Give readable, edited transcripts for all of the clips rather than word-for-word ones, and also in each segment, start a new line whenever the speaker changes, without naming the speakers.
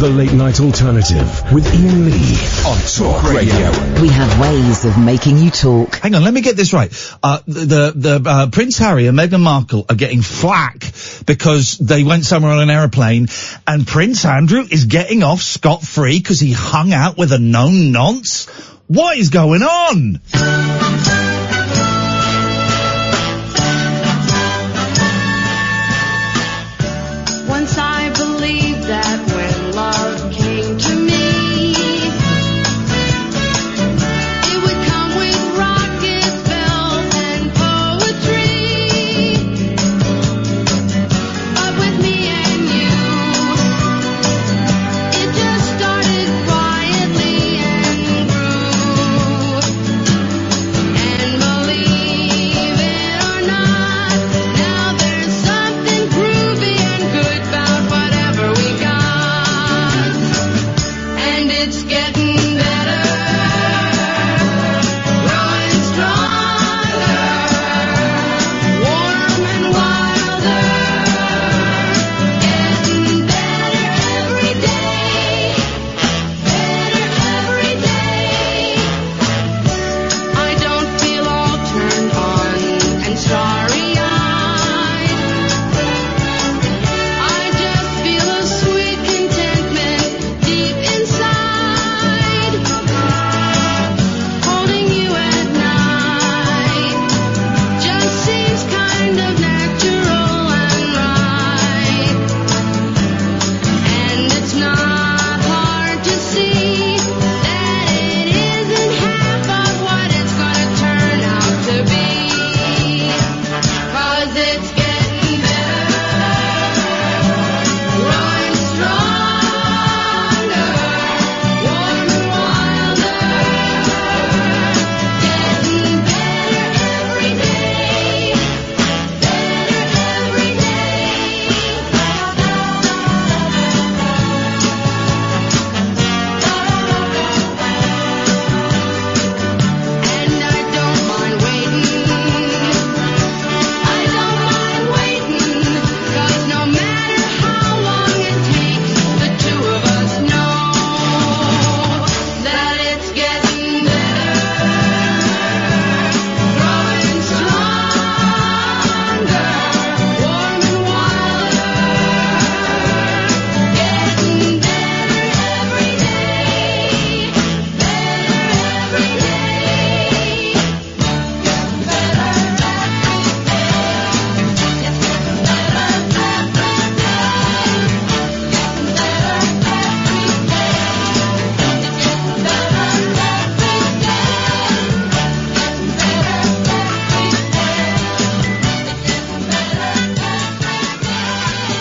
The Late Night Alternative with Iain Lee on Talk Radio.
We have ways of making you talk.
Hang on, let me get this right. The Prince Harry and Meghan Markle are getting flack because they went somewhere on an aeroplane, and Prince Andrew is getting off scot-free because he hung out with a known nonce? What is going on?
Once I believed that when love came to me, it would come with rockets, bells, and poetry. But with me and you, it just started quietly and grew. And believe it or not, now there's something groovy and good about whatever we got. And it's getting better, growing stronger, warm and wilder, getting better every day, better every day. I don't feel all turned on and starry-eyed. I just feel a sweet contentment deep inside. Holding you at night just seems kind of natural and right. And it's not hard to see that it isn't half of what it's gonna turn out to be. 'Cause it's getting better, growing stronger, warm and wilder, getting better every day, better every And I don't mind waiting. I don't mind waiting, 'cause no matter how long it takes, the two of us know that it's getting better, growing stronger, warm and wilder, getting better every day, better every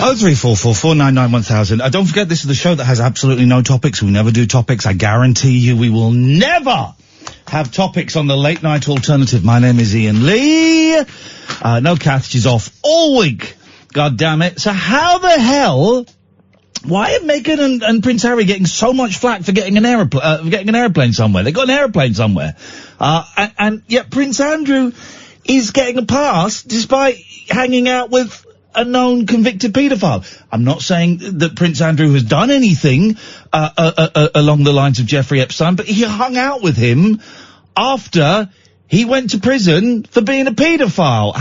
Oh, 03444991,000. Don't forget, this is the show that has absolutely no topics. We never do topics. I guarantee you we will never have topics on the Late Night Alternative. My name is Iain Lee. No Kath, she's off all week. God damn it. So how the hell, why are Meghan and Prince Harry getting so much flack for getting an aeroplane somewhere? They got an aeroplane somewhere. And yet Prince Andrew is getting a pass despite hanging out with a known convicted paedophile. I'm not saying that Prince Andrew has done anything along the lines of Jeffrey Epstein, but he hung out with him after he went to prison for being a paedophile.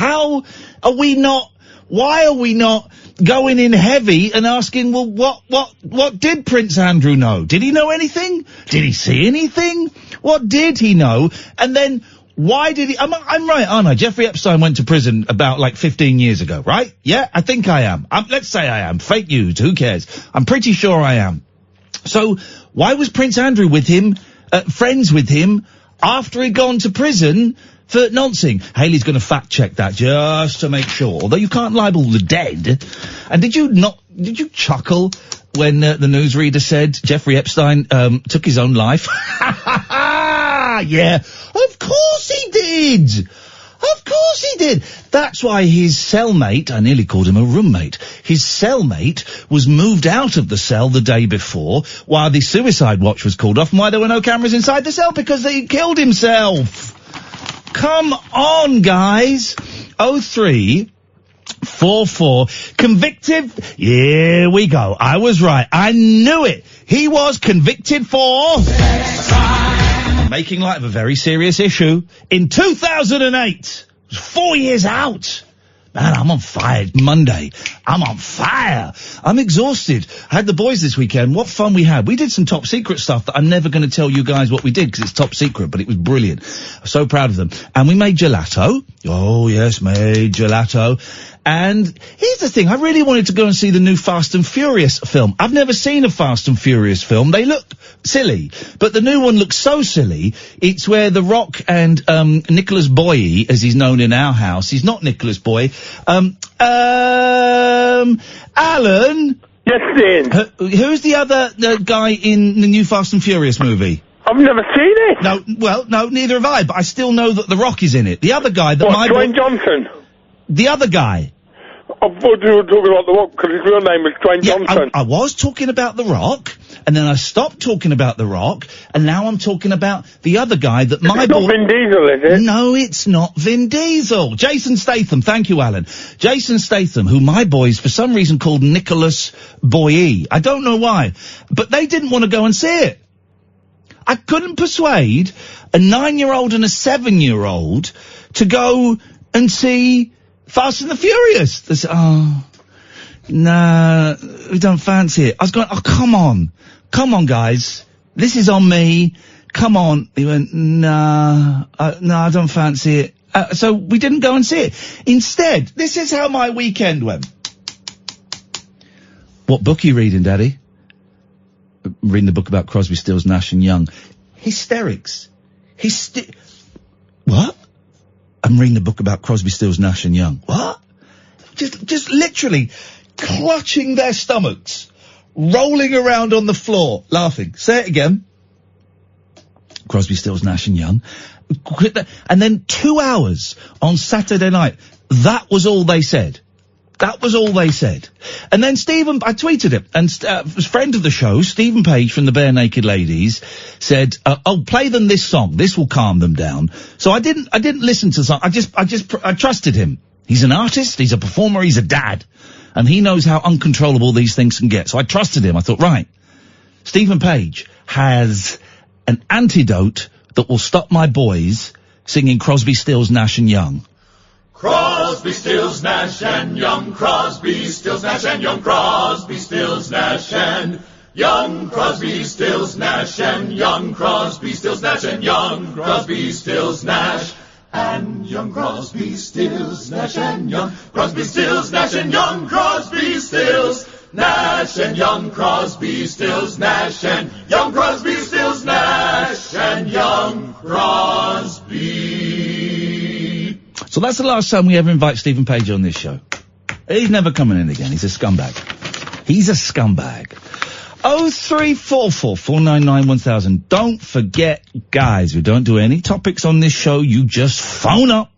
Why are we not going in heavy and asking, well, what did Prince Andrew know? Did he know anything? Did he see anything? What did he know? And then why did he? I'm right, aren't I? Jeffrey Epstein went to prison about 15 years ago, right? Yeah, I think I am. Let's say I am. Fake news, who cares? I'm pretty sure I am. So why was Prince Andrew with him, friends with him, after he'd gone to prison for noncing? Hayley's going to fact check that just to make sure. Although you can't libel the dead. And did you chuckle when the newsreader said Jeffrey Epstein took his own life? Yeah, of course he did. Of course he did. That's why his cellmate, I nearly called him a roommate, his cellmate was moved out of the cell the day before while the suicide watch was called off and why there were no cameras inside the cell, because he killed himself. Come on, guys. 03 844. Convicted? Here we go. I was right. I knew it. He was convicted for making light of a very serious issue in 2008. 4 years out. Man, I'm on fire. Monday. I'm on fire. I'm exhausted. I had the boys this weekend. What fun we had. We did some top secret stuff that I'm never going to tell you guys what we did because it's top secret, but it was brilliant. I'm so proud of them. And we made gelato. Oh, yes, made gelato. And here's the thing. I really wanted to go and see the new Fast and Furious film. I've never seen a Fast and Furious film. They look silly, but the new one looks so silly. It's where The Rock and Nicholas Boye, as he's known in our house, he's not Nicholas Boye. Alan?
Yes, Ian.
Who's the other guy in the new Fast and Furious movie?
I've never seen it.
No, well, no, neither have I, but I still know that The Rock is in it. The other guy that
What, Dwayne Johnson?
The other guy.
I thought you were talking about The Rock because his real name is Dwayne Johnson.
I was talking about The Rock, and then I stopped talking about The Rock, and now I'm talking about the other guy that my boy...
It's not Vin Diesel, is it?
No, it's not Vin Diesel. Jason Statham. Thank you, Alan. Jason Statham, who my boys for some reason called Nicholas Boye. I don't know why, but they didn't want to go and see it. I couldn't persuade a 9-year-old and a 7-year-old to go and see Fast and the Furious. They said, oh, nah, we don't fancy it. I was going, oh, come on, guys. This is on me. Come on. He went, nah, I don't fancy it. So we didn't go and see it. Instead, this is how my weekend went. What book are you reading, Daddy? Reading the book about Crosby, Stills, Nash and Young. Hysterics. What? I'm reading the book about Crosby, Stills, Nash and Young. What? Just literally clutching their stomachs, rolling around on the floor, laughing. Say it again. Crosby, Stills, Nash and Young. And then 2 hours on Saturday night. That was all they said. That was all they said. And then I tweeted it, and a friend of the show, Stephen Page from the Bare Naked Ladies, said, "Oh, play them this song. This will calm them down." So I didn't listen to the song. I trusted him. He's an artist. He's a performer. He's a dad, and he knows how uncontrollable these things can get. So I trusted him. I thought, right, Stephen Page has an antidote that will stop my boys singing Crosby, Stills, Nash and Young.
Crosby, Stills, Nash and Young. Crosby, Stills, Nash and Young. Crosby, Stills, Nash and Young. Crosby, Stills, Nash and Young. Crosby, Stills, Nash and Young. Crosby, Stills, Nash and Young. Crosby, Stills, Nash and Young. Crosby, Stills, Nash and Young. Crosby, Stills, Nash and Young. Crosby, Stills, Nash and Young. Crosby, Stills, Nash and Young. Crosby.
So that's the last time we ever invite Stephen Page on this show. He's never coming in again. He's a scumbag. He's a scumbag. 0344 499 1000. Don't forget, guys, we don't do any topics on this show. You just phone up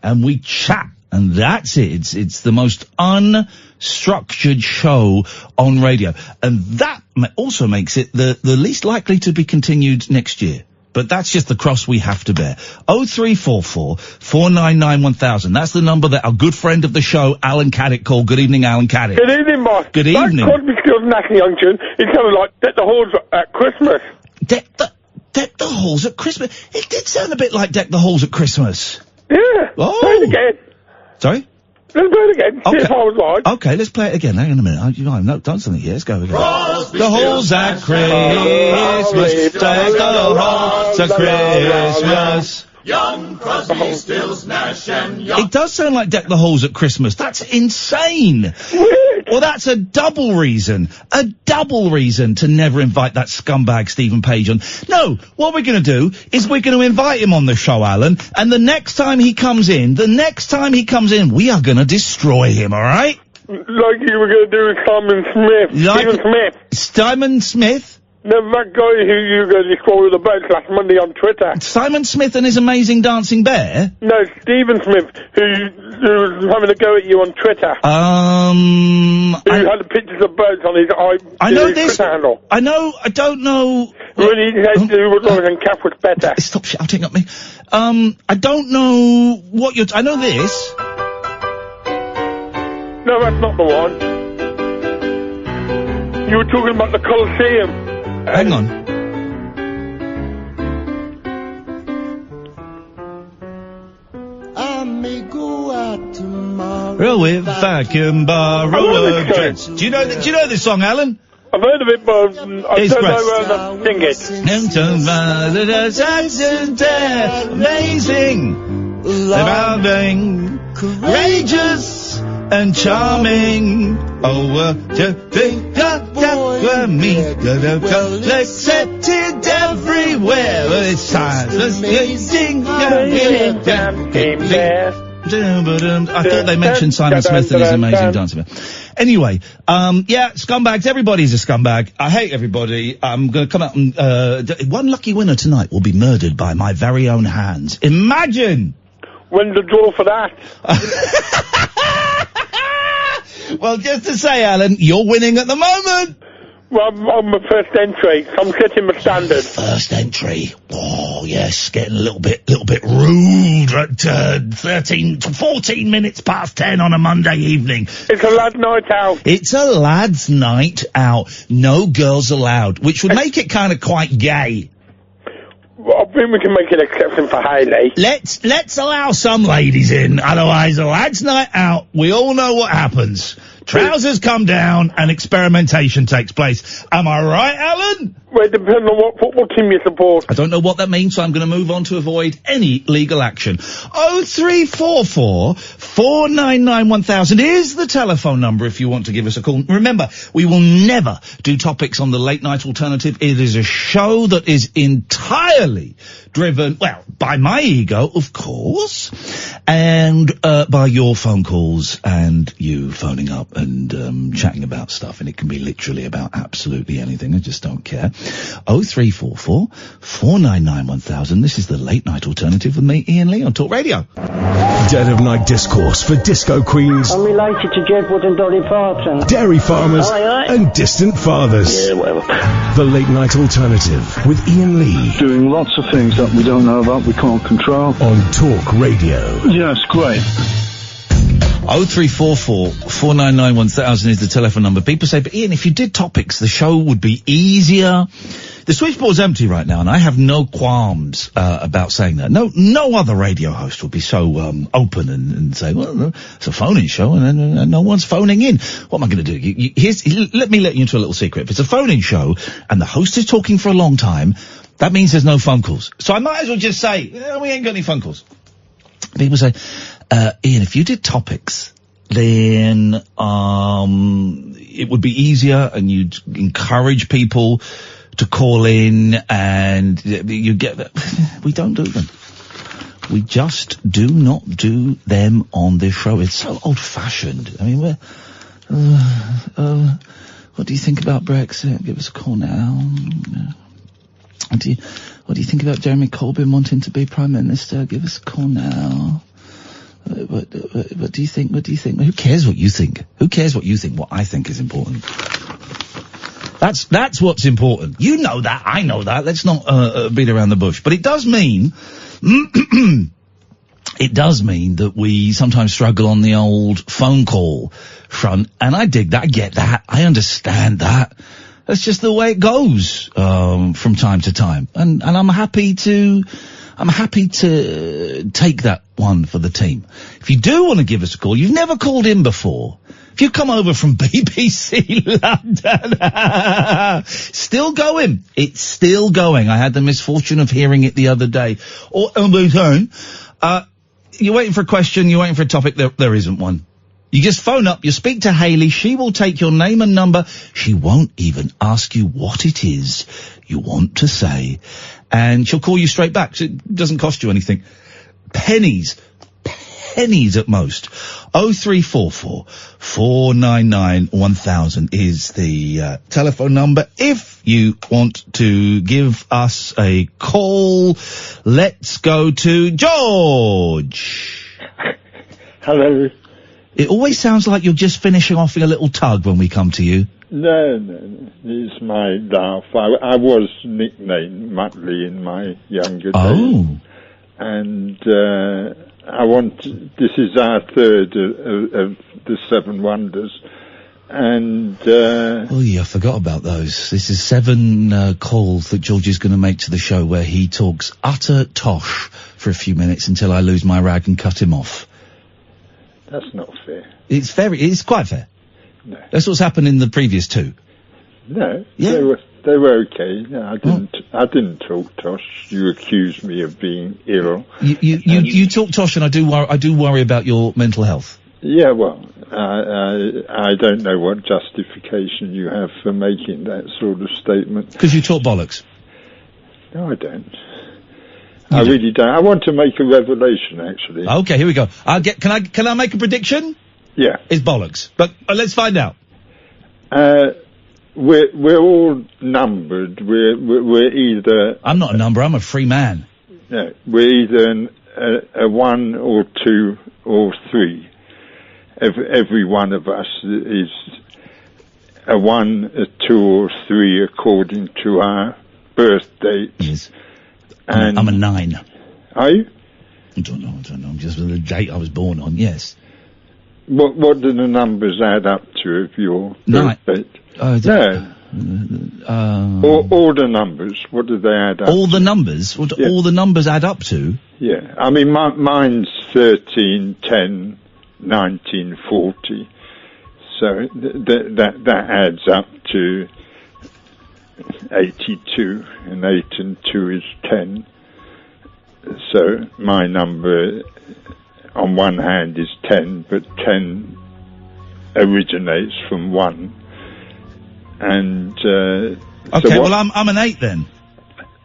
and we chat. And that's it. It's the most unstructured show on radio. And that also makes it the least likely to be continued next year. But that's just the cross we have to bear. 0344 499 1000. That's the number that our good friend of the show, Alan Caddick, called. Good evening, Alan Caddick.
Good evening, boss.
Good evening.
That Crosby, Stills, Nash and Young tune, it sounded like Deck the Halls at Christmas.
Deck the Halls at Christmas? It did sound a bit like Deck the Halls at Christmas.
Yeah.
Oh.
Play it again.
Sorry?
Let's play it again.
Okay.
See if I was right.
Okay, let's play it again. Hang on a minute. I've not done something yet. Let's go again.
Crosby,
The Halls at Christmas. Deck the Halls at Christmas.
Young Crosby, Stills, Nash and Young.
It does sound like Deck the Halls at Christmas. That's insane.
Weird.
Well, that's a double reason to never invite that scumbag Stephen Page on. No, what we're going to do is we're going to invite him on the show, Alan, and the next time he comes in, we are going to destroy him, all right?
Like you were going to do with Simon Smith. Stephen Smith.
Simon Smith?
No, that guy who you were going to destroy with a boat last Monday on Twitter.
Simon Smith and his amazing dancing bear?
No, Stephen Smith, who was having a go at you on Twitter. Who had the pictures of boats on his
I know this.
Twitter handle.
I don't know.
When he said who was wrong and Kath was better.
Stop shouting at me. I don't know what I know this.
No, that's not the one. You were talking about the Colosseum.
Hang on.
I may go out tomorrow.
Roll if I can borrow a dress. Do you know this song, Alan?
I've heard of it, but I
It's
don't
great.
know where to sing it.
Amazing, abounding, courageous and charming. Oh, me, accepted everywhere. It's time. I thought they mentioned Simon Smith and his amazing dancer. Anyway, yeah, scumbags. Everybody's a scumbag. I hate everybody. I'm going to come out and one lucky winner tonight will be murdered by my very own hands. Imagine.
When's the draw for that?
Well, just to say, Alan, you're winning at the moment.
Well, I'm my first entry. I'm setting my standard.
First entry. Oh, yes, getting a little bit rude at 14 minutes past 10 on a Monday evening.
It's a lad night out.
It's a lad's night out. No girls allowed, which would make it kind of quite gay.
Well, I think we can make an exception for Hayley.
Let's allow some ladies in, otherwise a lad's night out, we all know what happens. Trousers come down and experimentation takes place. Am I right, Alan?
Well, it depends on what football team you support.
I don't know what that means, so I'm going to move on to avoid any legal action. 0344 499 1000 is the telephone number if you want to give us a call. Remember, we will never do topics on the Late Night Alternative. It is a show that is entirely driven, well, by my ego, of course, and by your phone calls and you phoning up and chatting about stuff, and it can be literally about absolutely anything. I just don't care. 0344 499 1000. This is the Late Night Alternative with me, Iain Lee, on Talk Radio.
Dead of night discourse for disco queens,
I'm related to Jedwood and Dolly Parton.
dairy farmers, and distant fathers.
Yeah, whatever.
The Late Night Alternative with Iain Lee
Doing lots of things that we don't know about, we can't control.
on Talk Radio.
Yes, great.
0344 499 1000 is the telephone number. People say, but Iain, if you did topics, the show would be easier. The switchboard's empty right now, and I have no qualms about saying that. No other radio host would be so open and say, well, no, it's a phone-in show, and no one's phoning in. What am I going to do? Let me let you into a little secret. If it's a phone-in show, and the host is talking for a long time, that means there's no phone calls. So I might as well just say, we ain't got any phone calls. People say, Iain, if you did topics, then it would be easier, and you'd encourage people to call in, and you get that. We don't do them. We just do not do them on this show. It's so old-fashioned. I mean, what do you think about Brexit? Give us a call now. What do you think about Jeremy Corbyn wanting to be Prime Minister? Give us a call now. What do you think? What do you think? Who cares what you think? Who cares what you think? What I think is important. That's what's important. You know that. I know that. Let's not beat around the bush. But it does mean, that we sometimes struggle on the old phone call front. And I dig that. I get that. I understand that. That's just the way it goes from time to time. And I'm happy to take that one for the team. If you do want to give us a call, you've never called in before. If you come over from BBC London, still going. It's still going. I had the misfortune of hearing it the other day. Or you're waiting for a question, you're waiting for a topic, there isn't one. You just phone up, you speak to Hayley, she will take your name and number, she won't even ask you what it is you want to say, and she'll call you straight back, so it doesn't cost you anything. Pennies at most. 0344 499 1000 is the telephone number. If you want to give us a call, let's go to George.
Hello.
It always sounds like you're just finishing off a little tug when we come to you.
No, it's my laugh. I was nicknamed Muttley in my younger days.
Oh.
And This is our third of the 7 wonders. And,
oh yeah, I forgot about those. This is 7 calls that George is going to make to the show where he talks utter tosh for a few minutes until I lose my rag and cut him off.
That's not fair.
It's quite fair.
No.
That's what's happened in the previous 2.
No.
Yeah.
They were okay. No, I didn't talk tosh. You accused me of being ill.
You talk tosh, and I do worry about your mental health.
Yeah, well, I don't know what justification you have for making that sort of statement.
Because you talk bollocks.
No, I don't. I really don't. I want to make a revelation, actually.
Okay, here we go. Can I make a prediction?
Yeah.
It's bollocks. But let's find out.
We're all numbered. We're either.
I'm not a number. I'm a free man.
No, we're either a 1 or 2 or 3. Every one of us is a 1, a 2, or 3 according to our birth date.
Yes. And I'm a 9.
Are you?
I don't know. I'm just the date I was born on. Yes.
What do the numbers add up to of your birth date? All the numbers. What do they add up?
All the numbers. What do all the numbers add up to?
Yeah. I mean, mine's 13, 10, 19, 40. So that adds up to 82, and 8 and 2 is 10. So my number on one hand is 10, but 10 originates from 1. And
okay, well I'm an 8 then.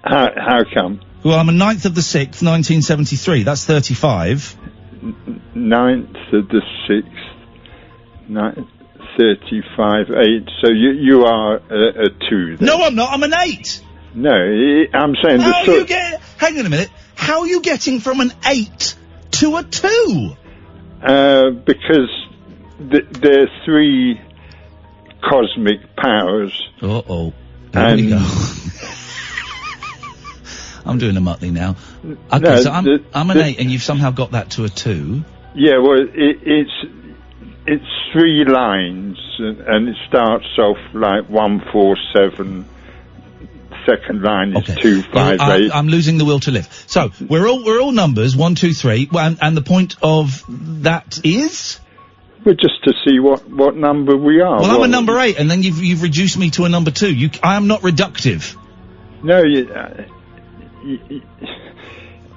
How come?
Well, I'm a 9th of the 6th, 1973. That's 35.
9th of the 6th, 35, 8. So you are a 2 then.
No, I'm not. I'm an 8.
No, I'm saying
hang on a minute. How are you getting from an 8 to a 2?
Because there are 3 cosmic powers.
Uh-oh. Here we go. I'm doing a Muttley now. Okay,
no,
so I'm an 8, and you've somehow got that to a 2.
Yeah, well, it's 3 lines, and it starts off like 1, 4, 7. Second line is 2, 5, 8.
I'm losing the will to live. So we're all numbers 1, 2, 3, and the point of that is.
Well, just to see what number we are.
Well, I'm a number 8, and then you've reduced me to a number 2. I am not reductive.
No,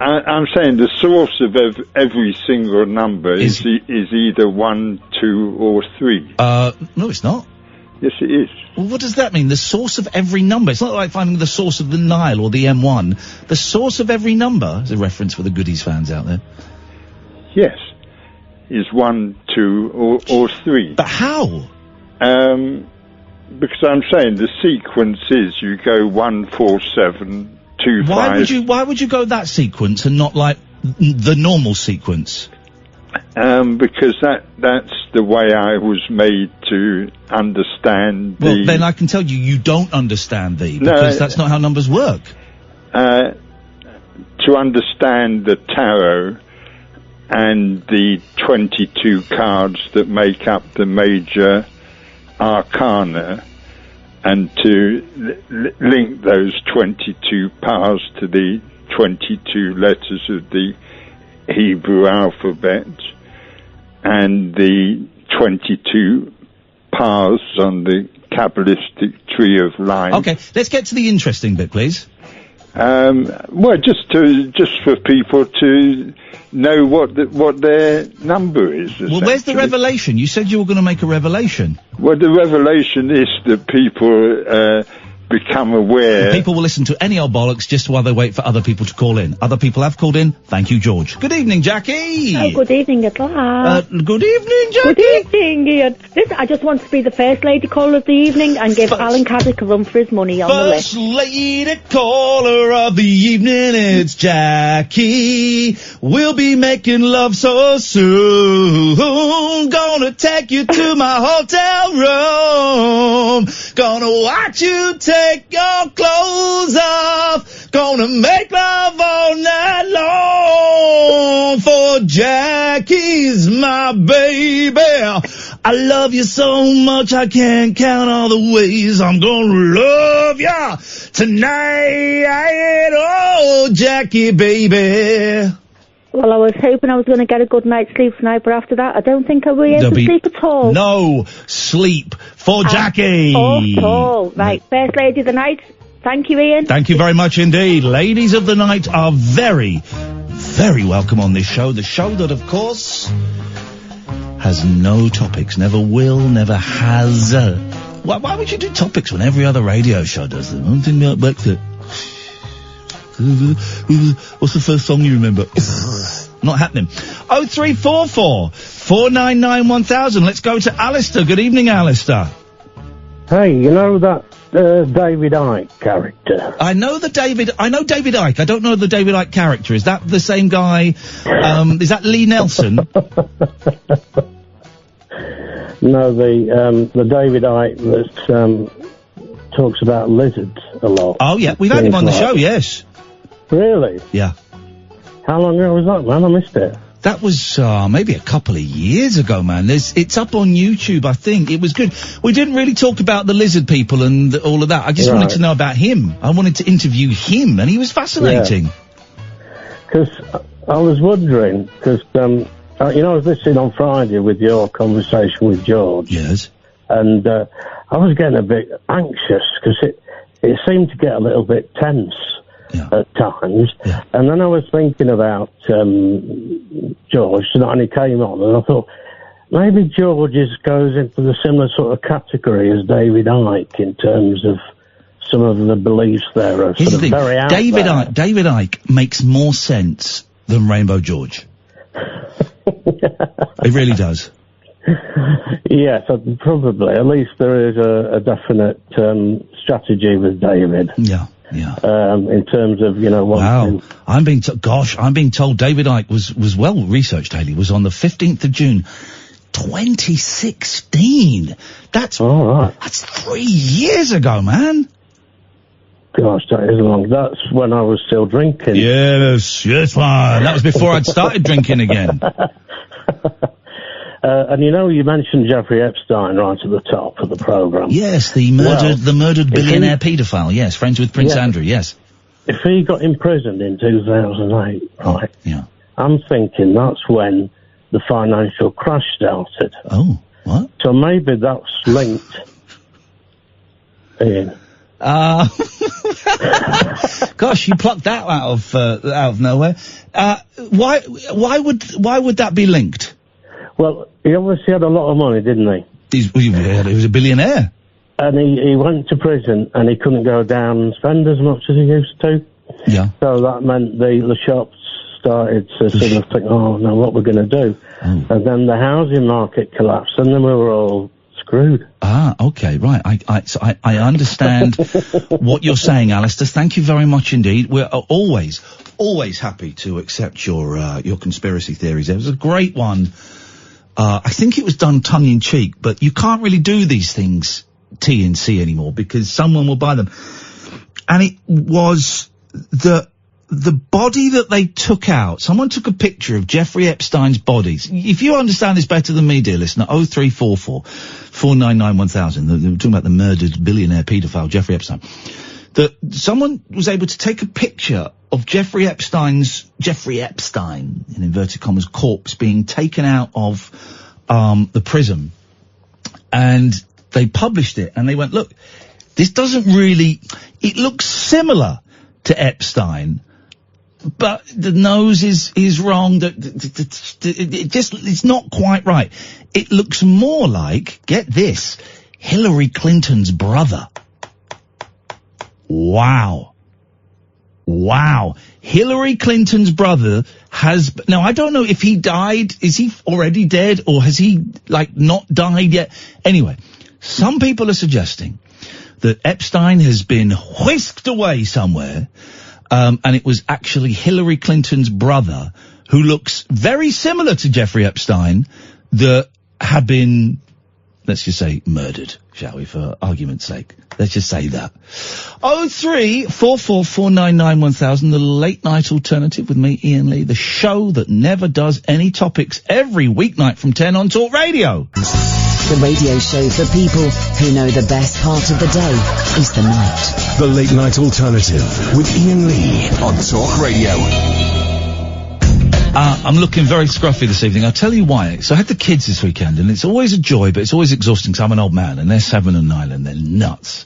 I'm saying the source of every single number is either 1, 2, or 3.
No, it's not.
Yes, it is.
Well, what does that mean? The source of every number. It's not like finding the source of the Nile or the M1. The source of every number is a reference for the Goodies fans out there.
Yes. Is 1, 2, or 3.
But how?
Because I'm saying the sequence is you go 1, 4, 7, 2, 5.
Why would you go that sequence and not like the normal sequence?
Because that's the way I was made to understand the...
Well, then I can tell you don't understand because that's not how numbers work.
To understand the tarot and the 22 cards that make up the major arcana, and to link those 22 powers to the 22 letters of the Hebrew alphabet and the 22 paths on the Kabbalistic tree of life.
Okay, let's get to the interesting bit, please.
Well, just for people to know what their number is.
Well, where's the revelation? You said you were going to make a revelation.
Well, the revelation is that people become aware.
People will listen to any old bollocks just while they wait for other people to call in. Other people have called in. Thank you, George. Good evening, Jackie.
Oh, good evening, at last.
Good evening, Jackie.
Good evening, Ian. Listen, I just want to be the first lady caller of the evening and give Alan Caddick a run for his money on the list.
First lady caller of the evening, it's Jackie. We'll be making love so soon. Gonna take you to my hotel room. Gonna watch you take your clothes off. Gonna make love all night long for Jackie's my baby. I love you so much I can't count all the ways I'm gonna love ya tonight. Oh, Jackie, baby.
Well, I was hoping I was going to get a good night's sleep tonight, but after that, I don't think I'll be able to sleep at all.
No sleep for Jackie.
At all. Right, first lady of the night. Thank you, Ian.
Thank you very much indeed. Ladies of the night are very, very welcome on this show. The show that, of course, has no topics, never will, never has. Why would you do topics when every other radio show does them? One thing about Brexit. What's the first song you remember? Not happening. 0344 499 1000. Let's go to Alistair. Good evening, Alistair.
Hey, you know that David Icke character?
I know David Icke. I don't know the David Icke character. Is that the same guy? Is that Lee Nelson?
No, the David Icke that talks about lizards a lot.
Oh yeah, we've had him on the show. Yes.
Really?
Yeah.
How long ago was that, man? I missed it.
That was maybe a couple of years ago, man. It's up on YouTube, I think. It was good. We didn't really talk about the lizard people and all of that. I just wanted to know about him. I wanted to interview him, and he was fascinating.
Because I was wondering, because, I was listening on Friday with your conversation with George.
Yes.
And I was getting a bit anxious, because it seemed to get a little bit tense.
Yeah.
At times, and then I was thinking about George, and he came on, and I thought maybe George goes into the similar sort of category as David Icke in terms of some of the beliefs there are sort of very out there.
David Icke makes more sense than Rainbow George. It really does.
Yes, probably. At least there is a definite strategy with David.
Yeah. Yeah.
In terms of,
Wow. I'm being told David Icke was well researched, Haley, was on the 15th of June, 2016. That's 3 years ago, man.
Gosh, that is long. That's when I was still drinking.
Yes, man. That was before I'd started drinking again.
And you mentioned Jeffrey Epstein right at the top of the programme.
Yes, the murdered billionaire paedophile. Yes, friends with Prince Andrew. Yes.
If he got imprisoned in 2008, right?
Yeah.
I'm thinking that's when the financial crash started.
Oh, what?
So maybe that's linked. Ian.
Gosh, you plucked that out of nowhere. Why would that be linked?
Well, he obviously had a lot of money, didn't he?
He was a billionaire.
And he went to prison, and he couldn't go down and spend as much as he used to.
Yeah.
So that meant the shops started to sort of think, oh, no, what we're going to do? Oh. And then the housing market collapsed, and then we were all screwed.
Ah, okay, right. I understand what you're saying, Alistair. Thank you very much indeed. We're always happy to accept your conspiracy theories. There was a great one. I think it was done tongue-in-cheek, but you can't really do these things T&C anymore because someone will buy them. And it was the body that they took out. Someone took a picture of Jeffrey Epstein's bodies. If you understand this better than me, dear listener, 0344 499 1000. We're talking about the murdered billionaire paedophile Jeffrey Epstein. That someone was able to take a picture of Jeffrey Epstein, in inverted commas, corpse being taken out of the prison. And they published it, and they went, look, this doesn't really... It looks similar to Epstein, but the nose is wrong. It's not quite right. It looks more like, get this, Hillary Clinton's brother. Wow. Hillary Clinton's brother has... Now, I don't know if he died. Is he already dead, or has he, not died yet? Anyway, some people are suggesting that Epstein has been whisked away somewhere, and it was actually Hillary Clinton's brother, who looks very similar to Jeffrey Epstein, that had been let's just say murdered, shall we, for argument's sake. Let's just say that. 03444991000, the late night alternative with me, Iain Lee, the show that never does any topics, every weeknight from 10 on Talk Radio.
The radio show for people who know the best part of the day is the night.
The late night alternative with Iain Lee on Talk Radio.
I'm looking very scruffy this evening. I'll tell you why. So I had the kids this weekend, and it's always a joy, but it's always exhausting because I'm an old man, and they're 7 and 9, and they're nuts.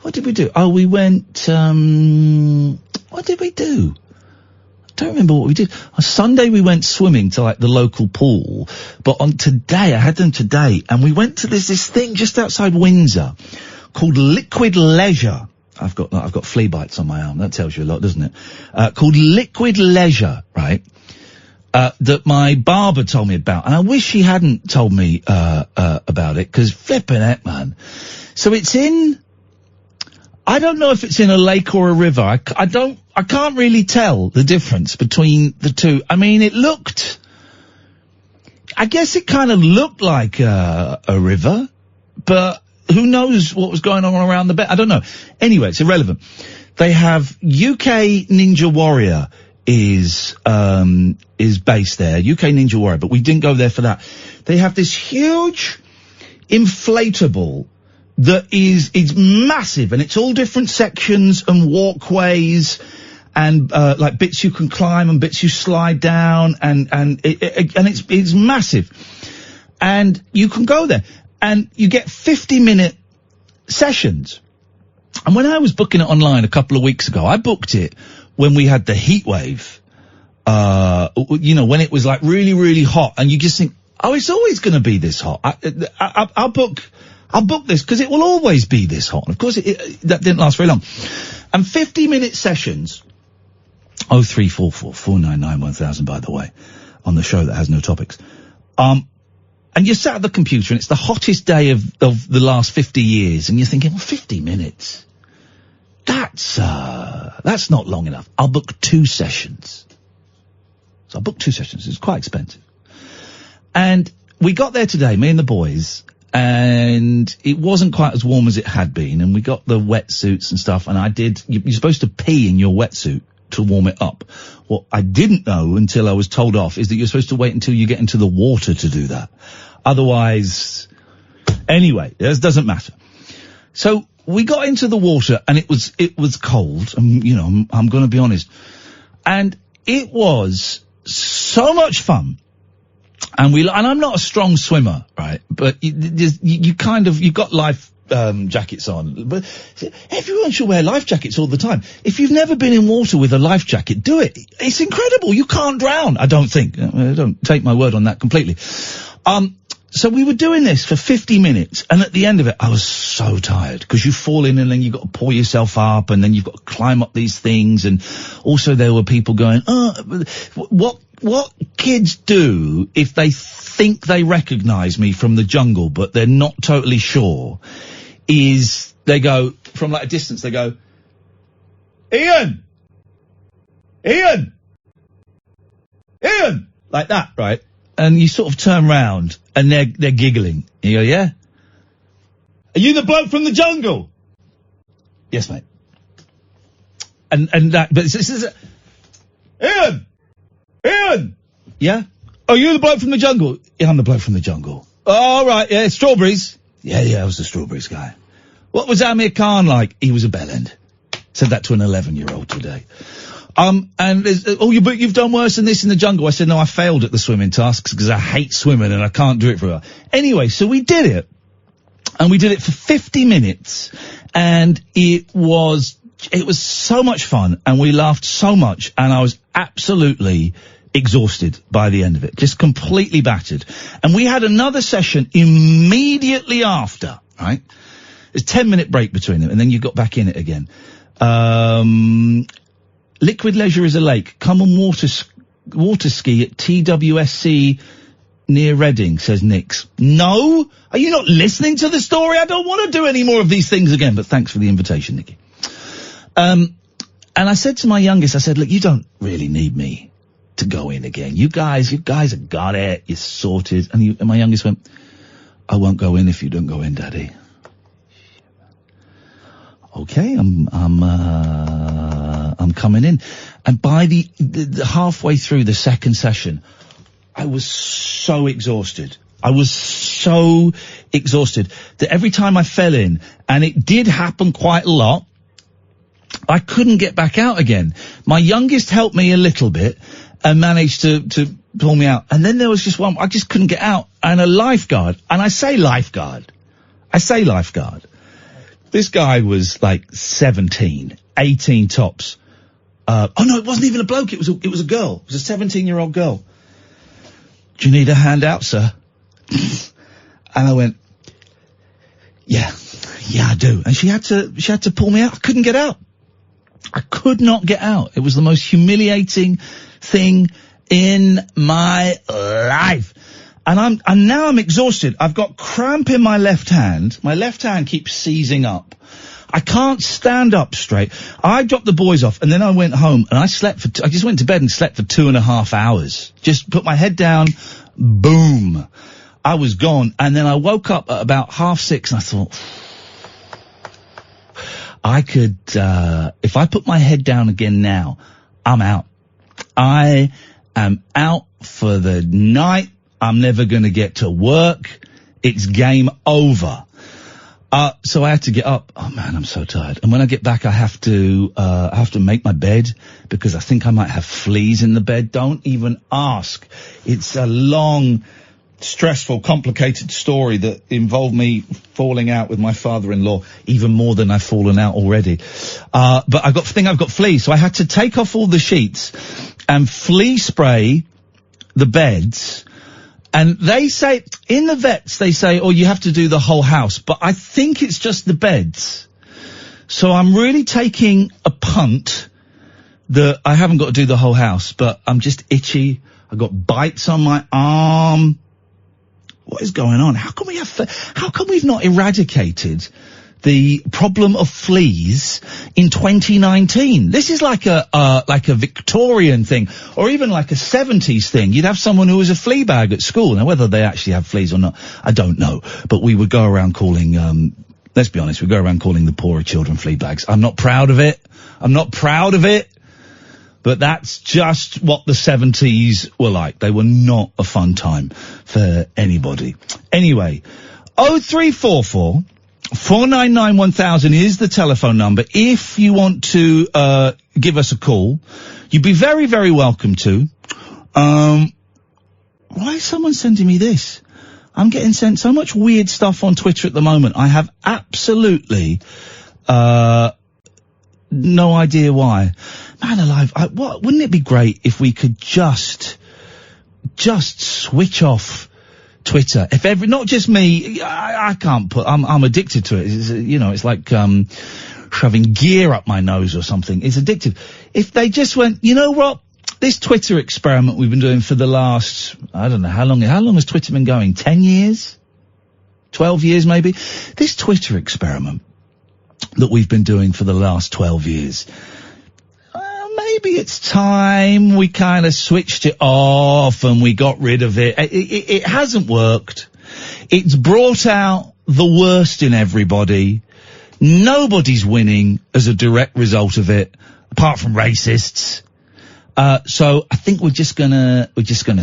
What did we do? Oh, we went, what did we do? I don't remember what we did. On Sunday we went swimming to, like, the local pool, but on today, I had them today, and we went to this thing just outside Windsor called Liquid Leisure. I've got flea bites on my arm. That tells you a lot, doesn't it? Called Liquid Leisure, right? That my barber told me about, and I wish he hadn't told me about it, because flipping heck, man. So it's in, I don't know if it's in a lake or a river. I can't really tell the difference between the two. I mean, I guess it kind of looked like a river, but who knows what was going on around the bed? I don't know. Anyway, it's irrelevant. They have UK Ninja Warrior is based there, UK Ninja Warrior, but we didn't go there for that. They have this huge inflatable that is massive, and it's all different sections and walkways and like bits you can climb and bits you slide down, and it's massive. And you can go there and you get 50-minute sessions. And when I was booking it online a couple of weeks ago, I booked it when we had the heat wave, when it was like really, really hot, and you just think, oh, it's always going to be this hot. I'll book this because it will always be this hot. And of course, that didn't last very long. And 50-minute sessions, 03444991000, by the way, on the show that has no topics. And you're sat at the computer, and it's the hottest day of the last 50 years, and you're thinking, well, 50 minutes. That's not long enough. I'll book 2 sessions. So I booked 2 sessions. It's quite expensive. And we got there today, me and the boys, and it wasn't quite as warm as it had been, and we got the wetsuits and stuff, and you're supposed to pee in your wetsuit to warm it up. What I didn't know until I was told off is that you're supposed to wait until you get into the water to do that. Otherwise, anyway, it doesn't matter. So we got into the water, and it was cold, and I'm going to be honest, and it was so much fun. And I'm not a strong swimmer, right? But you got life jackets on, but everyone should wear life jackets all the time. If you've never been in water with a life jacket, do it. It's incredible. You can't drown. I don't think. Don't take my word on that completely. So we were doing this for 50 minutes, and at the end of it, I was so tired, because you fall in and then you've got to pull yourself up, and then you've got to climb up these things, and also there were people going, what kids do if they think they recognise me from the jungle, but they're not totally sure, is they go, from like a distance, they go, Iain! Iain! Iain! Like that, right? And you sort of turn round, and they're giggling. You go, yeah? Are you the bloke from the jungle? Yes, mate. And that, but this is, Iain! Iain! Yeah? Oh, you the bloke from the jungle? Yeah, I'm the bloke from the jungle. Oh, right, yeah, strawberries. Yeah, I was the strawberries guy. What was Amir Khan like? He was a bellend. Said that to an 11-year-old today. And you've done worse than this in the jungle. I said, no, I failed at the swimming tasks because I hate swimming and I can't do it very well. Anyway, so we did it. And we did it for 50 minutes. And it was so much fun, and we laughed so much, and I was absolutely exhausted by the end of it. Just completely battered. And we had another session immediately after, right? There's a 10-minute break between them, and then you got back in it again. Liquid Leisure is a lake. Come and water ski at TWSC near Reading, says Nix. No? Are you not listening to the story? I don't want to do any more of these things again, but thanks for the invitation, Nikki. And I said to my youngest, I said, look, you don't really need me to go in again. You guys have got it. You're sorted. And my youngest went, I won't go in if you don't go in, Daddy. Okay, I'm coming in. And by the halfway through the second session, I was so exhausted. That every time I fell in, and it did happen quite a lot, I couldn't get back out again. My youngest helped me a little bit and managed to pull me out. And then there was just one, I just couldn't get out. And a lifeguard, and I say lifeguard. This guy was like 17, 18 tops. Oh no, it wasn't even a bloke, it was a girl. It was a 17-year-old girl. Do you need a hand out, sir? And I went, yeah, I do. And she had to pull me out. I couldn't get out. I could not get out. It was the most humiliating thing in my life. And now I'm exhausted. I've got cramp in my left hand. My left hand keeps seizing up. I can't stand up straight. I dropped the boys off and then I went home and I slept I just went to bed and slept for 2.5 hours. Just put my head down, boom. I was gone. And then I woke up at about 6:30 and I thought, I could, if I put my head down again now, I'm out. I am out for the night. I'm never going to get to work. It's game over. So I had to get up. Oh man, I'm so tired. And when I get back, I have to make my bed because I think I might have fleas in the bed. Don't even ask. It's a long, stressful, complicated story that involved me falling out with my father-in-law even more than I've fallen out already. But I've got fleas, so I had to take off all the sheets and flea spray the beds. And they say, in the vets, they say, oh, you have to do the whole house. But I think it's just the beds. So I'm really taking a punt that I haven't got to do the whole house, but I'm just itchy. I've got bites on my arm. What is going on? How come we've not eradicated the problem of fleas in 2019? This is like a Victorian thing, or even like a 70s thing. You'd have someone who was a flea bag at school. Now, whether they actually have fleas or not, I don't know. But we would go around calling, let's be honest, we go around calling the poorer children flea bags. I'm not proud of it. But that's just what the 70s were like. They were not a fun time for anybody. Anyway, 0344 499 1000 is the telephone number. If you want to give us a call, you'd be very, very welcome to. Why is someone sending me this? I'm getting sent so much weird stuff on Twitter at the moment. I have absolutely no idea why. Man alive, wouldn't it be great if we could just switch off Twitter? If not just me, I can't I'm addicted to it. It's like, shoving gear up my nose or something. It's addictive. If they just went, you know what? This Twitter experiment we've been doing for the last, I don't know, how long has Twitter been going? 10 years? 12 years maybe? This Twitter experiment that we've been doing for the last 12 years, maybe it's time we kind of switched it off and we got rid of it. It hasn't worked. It's brought out the worst in everybody. Nobody's winning as a direct result of it, apart from racists. So I think we're just gonna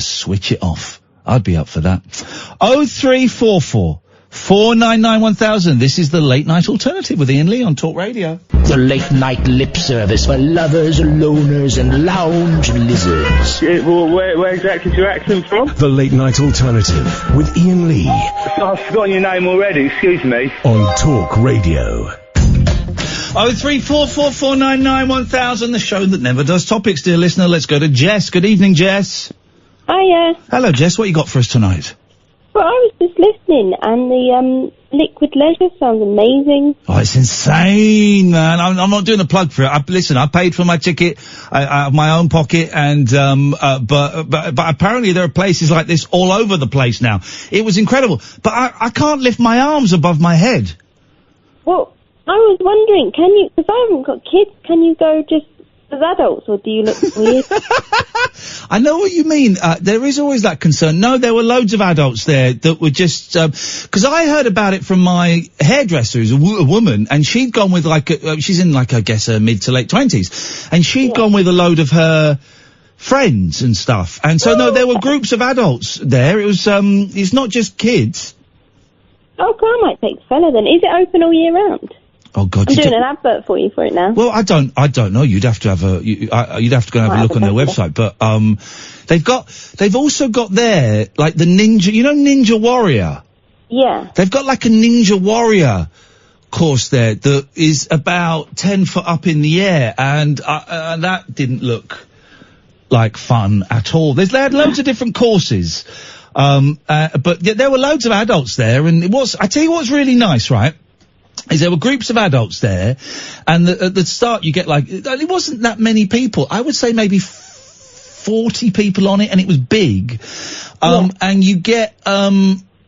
switch it off. I'd be up for that. 0344 499 1000. This is the Late Night Alternative with Iain Lee on Talk Radio.
The late night lip service for lovers, loners, and lounge lizards.
Where exactly is your accent from?
The Late Night Alternative with Iain Lee.
I've forgotten your name already, excuse me.
On Talk Radio.
0344 499 1000, the show that never does topics, dear listener. Let's go to Jess. Good evening, Jess.
Hiya.
Hello, Jess. What you got for us tonight?
Well, I was just listening, and the Liquid Leisure sounds amazing.
Oh, it's insane, man. I'm not doing a plug for it. I paid for my ticket out of my own pocket, and but apparently there are places like this all over the place now. It was incredible, but I can't lift my arms above my head.
Well, I was wondering, can you? Because I haven't got kids. Can you go just
as adults, or do you look weird?
I know what you mean. There is always that concern. No, there were loads of adults there that were just, cause I heard about it from my hairdresser, who's a woman, and she'd gone with she's in I guess her mid to late 20s, and she'd gone with a load of her friends and stuff. And so, no, there were groups of adults there. It was, it's not just kids.
Oh, I might take the fella then. Is it open all year round?
Oh God!
I'm doing an advert for you for it now.
Well, I don't know. You'd have to have you'd have to go and have a look on their website. But they've also got there like the Ninja. You know, Ninja Warrior.
Yeah.
They've got like a Ninja Warrior course there that is about 10 foot up in the air, and that didn't look like fun at all. They had loads of different courses, but there were loads of adults there, and I tell you what's really nice, right? Is there were groups of adults there, and at the start you get it wasn't that many people. I would say maybe 40 people on it, and it was big. And you get,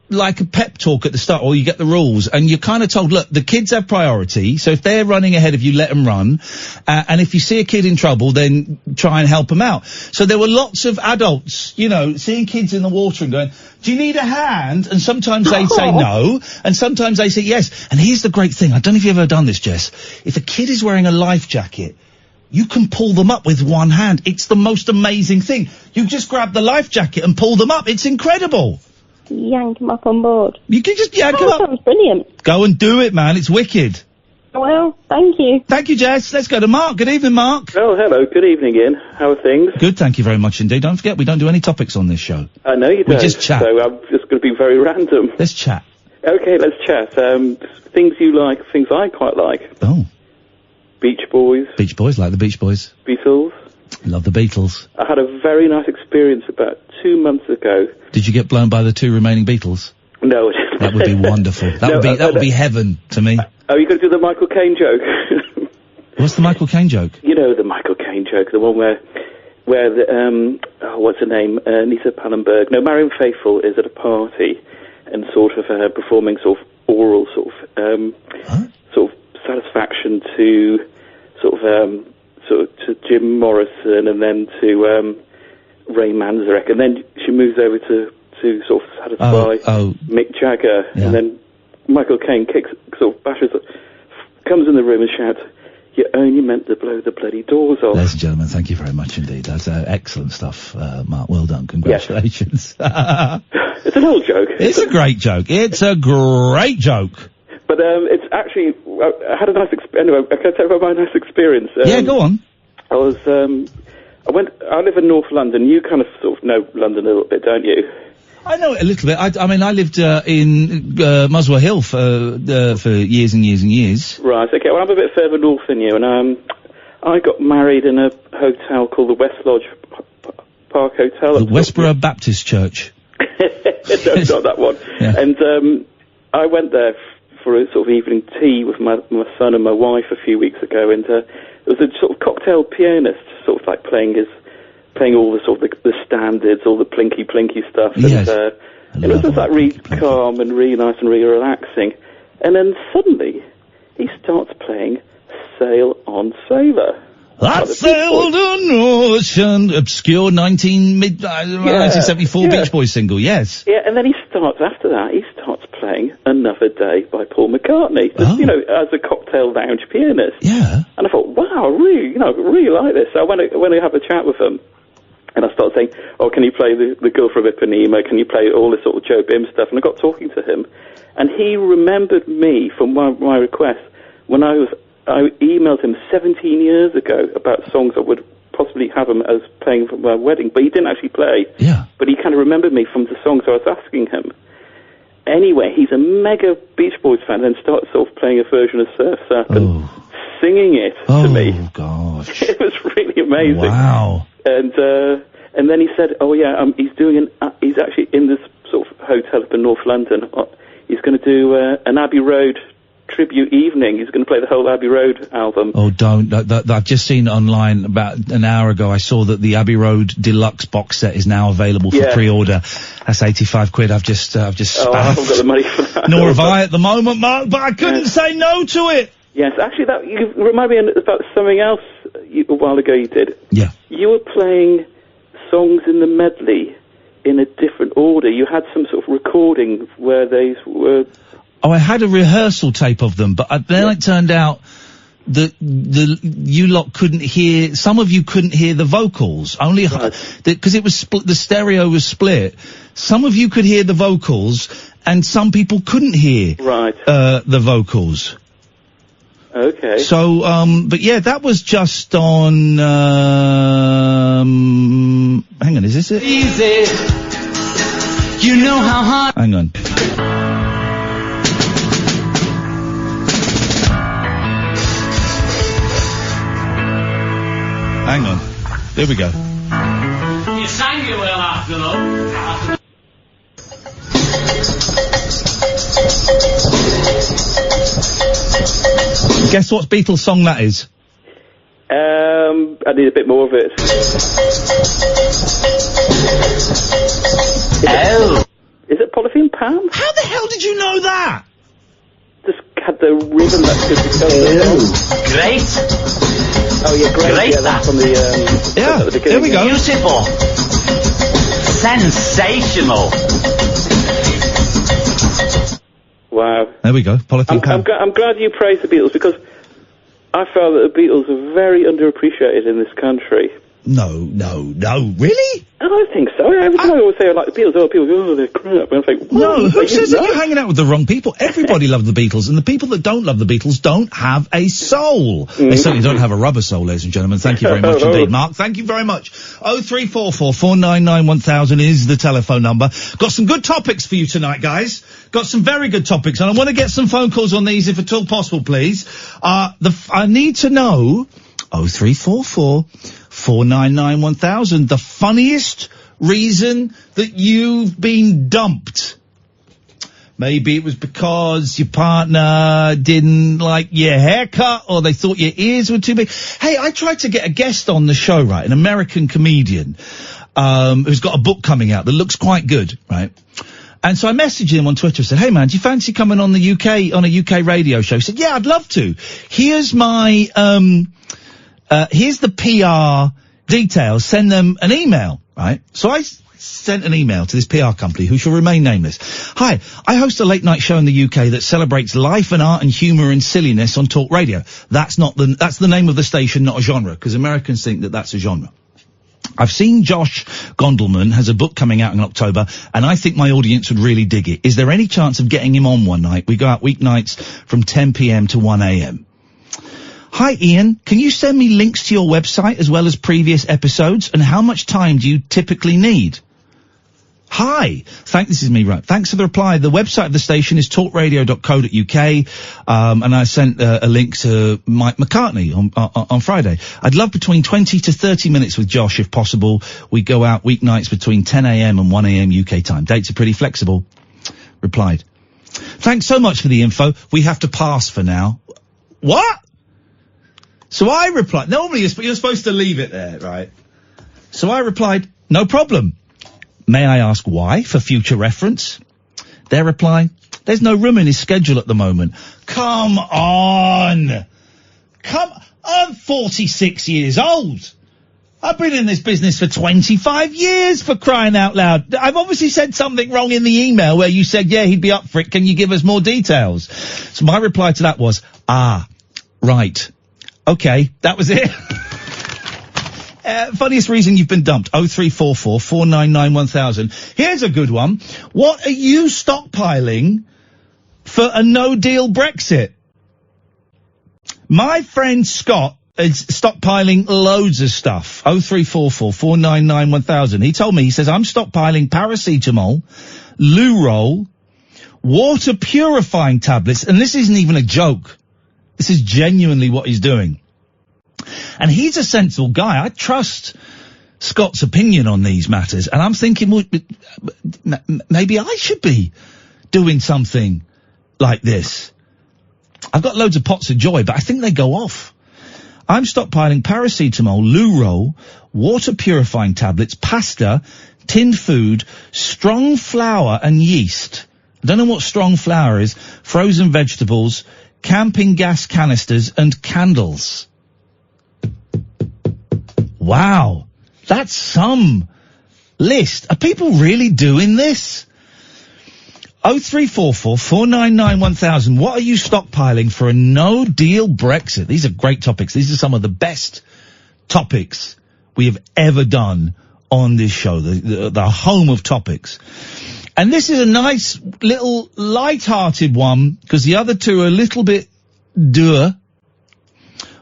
like a pep talk at the start, or you get the rules, and you're kind of told, look, the kids have priority, so if they're running ahead of you, let them run, and if you see a kid in trouble, then try and help them out. So there were lots of adults, seeing kids in the water and going, do you need a hand? And sometimes they say no, and sometimes they say yes. And here's the great thing, I don't know if you've ever done this, Jess, if a kid is wearing a life jacket, you can pull them up with one hand. It's the most amazing thing. You just grab the life jacket and pull them up. It's incredible.
Yank him up on board.
You can just yank him up.
That sounds brilliant.
Go and do it, man. It's wicked.
Well, thank you.
Thank you, Jess. Let's go to Mark. Good evening, Mark.
Oh, hello. Good evening, Ian. How are things?
Good, thank you very much indeed. Don't forget, we don't do any topics on this show.
I know you don't.
We just chat.
So I'm just going to be very random.
Let's chat.
Okay, let's chat. Things you like, things I quite like.
Oh.
Beach Boys.
Beach Boys, like the Beach Boys.
Beatles.
Love the Beatles.
I had a very nice experience about 2 months ago.
Did you get blown by the 2 remaining Beatles?
No.
That would be wonderful. That would be heaven to me.
Oh, you got to do the Michael Caine joke.
What's the Michael Caine joke?
You know the Michael Caine joke, the one where the, what's her name? Nita Pallenberg. No, Marion Faithfull is at a party and sort of performing sort of oral sort of satisfaction to sort of to Jim Morrison and then to Ray Manzarek, and then she moves over to sort of satisfy Mick Jagger, and then Michael Caine bashes, comes in the room and shouts, "You only meant to blow the bloody doors off."
Ladies and gentlemen, thank you very much indeed. That's excellent stuff, Mark. Well done. Congratulations.
Yes. It's an old joke.
It's a great joke. It's a great joke.
But it's actually, I had a nice anyway, I can tell you about my nice experience.
Yeah, go on.
I live in North London. You kind of sort of know London a little bit, don't you?
I know it a little bit. I mean, I lived in Muswell Hill for years and years and years.
Right, okay. Well, I'm a bit further north than you, and I got married in a hotel called the West Lodge Park Hotel.
The Westboro Baptist Church.
No, not that one.
Yeah.
And I went there for a sort of evening tea with my son and my wife a few weeks ago, and there was a sort of cocktail pianist sort of like playing all the sort of the standards, all the plinky stuff,
yes.
and it was just like really calm and really nice and really relaxing. And then suddenly he starts playing "Sail On Sailor."
I sailed an ocean, obscure 1974 Beach Boys single, yes.
Yeah, and then he starts playing "Another Day" by Paul McCartney, just, as a cocktail lounge pianist.
Yeah.
And I thought, wow, really like this. So when I have a chat with him, and I started saying, "Oh, can you play the Girl from Ipanema? Can you play all this sort of Joe Bim stuff?" And I got talking to him, and he remembered me from my request when I emailed him 17 years ago about songs I would possibly have him as playing for my wedding, but he didn't actually play.
Yeah.
But he kind of remembered me from the songs I was asking him. Anyway, he's a mega Beach Boys fan, and started sort of playing a version of Surf's Up and singing it to me.
Oh, gosh.
It was really amazing.
Wow.
And then he said, "Oh yeah, he's actually in this sort of hotel up in North London. He's going to do an Abbey Road tribute evening. He's going to play the whole Abbey Road album."
Oh, don't! I've just seen online about an hour ago. I saw that the Abbey Road Deluxe box set is now available for pre-order. That's £85. I've just
Oh, I haven't got the money for that.
Nor have I at the moment, Mark. But I couldn't say no to it.
Yes, actually, that you remind me about something else a while ago you did.
Yeah.
You were playing songs in the medley in a different order. You had some sort of recording where they were...
Oh, I had a rehearsal tape of them, but then it turned out that you lot couldn't hear, some of you couldn't hear the vocals, only, because it was the stereo was split. Some of you could hear the vocals, and some people couldn't hear, the vocals.
Okay.
So, but yeah, that was just on, hang on, is this it?
Easy. You know how hard.
Hang on. Hang on. There we go.
You sang it well after all.
Guess what Beatles song that is?
I need a bit more of it. Is it Polythene Palm?
How the hell did you know that?
Just had the rhythm that could be
Great.
Oh yeah, great.
Great,
Yeah, that's from the at the
There we go.
Beautiful. Sensational.
Wow.
There we go. Polythene Palm.
I'm glad you praised the Beatles, because I felt that the Beatles are very underappreciated in this country.
No, really?
I don't think so. Every time I always say I like the Beatles, people go, oh, they're crap. And I think,
No, who says that you're hanging out with the wrong people? Everybody loves the Beatles, and the people that don't love the Beatles don't have a soul. They certainly don't have a rubber soul, ladies and gentlemen. Thank you very much indeed, Mark. Thank you very much. 0344 499 1000 is the telephone number. Got some good topics for you tonight, guys. Got some very good topics, and I want to get some phone calls on these if at all possible, please. I need to know 0344 499 1000, the funniest reason that you've been dumped. Maybe it was because your partner didn't like your haircut, or they thought your ears were too big. Hey, I tried to get a guest on the show, right? An American comedian, who's got a book coming out that looks quite good, right? And so I messaged him on Twitter, said, hey man, do you fancy coming on the on a UK radio show? He said, yeah, I'd love to. Here's my, here's the PR details, send them an email, right? So I sent an email to this PR company, who shall remain nameless. Hi, I host a late night show in the UK that celebrates life and art and humour and silliness on talk radio. That's the name of the station, not a genre, because Americans think that that's a genre. I've seen Josh Gondelman has a book coming out in October, and I think my audience would really dig it. Is there any chance of getting him on one night? We go out weeknights from 10 p.m. to 1 a.m. Hi Ian, can you send me links to your website as well as previous episodes, and how much time do you typically need? Hi, this is me, right. Thanks for the reply. The website of the station is talkradio.co.uk, and I sent a link to Mike McCartney on Friday. I'd love between 20 to 30 minutes with Josh if possible. We go out weeknights between 10 a.m. and 1 a.m. UK time. Dates are pretty flexible. Replied. Thanks so much for the info. We have to pass for now. What? So I replied, normally you're supposed to leave it there, right? So I replied, no problem. May I ask why, for future reference? Their reply, there's no room in his schedule at the moment. Come on! I'm 46 years old. I've been in this business for 25 years, for crying out loud. I've obviously said something wrong in the email where you said, yeah, he'd be up for it. Can you give us more details? So my reply to that was, right. Okay, that was it. Funniest reason you've been dumped. 0344 499 1000. Here's a good one. What are you stockpiling for a no-deal Brexit? My friend Scott is stockpiling loads of stuff. 0344 499 1000. He told me, he says, I'm stockpiling paracetamol, loo roll, water purifying tablets, and this isn't even a joke. This is genuinely what he's doing. And he's a sensible guy. I trust Scott's opinion on these matters. And I'm thinking, well, maybe I should be doing something like this. I've got loads of pots of joy, but I think they go off. I'm stockpiling paracetamol, loo roll, water purifying tablets, pasta, tinned food, strong flour and yeast. I don't know what strong flour is. Frozen vegetables, camping gas canisters and candles. Wow. That's some list. Are people really doing this? 0344 499 1000. What are you stockpiling for a no-deal Brexit? These are great topics. These are some of the best topics we have ever done on this show, the home of topics. And this is a nice little light-hearted one, because the other two are a little bit dour.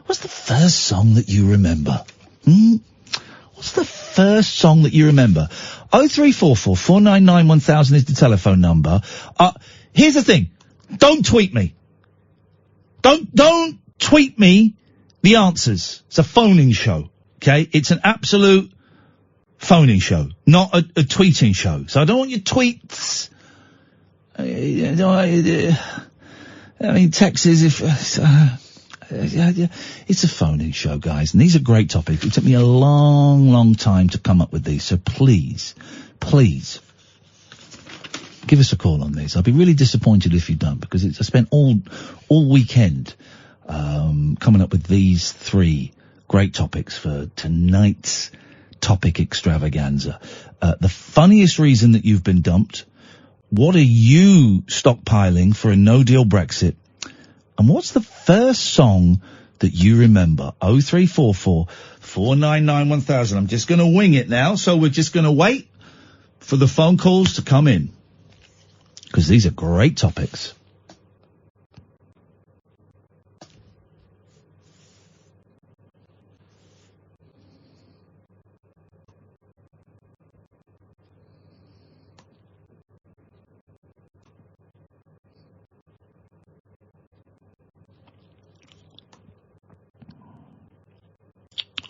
What's the first song that you remember? What's the first song that you remember? 0344 499 1000 is the telephone number. Here's the thing. Don't tweet me. Don't tweet me the answers. It's a phoning show. Okay? It's an absolute phoning show, not a tweeting show. So I don't want your tweets. I mean, texts if, it's a phoning show, guys, and these are great topics. It took me a long time to come up with these, so please give us a call on these. I'll be really disappointed if you don't, because I spent all weekend coming up with these three great topics for tonight's topic extravaganza. The funniest reason that you've been dumped, what are you stockpiling for a no-deal Brexit, and what's the first song that you remember? 0344 499 1000. I'm just going to wing it now, so we're just going to wait for the phone calls to come in, because these are great topics.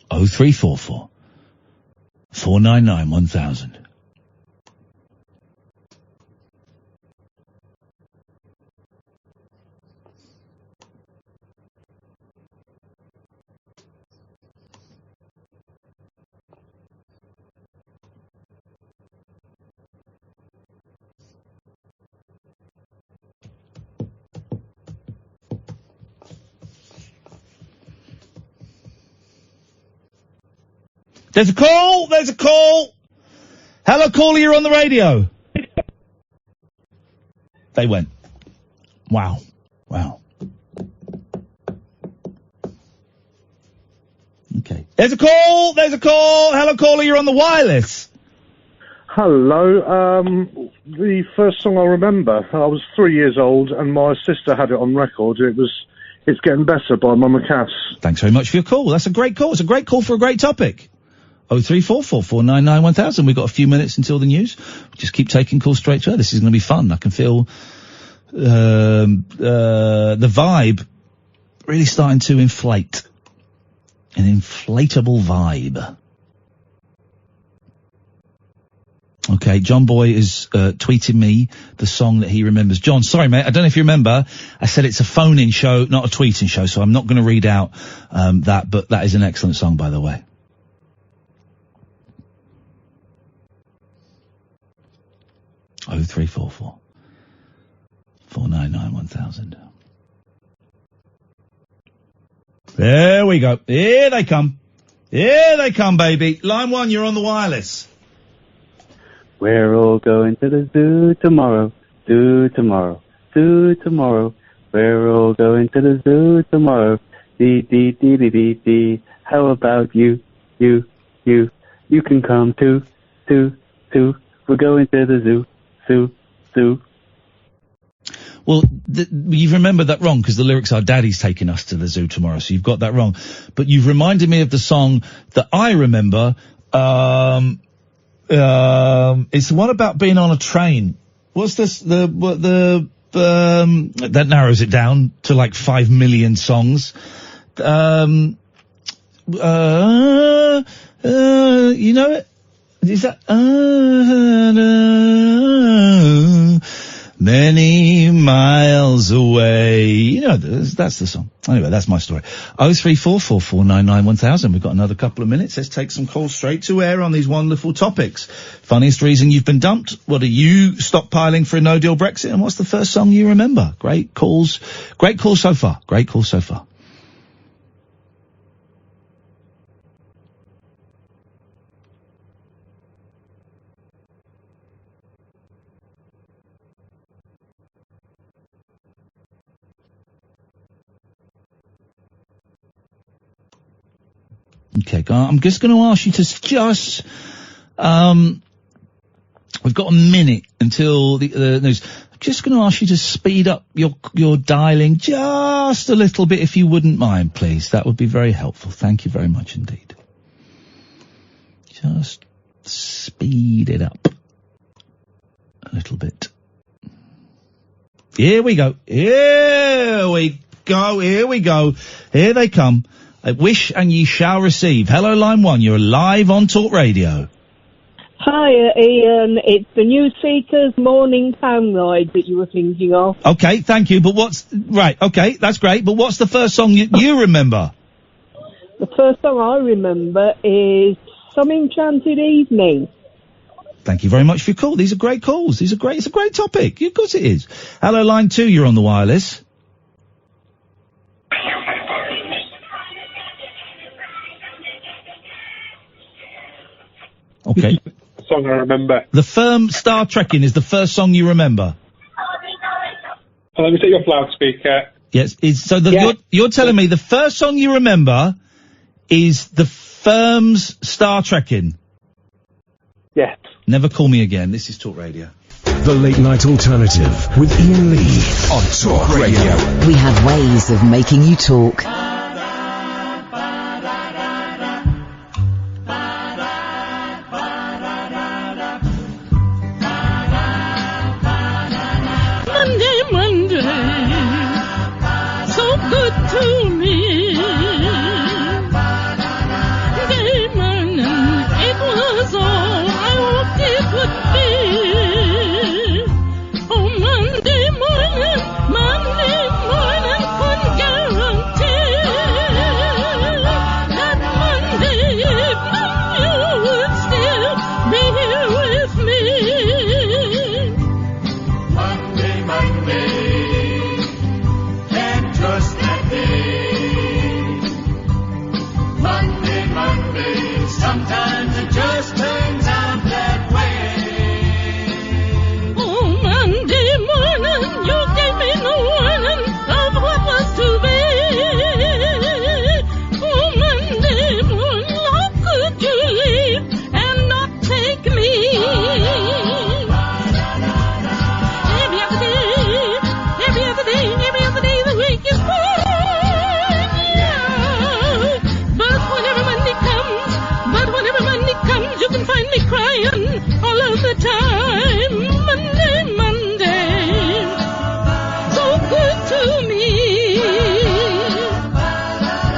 Oh 0344 499 1000. There's a call! There's a call! Hello, caller, you're on the radio. They went. Wow. Okay. There's a call! There's a call! Hello, caller, you're on the wireless.
Hello. The first song I remember, I was 3 years old and my sister had it on record. It's Getting Better by Mama Cass.
Thanks very much for your call. That's a great call. It's a great call for a great topic. 0344 499 1000. We've got a few minutes until the news. Just keep taking calls straight to her. This is going to be fun. I can feel the vibe really starting to inflate. An inflatable vibe. Okay, John Boy is tweeting me the song that he remembers. John, sorry, mate, I don't know if you remember. I said it's a phone-in show, not a tweeting show, so I'm not going to read out that, but that is an excellent song, by the way. Oh 0344 499 1000. There we go. Here they come. Here they come, baby. Line 1, you're on the wireless.
We're all going to the zoo tomorrow. Zoo tomorrow. Zoo tomorrow. We're all going to the zoo tomorrow. Dee dee dee dee dee dee. How about you? You can come too. We're going to the zoo. Zoo.
Well, you've remembered that wrong, because the lyrics are Daddy's taking us to the zoo tomorrow, so you've got that wrong. But you've reminded me of the song that I remember. It's the one about being on a train. What's this? That narrows it down to like 5 million songs. You know it? Is that many miles away? You know, that's the song. Anyway, that's my story. 0344 499 1000. We've got another couple of minutes. Let's take some calls straight to air on these wonderful topics. Funniest reason you've been dumped. What are you stockpiling for a no-deal Brexit? And what's the first song you remember? Great calls. Great calls so far. Great calls so far. Okay, I'm just going to ask you to just, we've got a minute until the news. I'm just going to ask you to speed up your dialing just a little bit, if you wouldn't mind, please. That would be very helpful. Thank you very much indeed. Just speed it up a little bit. Here we go. Here we go. Here we go. Here they come. Wish and ye shall receive. Hello, line 1. You're live on Talk Radio.
Hi, Ian. It's the New Seekers Morning Town Ride that you were thinking of.
Okay, thank you. But right, okay, that's great. But what's the first song you remember?
The first song I remember is Some Enchanted Evening.
Thank you very much for your call. These are great calls. It's a great topic. Of course it is. Hello, line 2. You're on the wireless. Okay.
Song I remember.
The Firm Star Trekking is the first song you remember.
Let me take you off loudspeaker.
Yes. You're telling me the first song you remember is the Firm's Star Trekking?
Yes.
Never Call Me Again. This is Talk Radio.
The Late Night Alternative with Iain Lee on Talk Radio.
We have ways of making you talk.
Monday, so good to me. Day morning, it was all I hoped it would be. Oh, Monday morning, couldn't guarantee that Monday evening you would still be here with me. Monday, can't trust that day. Monday, sometimes it just turns out that way. Oh, Monday morning, you gave me no warning of what was to be. Oh, Monday morning, how could you leave and not take me? Every other day, the week is fine, yeah. But whenever Monday comes, you can find me crying all of the time. Monday, so good to me.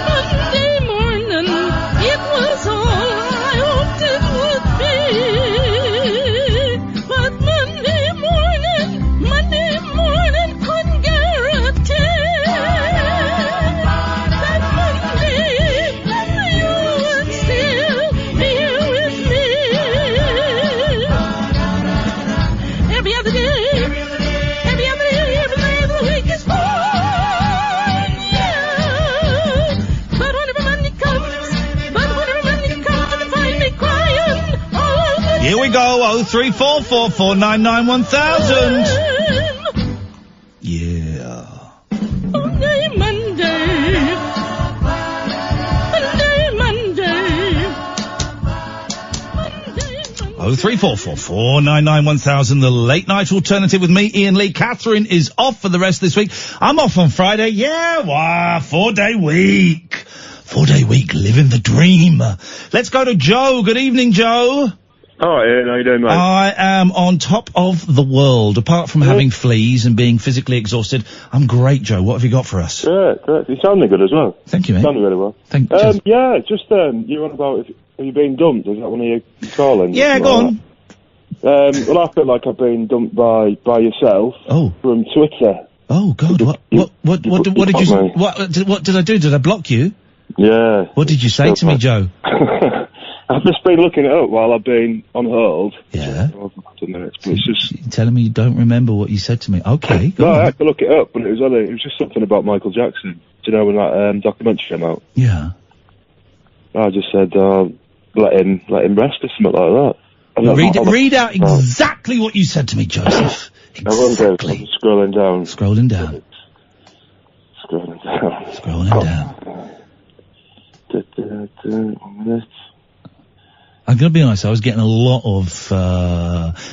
Monday morning, it was all I hoped it would be. But Monday morning couldn't guarantee that Monday you would still be here with me. Every other day, the week is fine, yeah. But whenever Monday comes, you can find me crying all over.
Here we go. 03444991000. Yeah.
Monday.
03444991000. The Late Night Alternative with me, Iain Lee. Catherine is off for the rest of this week. I'm off on Friday. Yeah, wow, 4-day week. 4-day week, living the dream. Let's go to Joe. Good evening, Joe.
Hi, Ian. How you doing, mate?
I am on top of the world. Apart from having fleas and being physically exhausted, I'm great, Joe. What have you got for us?
Yeah, great. You sounding good as well.
Thank you, mate.
Sounding really well.
Thank you.
Yeah, just, you were on about have you been dumped? Is that one of your callings?
Yeah, go on.
Well, I feel like I've been dumped by yourself.
Oh.
From Twitter.
Oh, God. What did I do? Did I block you?
Yeah.
What did you say to me, Joe?
I've just been looking it up while I've been on hold.
Yeah.
For 2 minutes, but it's just...
You're telling me you don't remember what you said to me. Okay, go
No,
on.
I had to look it up, but it was just something about Michael Jackson. Do you know when that documentary came out?
Yeah.
I just said, let him rest or something like that.
Read out exactly what you said to me, Joseph.
Exactly. I'm scrolling down.
Scrolling down.
Scrolling down.
Scrolling down. I'm going to be honest, I was getting a lot of,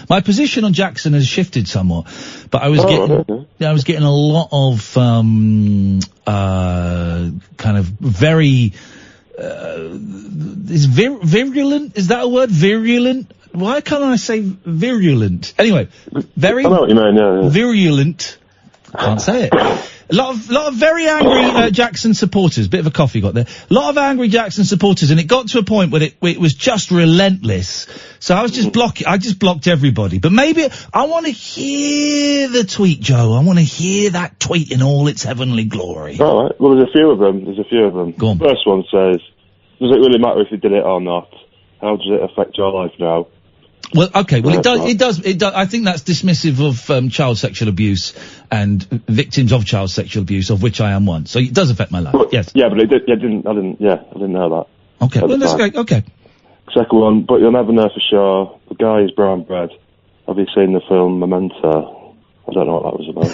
my position on Jackson has shifted somewhat, but I was I was getting a lot of, kind of very, is virulent? Is that a word? Virulent? Why can't I say virulent? Anyway, very
I know what you mean, yeah.
virulent. Can't say it. A lot of very angry Jackson supporters. Bit of a coffee got there. A lot of angry Jackson supporters, and it got to a point where it was just relentless. So I was just I just blocked everybody. But maybe I want to hear the tweet, Joe. I want to hear that tweet in all its heavenly glory.
All right. Well, there's a few of them.
Go on.
The first one says, "Does it really matter if you did it or not? How does it affect your life now?"
Well, okay. Well, it does. I think that's dismissive of child sexual abuse and victims of child sexual abuse, of which I am one. So it does affect my life.
Well,
yes.
Yeah, but I didn't know that.
Okay. Well, that's great. Okay.
Second one, but you'll never know for sure. The guy is brown bread. Have you seen the film Memento? I don't know what that was about.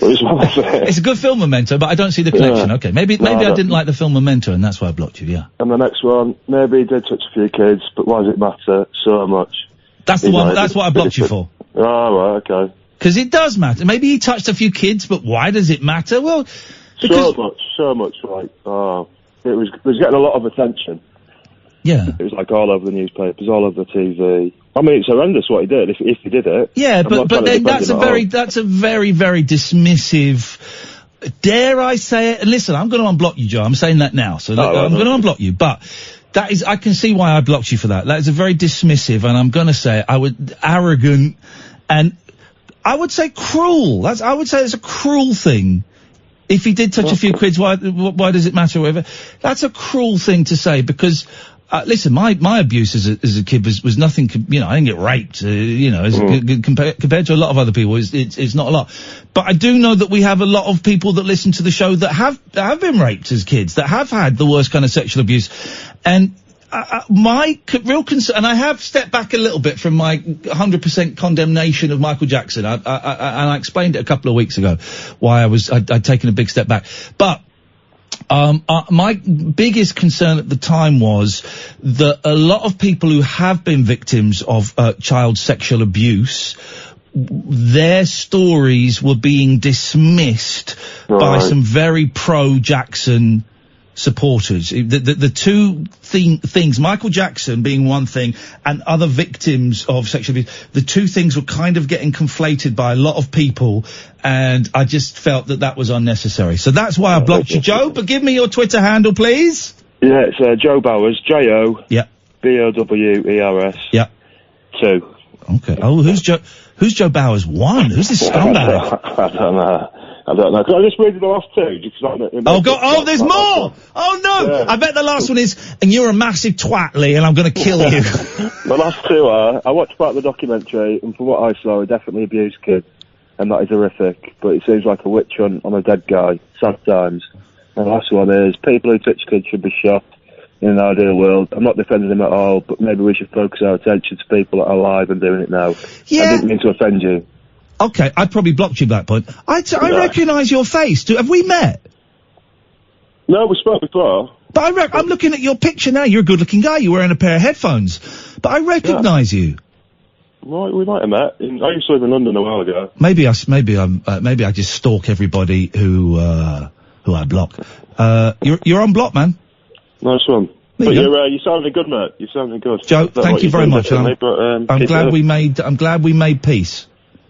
It's a good film, Memento, but I don't see the connection.
Yeah.
Okay. Maybe I didn't like the film Memento, and that's why I blocked you. Yeah.
And the next one, maybe he did touch a few kids, but why does it matter so much?
That's the one. That's what I blocked you for.
Oh, right, okay.
Because it does matter. Maybe he touched a few kids, but why does it matter? Well, because
so much. Like, it was getting a lot of attention.
Yeah.
It was like all over the newspapers, all over the TV. I mean, it's horrendous what he did. If he did it.
Yeah, but then that's a very very dismissive. Dare I say it? And listen, I'm going to unblock you, Joe. I'm saying that now. So I'm going to unblock you, but. That is, I can see why I blocked you for that. That is a very dismissive, and I'm gonna say, arrogant, and I would say cruel. I would say it's a cruel thing. If he did touch a few kids, why does it matter, whatever? That's a cruel thing to say, because, listen, my abuse as a kid was nothing, I didn't get raped, compared to a lot of other people, it's not a lot. But I do know that we have a lot of people that listen to the show that have been raped as kids, that have had the worst kind of sexual abuse. And my real concern, and I have stepped back a little bit from my 100% condemnation of Michael Jackson. I explained it a couple of weeks ago why I'd taken a big step back. But my biggest concern at the time was that a lot of people who have been victims of child sexual abuse, their stories were being dismissed by some very pro-Jackson supporters. The two things, Michael Jackson being one thing and other victims of sexual abuse, the two things were kind of getting conflated by a lot of people, and I just felt that was unnecessary. So that's why I blocked you, Joe. But give me your Twitter handle, please.
Yeah, it's Joe Bowers, J-O.
Yeah.
B-O-W-E-R-S.
Yeah.
2.
Okay. Oh, who's Joe Bowers? 1? Who's this scumbag?
I don't know. Can I just read the last two?
There's more! Oh, no! Yeah. I bet the last one is, and you're a massive twat, Lee, and I'm going to kill you.
The last two are, I watched part of the documentary, and from what I saw, he definitely abused kids, and that is horrific, but it seems like a witch hunt on a dead guy. Sad times. And the last one is, people who touch kids should be shot in an ideal world. I'm not defending him at all, but maybe we should focus our attention to people that are alive and doing it now.
Yeah.
I didn't mean to offend you.
Okay, I probably blocked you at that point. I recognise your face. Have we met?
No, we spoke before.
But I'm looking at your picture now. You're a good-looking guy. You're wearing a pair of headphones. But I recognise you.
Right, we might have met. I used to live in London a while ago.
Maybe I just stalk everybody who I block. You're on block, man.
Nice one. But you sounded good, mate. You sounded good.
Joe, thank you very much. I'm glad we made peace.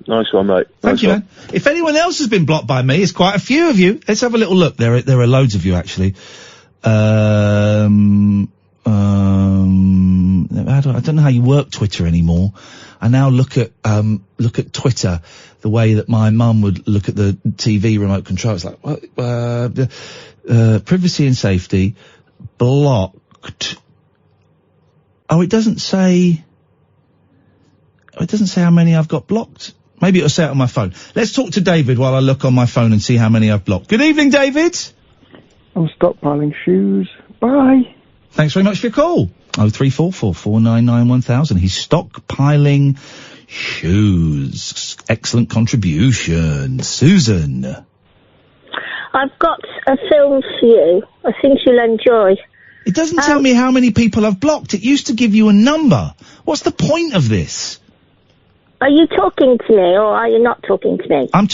Nice one, mate.
Thank you, man. If anyone else has been blocked by me, it's quite a few of you. Let's have a little look. There are loads of you, actually. I don't know how you work Twitter anymore. I now look at Twitter the way that my mum would look at the TV remote control. It's like, privacy and safety, blocked. Oh, it doesn't say how many I've got blocked. Maybe it'll say it on my phone. Let's talk to David while I look on my phone and see how many I've blocked. Good evening, David.
I'm stockpiling shoes. Bye.
Thanks very much for your call. 0344 499 1000. He's stockpiling shoes. Excellent contribution. Susan.
I've got a film for you. I think you'll enjoy.
It doesn't tell me how many people I've blocked. It used to give you a number. What's the point of this?
Are you talking to me, or are you not talking to me?
I'm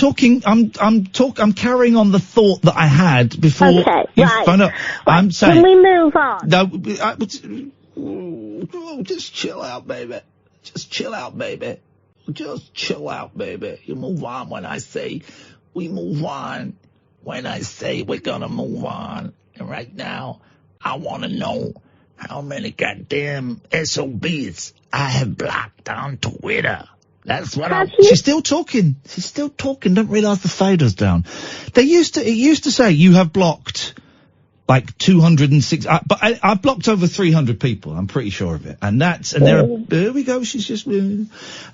carrying on the thought that I had before.
Okay, right.
Found out. I'm saying.
Can we move on?
No, just chill out, baby. Just chill out, baby. Just chill out, baby. You move on when I say we move on. When I say we're gonna move on. And right now, I want to know how many goddamn SOBs I have blocked on Twitter. That's what She's still talking. She's still talking. Don't realise the fader's down. It used to say you have blocked like 206, but I've blocked over 300 people. I'm pretty sure of it. And there we go. She's just,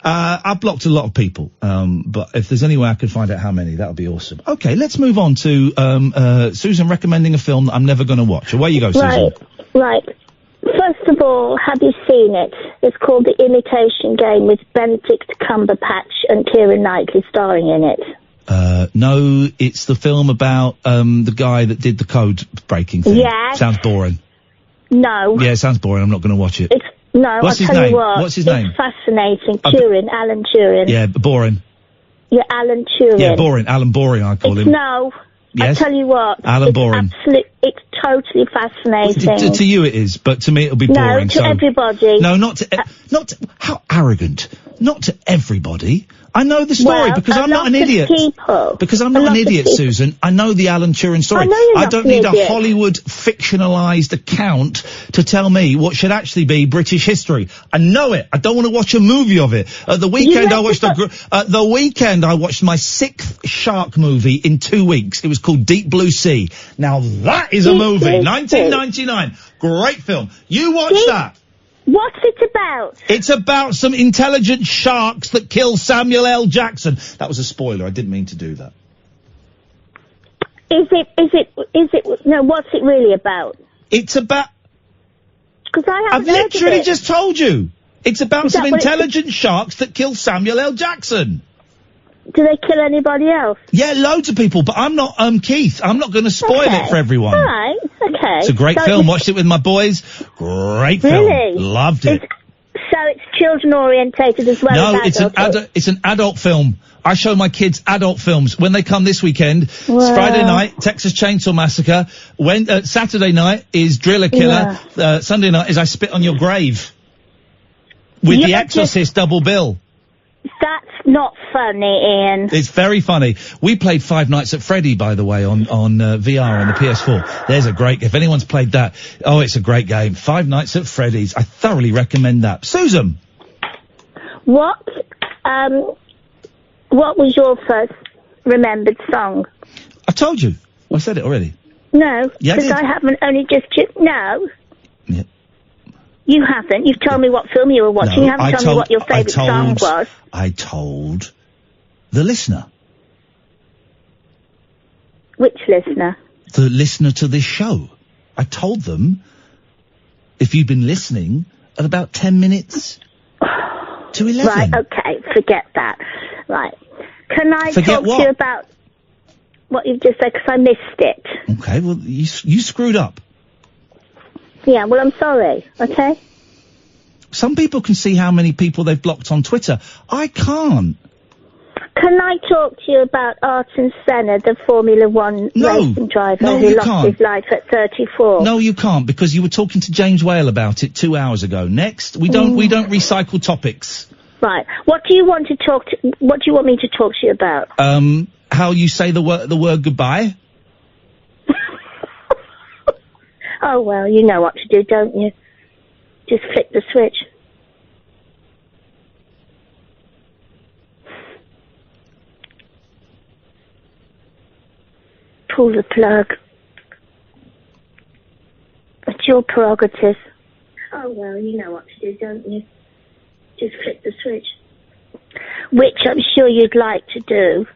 I've blocked a lot of people. But if there's any way I could find out how many, that would be awesome. Okay, let's move on to, Susan recommending a film that I'm never going to watch. Away you go, Susan.
Right. First of all, have you seen it? It's called The Imitation Game with Benedict Cumberbatch and Keira Knightley starring in it.
No, it's the film about, the guy that did the code breaking thing.
Yeah.
Sounds boring.
No.
Yeah, it sounds boring. I'm not going to watch it.
What's his name?
What's his name?
It's fascinating. Alan Turing.
Yeah, boring.
Yeah, Alan Turing.
Yeah, boring. Alan Boring, I call him.
No.
Yes?
I tell you what.
Alan Boring.
It's totally fascinating.
To you it is, but to me it'll be boring.
No, to everybody.
No, not to, how arrogant. Not to everybody. I know the story because I'm not an idiot. Because I'm not an idiot, Susan. I know the Alan Turing story.
I
don't need a Hollywood fictionalized account to tell me what should actually be British history. I know it. I don't want to watch a movie of it. At the weekend I watched my 6th shark movie in 2 weeks. It was called Deep Blue Sea. Now that is a movie. 1999. Great film. You watch that.
What's it about?
It's about some intelligent sharks that kill Samuel L. Jackson. That was a spoiler. I didn't mean to do that.
Is it, no, what's it really about?
It's about...
Because
I've literally just told you. It's about some intelligent sharks that kill Samuel L. Jackson.
Do they kill anybody else?
Yeah, loads of people, but I'm not, Keith. I'm not going to spoil it for everyone.
All right, okay.
It's a great film. Watched it with my boys. Great film.
Really?
Loved it.
So it's children orientated as well as adult?
It's an adult film. I show my kids adult films when they come this weekend. It's Friday night, Texas Chainsaw Massacre. Saturday night is Driller Killer. Sunday night is I Spit on Your Grave. With The Exorcist double bill.
That's not funny, Ian.
It's very funny. We played Five Nights at Freddy, by the way, on VR on the PS4. There's a great, if anyone's played that, it's a great game. Five Nights at Freddy's. I thoroughly recommend that. Susan!
What was your first remembered song?
I told you. I said it already.
No,
Yeah,
because I haven't only just... No.
Yeah.
You haven't. You've told me what film you were watching.
No,
You haven't told me what your favourite song was.
I told the listener.
Which listener?
The listener to this show. I told them, if you'd been listening, at about 10 minutes to 11.
Right, okay, forget that. Right. Can I talk to you about what you've just said, because I missed it?
Okay, well, you screwed up.
Yeah, well, I'm sorry, okay?
Some people can see how many people they've blocked on Twitter. I can't.
Can I talk to you about Ayrton Senna, the Formula One racing driver who lost his life at 34?
No, you can't, because you were talking to James Whale about it 2 hours ago. Next, we don't recycle topics.
Right. What do you want me to talk to you about?
How you say the word goodbye.
Oh, well, you know what to do, don't you? Just flick the switch. Pull the plug. It's your prerogative. Oh, well, you know what to do, don't you? Just flick the switch. Which I'm sure you'd like to do.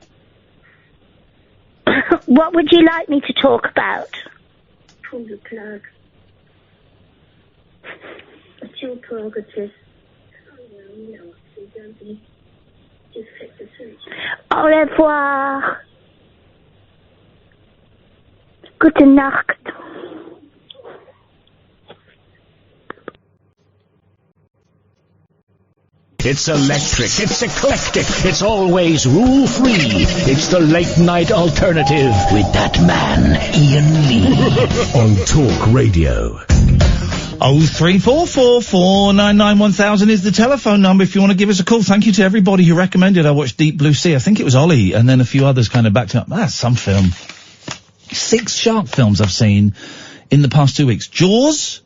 What would you like me to talk about? Pull the plug. It's your prerogative. Oh, well, you know what to do, don't you? Just flick the switch. Au revoir. Gute Nacht.
It's electric. It's eclectic. It's always rule-free. It's the late-night alternative with that man, Iain Lee.
On Talk Radio.
0344 499 1000 is the telephone number if you want to give us a call. Thank you to everybody who recommended I watch Deep Blue Sea. I think it was Ollie, and then a few others kind of backed up. That's some film. 6 shark films I've seen in the past 2 weeks. Jaws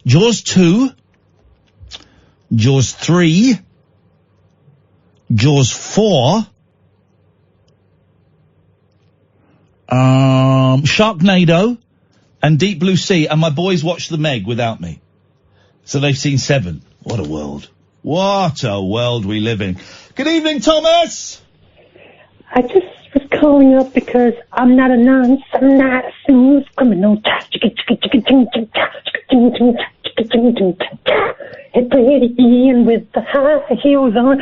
2, Jaws 3, Jaws 4, Sharknado, and Deep Blue Sea, and my boys watched The Meg without me. So they've seen 7. What a world. What a world we live in. Good evening, Thomas!
I just was calling up because I'm not a nonce, I'm not a smooth criminal. Hey, pretty Ian with the high heels on.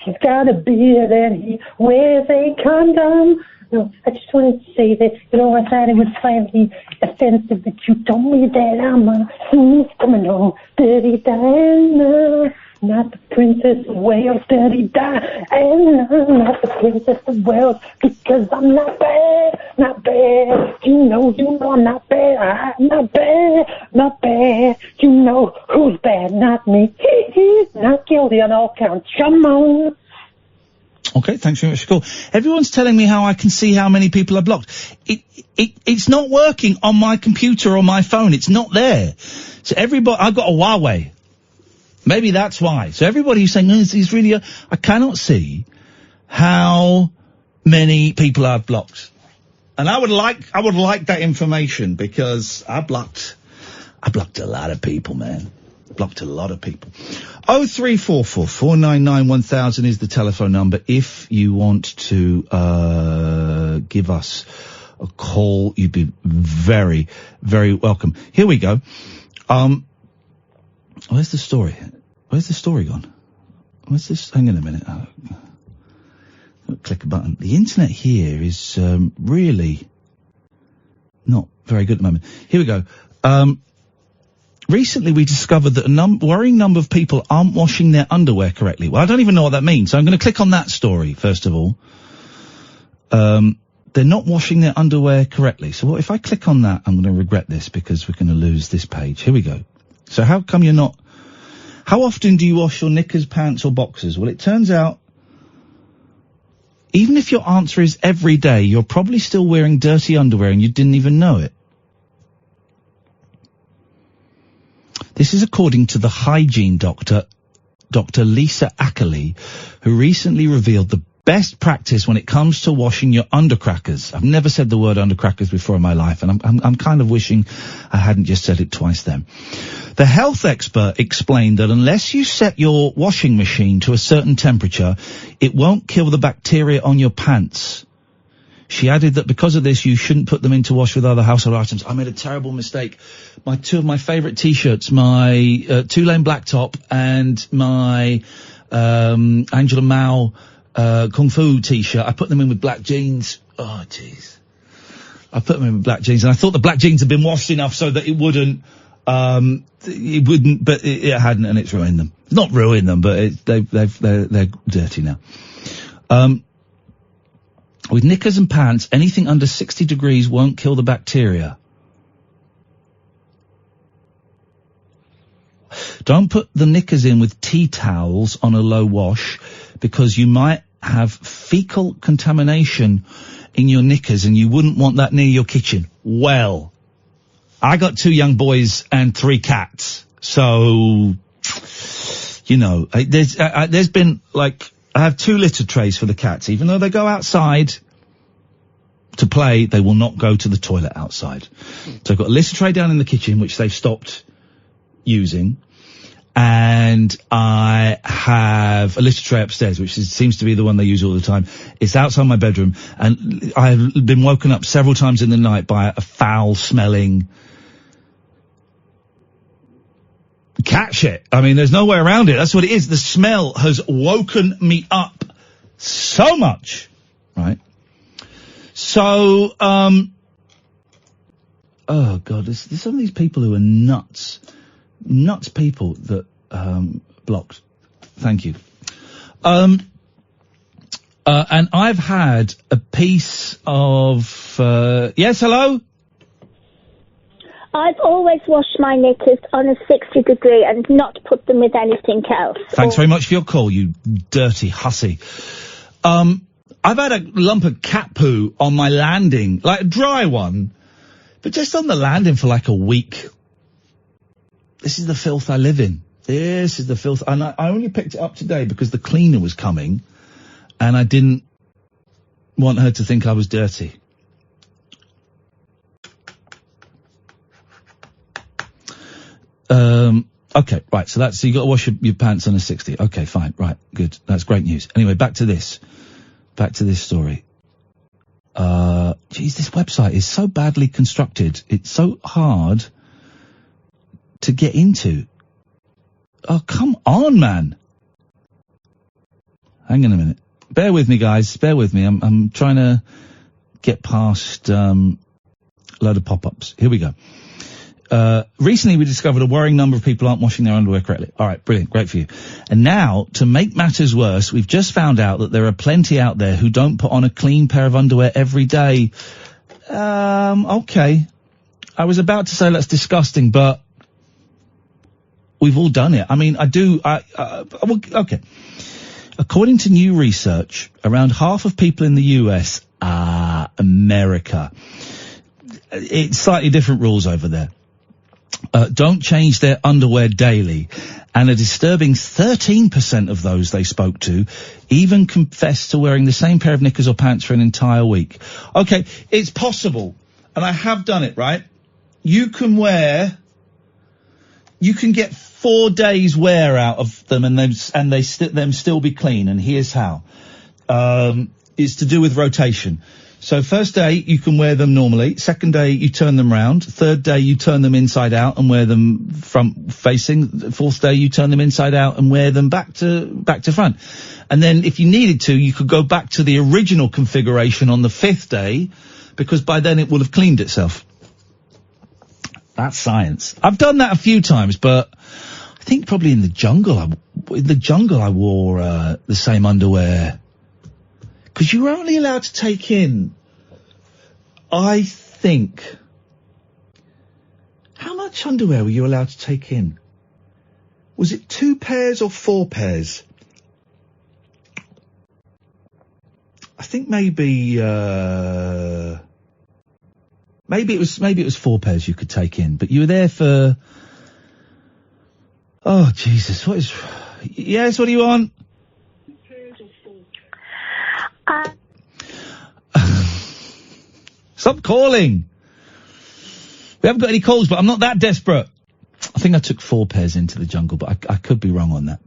He's got a beard and he wears a condom. No, I just wanted to say that, I thought it was slightly offensive that you told me that I'm a smooth criminal. Dirty Diana, not the Princess of Wales. Dirty Diana, not the Princess of Wales. Because I'm not bad, not bad. You know I'm not bad. I'm not bad. You know who's bad, not me. Not guilty on all counts. Come on.
Okay, thanks very much for the call. Everyone's telling me how I can see how many people are blocked. It's not working on my computer or my phone. It's not there. So everybody, I've got a Huawei. Maybe that's why. So everybody who's saying, it's really, I cannot see how many people I've blocked. And I would like that information because I blocked a lot of people, man. Blocked a lot of people. 0344 499 1000 is the telephone number if you want to give us a call. You'd be very, very welcome. Here we go. Where's the story? Where's the story gone? Where's this? Hang on a minute. Click a button. The internet here is really not very good at the moment. Here we go. Recently we discovered that a worrying number of people aren't washing their underwear correctly. Well, I don't even know what that means, so I'm going to click on that story, first of all. They're not washing their underwear correctly. So what if I click on that? I'm going to regret this because we're going to lose this page. Here we go. So how come you're not... How often do you wash your knickers, pants or boxers? Well, it turns out, even if your answer is every day, you're probably still wearing dirty underwear and you didn't even know it. This is according to the hygiene doctor, Dr. Lisa Ackley, who recently revealed the best practice when it comes to washing your undercrackers. I've never said the word undercrackers before in my life, and I'm kind of wishing I hadn't just said it twice then. The health expert explained that unless you set your washing machine to a certain temperature, it won't kill the bacteria on your pants. She added that because of this, you shouldn't put them into wash with other household items. I made a terrible mistake. Two of my favourite T-shirts, my two-lane black top and my Angela Mao Kung Fu T-shirt, I put them in with black jeans. Oh, jeez. I put them in with black jeans, and I thought the black jeans had been washed enough so that it wouldn't, but it hadn't, and it's ruined them. It's not ruined them, but they're dirty now. With knickers and pants, anything under 60 degrees won't kill the bacteria. Don't put the knickers in with tea towels on a low wash because you might have fecal contamination in your knickers and you wouldn't want that near your kitchen. Well, I got 2 young boys and 3 cats. So, you know, there's been like, I have 2 litter trays for the cats. Even though they go outside to play, they will not go to the toilet outside. So I've got a litter tray down in the kitchen, which they've stopped using. And I have a litter tray upstairs, which seems to be the one they use all the time. It's outside my bedroom. And I've been woken up several times in the night by a foul-smelling cat shit. I mean, there's no way around it. That's what it is. The smell has woken me up so much, right? So, oh God, there's some of these people who are nuts people that, Blocked. Thank you. And I've had a piece of, yes, hello?
I've always washed my knickers on a 60 degree and not put them with anything else.
Thanks very much for your call, you dirty hussy. I've had a lump of cat poo on my landing, like a dry one, but just on the landing for like a week. This is the filth I live in. This is the filth. And I only picked it up today because the cleaner was coming and I didn't want her to think I was dirty. Okay, right, so you gotta wash your pants on a 60. Okay, fine, right, good. That's great news. Anyway, back to this story. Geez, this website is so badly constructed. It's so hard to get into. Oh, come on, man. Hang on a minute. Bear with me, guys. Bear with me. I'm trying to get past, load of pop-ups. Here we go. Recently we discovered a worrying number of people aren't washing their underwear correctly. All right, brilliant, great for you. And now, to make matters worse, we've just found out that there are plenty out there who don't put on a clean pair of underwear every day. Okay. I was about to say that's disgusting, but we've all done it. I mean, okay. According to new research, around half of people in the US, America, it's slightly different rules over there. Don't change their underwear daily, and a disturbing 13% of those they spoke to even confessed to wearing the same pair of knickers or pants for an entire week. Okay, it's possible, and I have done it, right? You can get 4 days wear out of them, and them still be clean, and here's how. It's to do with rotation. So first day, you can wear them normally. Second day, you turn them round. Third day, you turn them inside out and wear them front facing. Fourth day, you turn them inside out and wear them back to front. And then if you needed to, you could go back to the original configuration on the fifth day, because by then it will have cleaned itself. That's science. I've done that a few times, but I think probably in the jungle I wore the same underwear. Because you were only allowed to take in, I think, how much underwear were you allowed to take in? Was it 2 pairs or 4 pairs? I think maybe it was 4 pairs you could take in, but you were there for, oh Jesus, yes, what do you want? Stop calling. We haven't got any calls, but I'm not that desperate. I think I took 4 pairs into the jungle, but I could be wrong on that.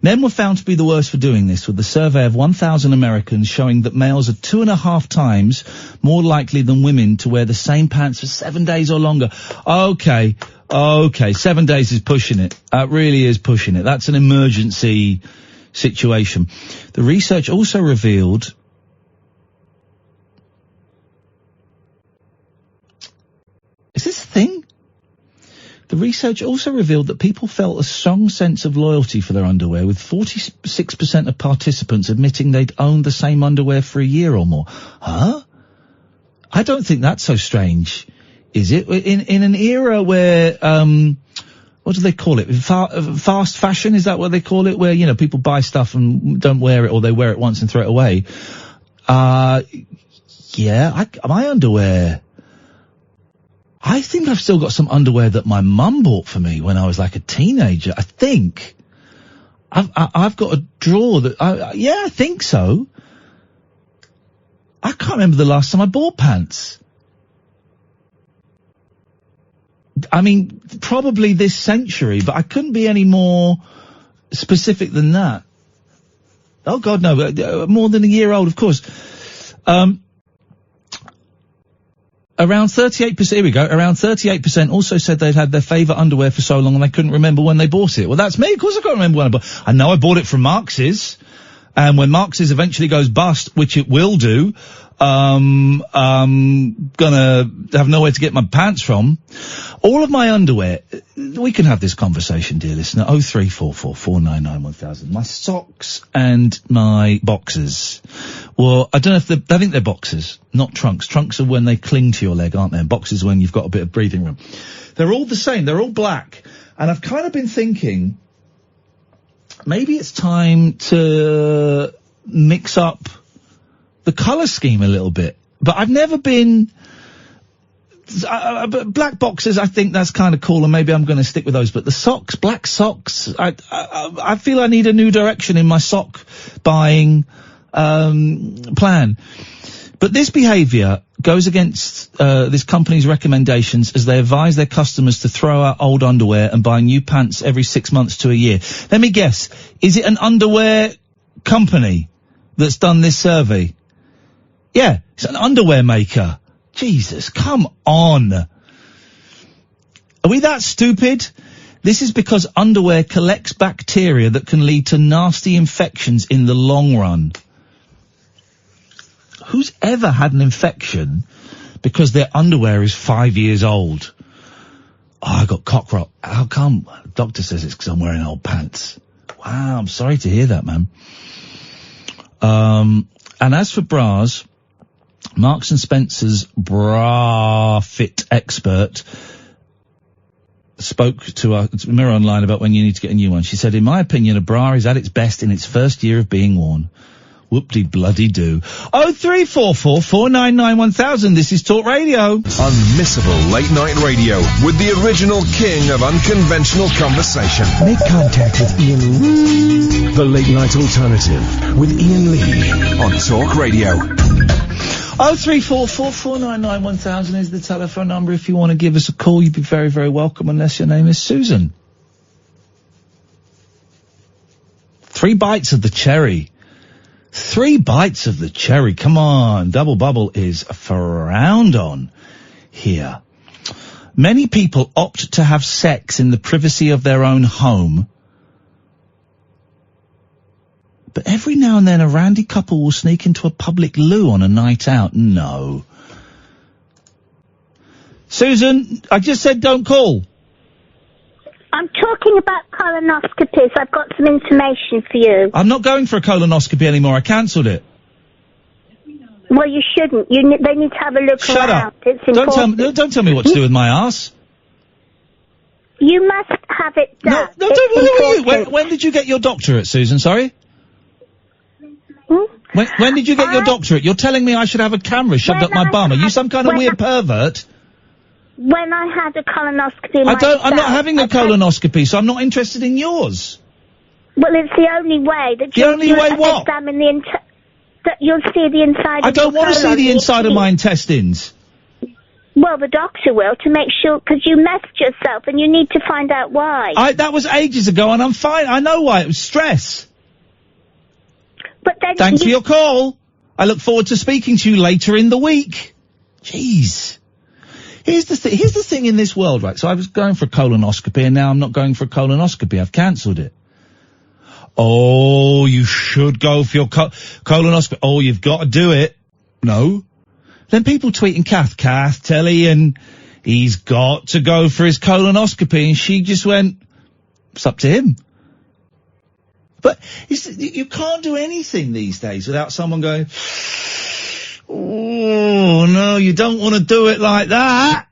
Men were found to be the worst for doing this, with a survey of 1,000 Americans showing that males are 2.5 times more likely than women to wear the same pants for 7 days or longer. Okay, 7 days is pushing it. That really is pushing it. That's an emergency situation. The research also revealed is this a thing? The research also revealed that people felt a strong sense of loyalty for their underwear, with 46% of participants admitting they'd owned the same underwear for a year or more. Huh? I don't think that's so strange, is it? In an era where, what do they call it? Fast fashion, is that what they call it? Where, you know, people buy stuff and don't wear it, or they wear it once and throw it away. My underwear, I think I've still got some underwear that my mum bought for me when I was like a teenager. I think I've got a drawer that, I think so. I can't remember the last time I bought pants. I mean, probably this century, but I couldn't be any more specific than that. Oh God, no, more than a year old, of course. Around 38%, here we go, around 38% also said they'd had their favourite underwear for so long and they couldn't remember when they bought it. Well, that's me. Of course I can't remember when I bought it. I know I bought it from Marx's, and when Marx's eventually goes bust, which it will do, Gonna have nowhere to get my pants from. All of my underwear, we can have this conversation, dear listener, 0344 499 1000. My socks and my boxers. Well, I don't know if I think they're boxers, not trunks. Trunks are when they cling to your leg, aren't they? And boxers are when you've got a bit of breathing room. They're all the same. They're all black. And I've kind of been thinking, maybe it's time to mix up the colour scheme a little bit. But I've never been... black boxes, I think that's kind of cool, and maybe I'm going to stick with those. But the socks, black socks, I feel I need a new direction in my sock buying plan. But this behaviour goes against this company's recommendations as they advise their customers to throw out old underwear and buy new pants every 6 months to a year. Let me guess, is it an underwear company that's done this survey? Yeah, it's an underwear maker. Jesus, come on. Are we that stupid? This is because underwear collects bacteria that can lead to nasty infections in the long run. Who's ever had an infection because their underwear is 5 years old? Oh, I got cockroach. How come? The doctor says it's because I'm wearing old pants. Wow, I'm sorry to hear that, man. And as for bras, Marks and Spencer's bra fit expert spoke to Mirror Online about when you need to get a new one. She said, in my opinion, a bra is at its best in its first year of being worn. Whoop-de-bloody-do. 0344 499 1000. This is Talk Radio.
Unmissable late night radio with the original king of unconventional conversation.
Make contact with Iain Lee.
The Late Night Alternative with Iain Lee on Talk Radio.
0344 499 1000 is the telephone number. If you want to give us a call, you'd be very, very welcome, unless your name is Susan. 3 bites of the cherry. 3 bites of the cherry. Come on. Double bubble is frowned on here. Many people opt to have sex in the privacy of their own home. But every now and then a randy couple will sneak into a public loo on a night out. No. Susan, I just said don't call.
I'm talking about colonoscopies. I've got some information for you.
I'm not going for a colonoscopy anymore. I cancelled it.
Well, you shouldn't. They need to have a look
Shut
around.
up.
It's important.
Don't tell me what to do with my arse.
You must have it done.
No, when did you get your doctorate, Susan? Sorry? When did you get your doctorate? You're telling me I should have a camera shoved up my bum. Are you some kind of weird pervert?
When I had a colonoscopy
I'm not having a colonoscopy, so I'm not interested in yours.
Well, it's the only way that you'll examine the that you'll see the inside
I don't want to see the inside of my intestines.
Well, the doctor will, to make sure, because you messed yourself and you need to find out why.
That was ages ago and I'm fine. I know why. It was stress.
But then
Thanks for your call. I look forward to speaking to you later in the week. Jeez. Here's the thing in this world, right? So I was going for a colonoscopy and now I'm not going for a colonoscopy. I've cancelled it. Oh, you should go for your colonoscopy. Oh, you've got to do it. No. Then people tweeting Kath, tell Iain he's got to go for his colonoscopy, and she just went, it's up to him. But you can't do anything these days without someone going, oh, no, you don't want to do it like that.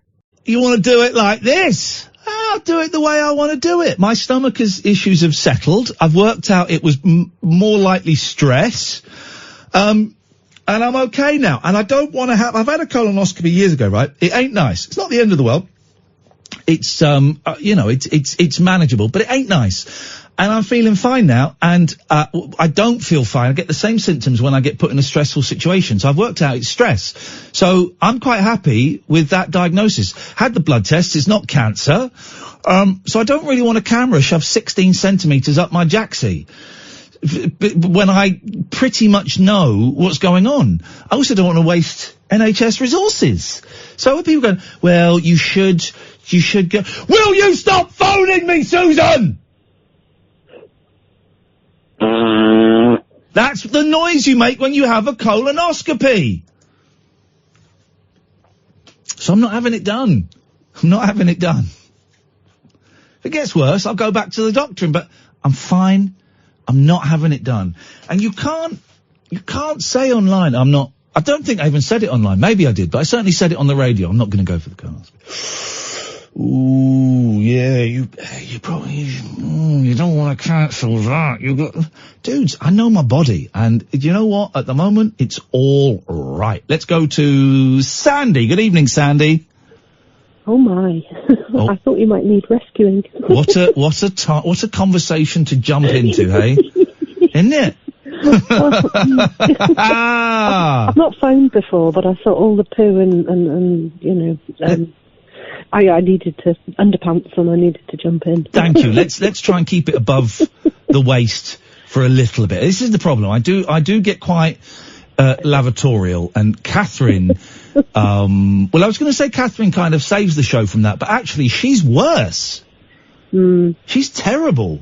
You want to do it like this. I'll do it the way I want to do it. My stomach issues have settled. I've worked out it was more likely stress. And I'm okay now. And I don't want to I've had a colonoscopy years ago, right? It ain't nice. It's not the end of the world. It's, it's manageable, but it ain't nice. And I'm feeling fine now, and I don't feel fine. I get the same symptoms when I get put in a stressful situation. So I've worked out it's stress. So I'm quite happy with that diagnosis. Had the blood test, it's not cancer. So I don't really want a camera shoved 16 centimetres up my jacksie when I pretty much know what's going on. I also don't want to waste NHS resources. So people going, well, you should go. Will you stop phoning me, Susan? That's the noise you make when you have a colonoscopy. So I'm not having it done. I'm not having it done. If it gets worse, I'll go back to the doctor, but I'm fine. I'm not having it done. And you can't say online, I don't think I even said it online. Maybe I did, but I certainly said it on the radio. I'm not going to go for the colonoscopy. Ooh, yeah, you probably, you don't want to cancel that. Dudes, I know my body, and you know what? At the moment, it's all right. Let's go to Sandy. Good evening, Sandy.
Oh my!
Oh.
I thought you might need rescuing.
What a conversation to jump into, hey? Isn't it?
I've not phoned before, but I saw all the poo and you know, I needed to underpants and I needed to jump in.
Thank you. Let's try and keep it above the waist for a little bit. This is the problem. I do get quite lavatorial, and Catherine. Well, I was going to say Catherine kind of saves the show from that, but actually she's worse. She's terrible.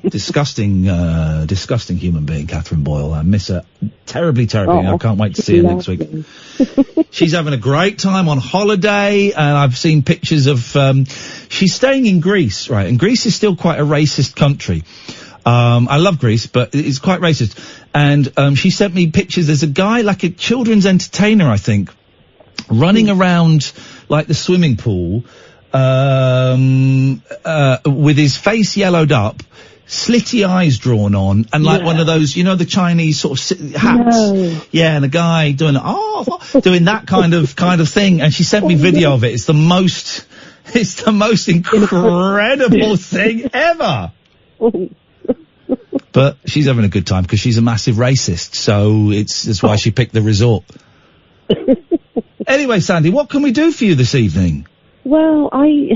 Disgusting human being, Catherine Boyle. I miss her terribly. I can't wait to see her next week. She's having a great time on holiday, and I've seen pictures of, she's staying in Greece, right? And Greece is still quite a racist country. I love Greece, but it's quite racist. And, she sent me pictures. There's a guy, like a children's entertainer, I think, running around, like, the swimming pool, with his face yellowed up, slitty eyes drawn on, and like one of those, you know, the Chinese sort of hats. No. Yeah, and a guy doing that kind of thing. And she sent me video of it. It's the most incredible thing ever. But she's having a good time because she's a massive racist. So that's why she picked the resort. Anyway, Sandy, what can we do for you this evening?
Well, I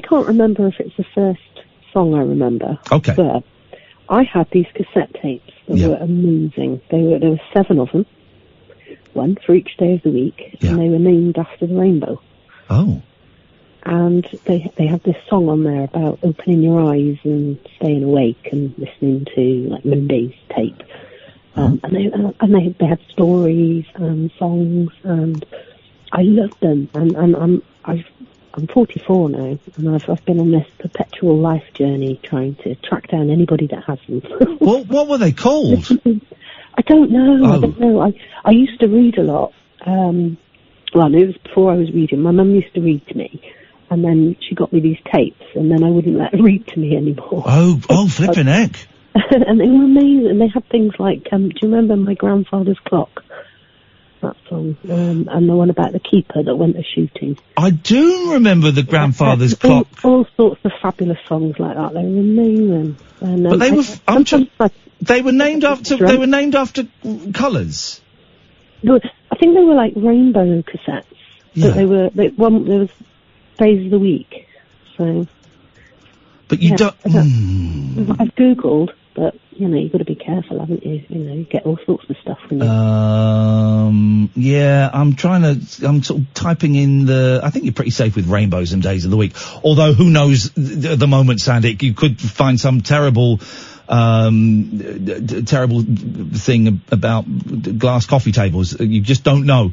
can't remember if it's the first song I remember.
Okay.
But I had these cassette tapes that were amazing. There were 7 of them, one for each day of the week, and they were named after the rainbow.
Oh.
And they have this song on there about opening your eyes and staying awake and listening to like Monday's tape. And they had stories and songs, and I loved them. And I'm 44 now, and I've been on this perpetual life journey trying to track down anybody that has them.
What were they called?
I don't know. I used to read a lot. Well, it was before I was reading. My mum used to read to me, and then she got me these tapes, and then I wouldn't let her read to me anymore.
Oh, flipping heck.
And they were amazing. They had things like, do you remember My Grandfather's Clock? That song, and the one about the keeper that went a-shooting.
I do remember the Grandfather's Clock.
All sorts of fabulous songs like that. They were amazing. And,
but they were named after colours.
I think they were like rainbow cassettes.
Yeah.
But there was days of the week. So.
But you don't.
I've googled, but you know you've got to be careful, haven't you? You know, you get all sorts of stuff from you.
Yeah, I'm sort of typing in I think you're pretty safe with rainbows and days of the week. Although who knows at the moment, Sandy, you could find some terrible thing about glass coffee tables. You just don't know.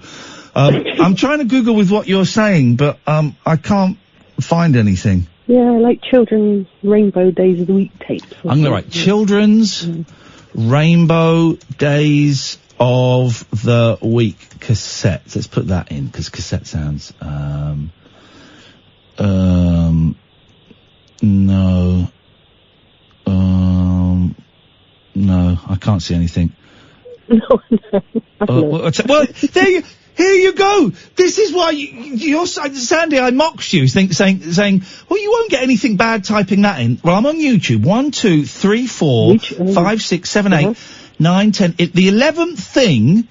I'm trying to Google with what you're saying, but I can't find anything.
Yeah, like children's rainbow days of the week tapes.
I'm going to write children's rainbow days of the week cassettes. Let's put that in because cassette sounds. No, I can't see anything. Well, here you go. This is why you're Sandy. I mocked you, saying, well, you won't get anything bad typing that in. Well, I'm on YouTube. 1, 2, 3, 4, 5, 6, 7, 8, 9, 10. The 11th thing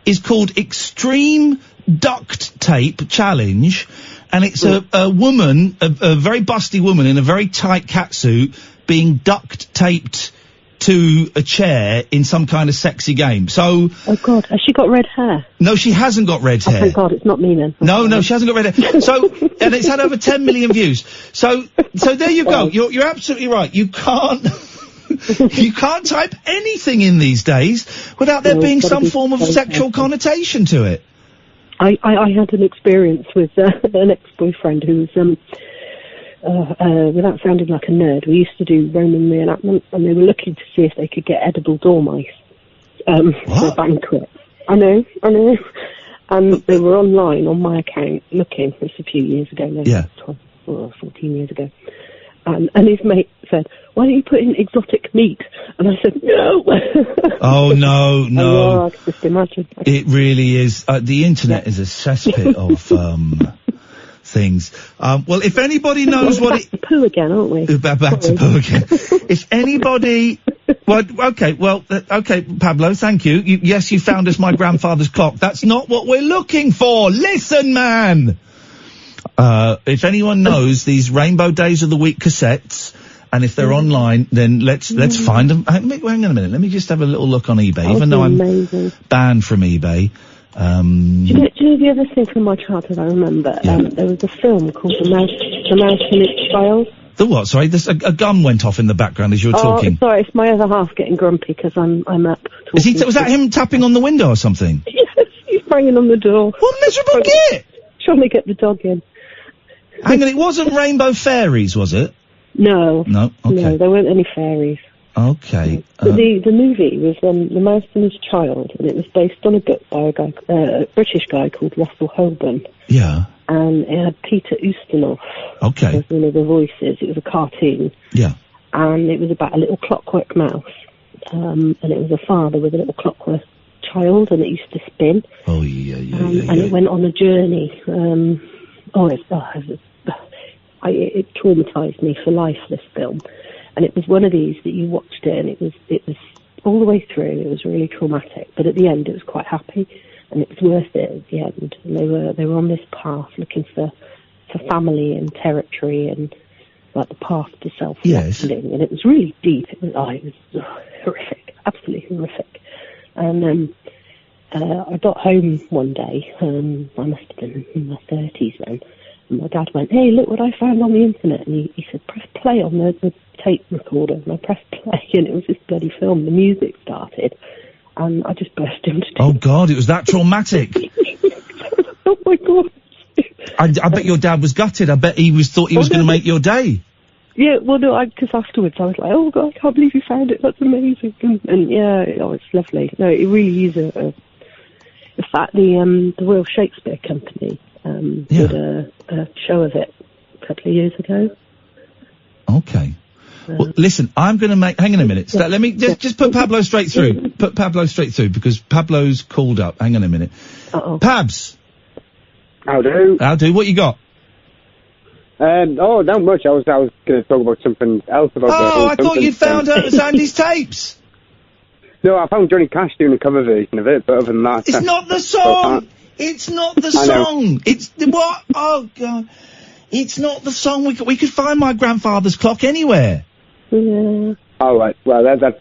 is called Extreme Duct Tape Challenge, and it's a woman, a very busty woman in a very tight catsuit, being duct taped to a chair in some kind of sexy game. So.
Oh God, has she got red hair?
No, she hasn't got red hair.
Thank God, it's not me then.
No, she hasn't got red hair. So, and it's had over 10 million views. So there you go. You're absolutely right. You can't type anything in these days without there being some form of sexual connotation to it.
I had an experience with an ex-boyfriend who was, without sounding like a nerd, we used to do Roman reenactment, and they were looking to see if they could get edible dormice for a banquet. I know. And they were online on my account looking. It was a few years ago now.
Yeah.
12 or 14 years ago. And his mate said, "Why don't you put in exotic meat?" And I said, "No."
Oh, no.
Oh, I can just imagine.
It really is. The internet is a cesspit of things. Well, if anybody knows what it...
Back to poo again, aren't we?
Back to poo again. If anybody... Well, okay, Pablo, thank you. Yes, you found us my grandfather's clock. That's not what we're looking for. Listen, man! If anyone knows these Rainbow Days of the Week cassettes, and if they're online, then let's find them. Hang on a minute. Let me just have a little look on eBay, even though I'm banned from eBay.
Do you know the other thing from my childhood I remember?
Yeah.
There was a film called The Mouse and Its Child.
The what? Sorry, a gun went off in the background as you were talking.
Oh, sorry, it's my other half getting grumpy because I'm up.
Was that him tapping on the window or something?
Yes, he's banging on the door.
What miserable git!
Trying to get the dog in.
Hang on, it wasn't Rainbow Fairies, was it?
No.
No? Okay.
No, there weren't any fairies.
Okay.
But the movie was The Mouse and His Child, and it was based on a book by a British guy called Russell Holborn.
Yeah.
And it had Peter Ustinov
Okay.
as one of the voices. It was a cartoon.
Yeah.
And it was about a little clockwork mouse. And it was a father with a little clockwork child, and it used to spin.
Oh, yeah.
And it went on a journey. It traumatised me for life, this film. And it was one of these that you watched it, and it was all the way through. It was really traumatic, but at the end, it was quite happy, and it was worth it at the end. And they were on this path looking for family and territory and like the path to self-fulfilling. And it was really deep. It was horrific, absolutely horrific. And I got home one day. I must have been in my 30s then. And my dad went, "Hey, look what I found on the internet." And he said, "Press play on the tape recorder." And I pressed play, and it was this bloody film. The music started, and I just burst into tears.
Oh, God, it was that traumatic.
Oh, my God.
I bet your dad was gutted. I bet he thought he was going to make your day.
Yeah, well, no, because afterwards I was like, "Oh, God, I can't believe you found it. That's amazing." And yeah, it's lovely. No, it really is in fact, the Royal Shakespeare Company did a show of it a couple of years ago.
Okay. Well, listen, I'm going to hang on a minute. So let me just put Pablo straight through. Put Pablo straight through, because Pablo's called up. Hang on a minute. Pabs.
How do?
What you got?
Not much. I was going to talk about something else about
I thought you'd found Sandy's tapes.
No, I found Johnny Cash doing a cover version of it, but other than that...
It's not the song! It's not the song! It's... What? Oh, God. It's not the song. We could find my grandfather's clock anywhere.
Yeah.
All right. Well, that's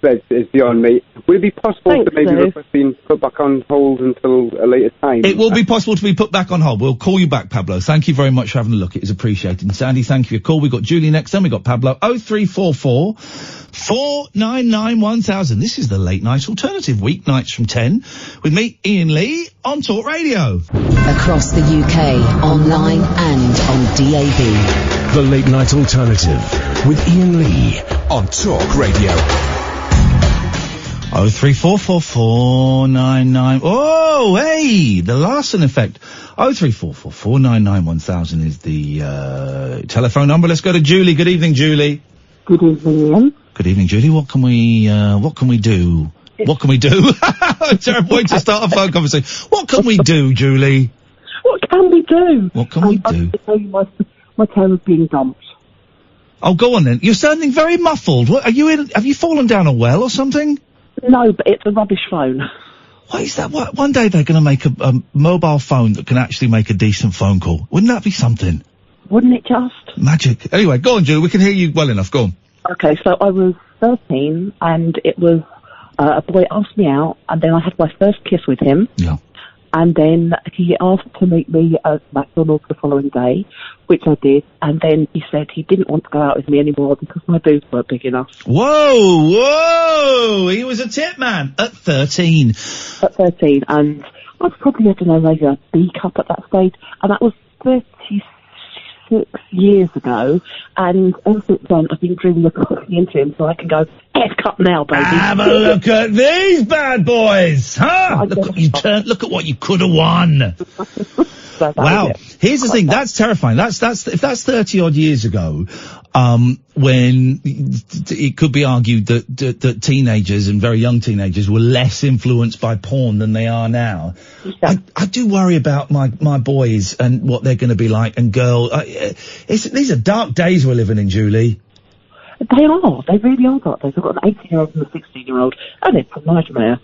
beyond me. Would it be possible to maybe request being put back on hold until a later time?
It will be possible to be put back on hold. We'll call you back, Pablo. Thank you very much for having a look. It is appreciated. And Sandy, thank you for your call. We've got Julie next, then we've got Pablo. 0344 499 1000. This is the Late Night Alternative, weeknights from 10, with me, Iain Lee, on Talk Radio.
Across the UK, online and on DAB.
The Late Night Alternative with Iain Lee on Talk Radio.
0344499. Oh, hey, the Larson effect. 03444991000 is the telephone number. Let's go to Julie. Good evening, Julie.
Good evening, Ian.
Good evening, Julie. What can we do? What can we do? Terrible way to start a phone conversation. What can we do, Julie?
What can we do?
What can we do?
I'm to tell you my tale of being dumped.
Oh, go on then. You're sounding very muffled. What, have you fallen down a well or something?
No, but it's a rubbish phone.
What is that? One day they're going to make a mobile phone that can actually make a decent phone call. Wouldn't that be something?
Wouldn't it just?
Magic. Anyway, go on, Julie. We can hear you well enough. Go on.
Okay, so I was 13, and it was a boy asked me out, and then I had my first kiss with him.
Yeah.
And then he asked to meet me at McDonald's the following day, which I did. And then he said he didn't want to go out with me anymore because my boobs weren't big enough.
Whoa! He was a tip man at 13.
At 13, and I was probably, I don't know, maybe a B cup at that stage, and that was 36 years ago, and ever since then I've been dreaming of cooking into him so I can go, F cup now, baby.
Have a look at these bad boys, huh? Look at what you could have won. Wow. Here's the thing, that's terrifying. If that's 30 odd years ago, when it could be argued that teenagers and very young teenagers were less influenced by porn than they are now. Yeah. I do worry about my boys and what they're going to be like, and these are dark days we're living in, Julie.
They are. They really are dark days. I've got an 18-year-old and a 16-year-old, and it's a nightmare.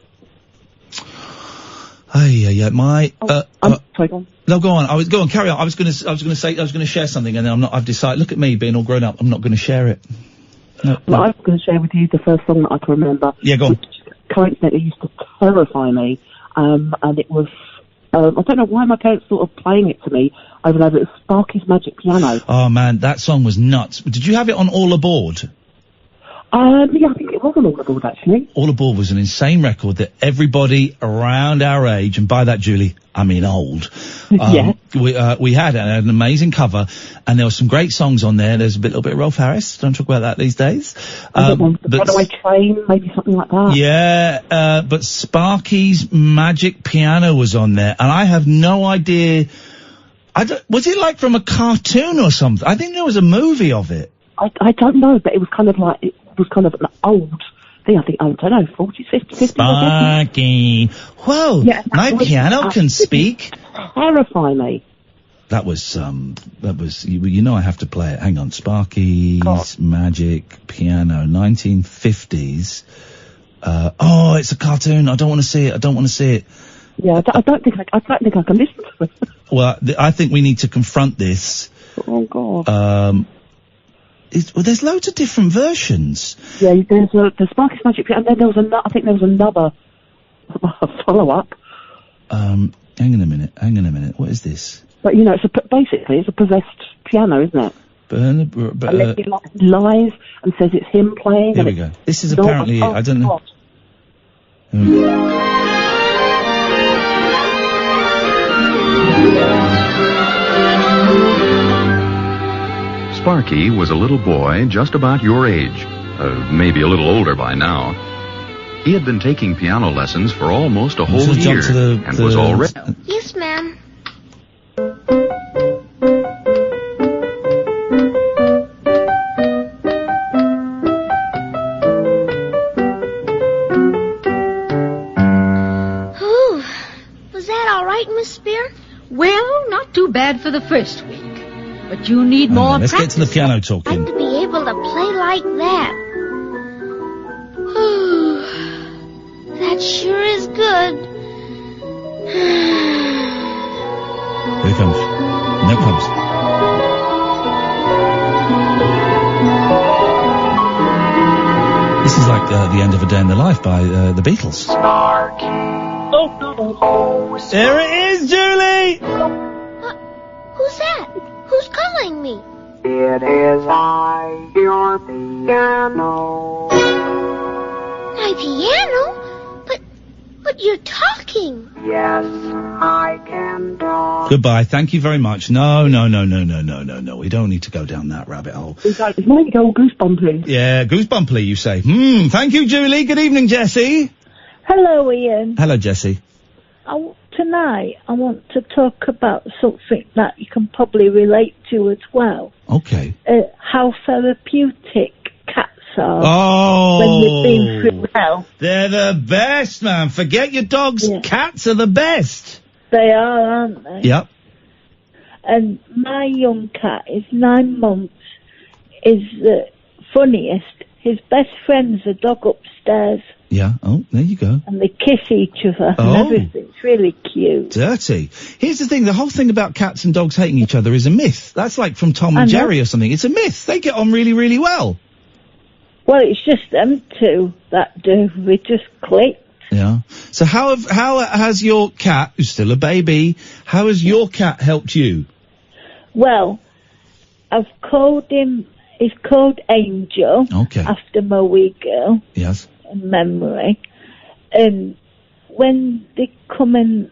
Sorry,
go on.
No, go on, carry on. I was going to share something, and then I've decided, look at me being all grown up, I'm not going to share it. No.
I was going to share with you the first song that I can remember.
Yeah, go on.
Which coincidentally used to terrify me, and it was, I don't know why my parents thought of playing it to me over and over. It was Sparky's Magic Piano.
Oh man, that song was nuts. Did you have it on All Aboard?
Yeah, I think it was on All Aboard, actually.
All Aboard was an insane record that everybody around our age, and by that, Julie, I mean old, we had an amazing cover, and there were some great songs on there. There's a little bit of Rolf Harris. Don't talk about that these days.
The Runaway Train, maybe something like that.
Yeah, but Sparky's Magic Piano was on there, and I have no idea. Was it like from a cartoon or something? I think there was a movie of it.
I don't know, but it was kind of like, it was kind of an old thing, I don't know, 40s, 50s.
Sparky. Whoa, yeah, my piano can speak.
Terrify me.
That was, you know I have to play it. Hang on. Sparky's Magic Piano, 1950s. It's a cartoon. I don't want to see it.
Yeah, I don't think I can listen to it.
Well, I think we need to confront this.
Oh, God.
There's loads of different versions.
Yeah, there's the Sparky's Magic Piano, and then there was I think there was another follow-up.
Hang on a minute. What is this?
But, you know, basically it's a possessed piano, isn't it? And he lies and says it's him playing.
Here we go. This is apparently it. I don't know.
Sparky was a little boy just about your age, maybe a little older by now. He had been taking piano lessons for almost a whole year and was already...
Yes, ma'am.
Was that all right, Miss Spear? Well, not too bad for the first week. But you need more
Let's
practice.
get to the piano talking.
To be able to play like that. That sure is good.
Here it comes. There it comes. This is like the end of A Day in the Life by the Beatles. There it is, Julie!
Who's that? Who's calling me?
It is I, your piano.
My piano? But you're talking.
Yes, I can talk.
Goodbye. Thank you very much. No. We don't need to go down that rabbit hole.
It's might go goosebumpy.
Yeah, goosebumpy, you say. Thank you, Julie. Good evening, Jessie.
Hello, Ian.
Hello, Jessie.
Tonight, I want to talk about something that you can probably relate to as well.
Okay.
How therapeutic cats
are
when you've been through hell.
They're the best, man. Forget your dogs. Yeah. Cats are the best.
They are, aren't they?
Yep.
And my young cat is 9 months, is the funniest. His best friend's a dog upstairs.
Yeah. Oh, there you go.
And they kiss each other and everything. It's really cute.
Dirty. Here's the thing. The whole thing about cats and dogs hating each other is a myth. That's like from Tom and Jerry or something. It's a myth. They get on really, really well.
Well, it's just them two that do. We just clicked.
Yeah. So how has your cat, who's still a baby, how has your cat helped you?
Well, I've called him, he's called Angel.
Okay.
After my wee girl.
Yes.
In memory. And when they come and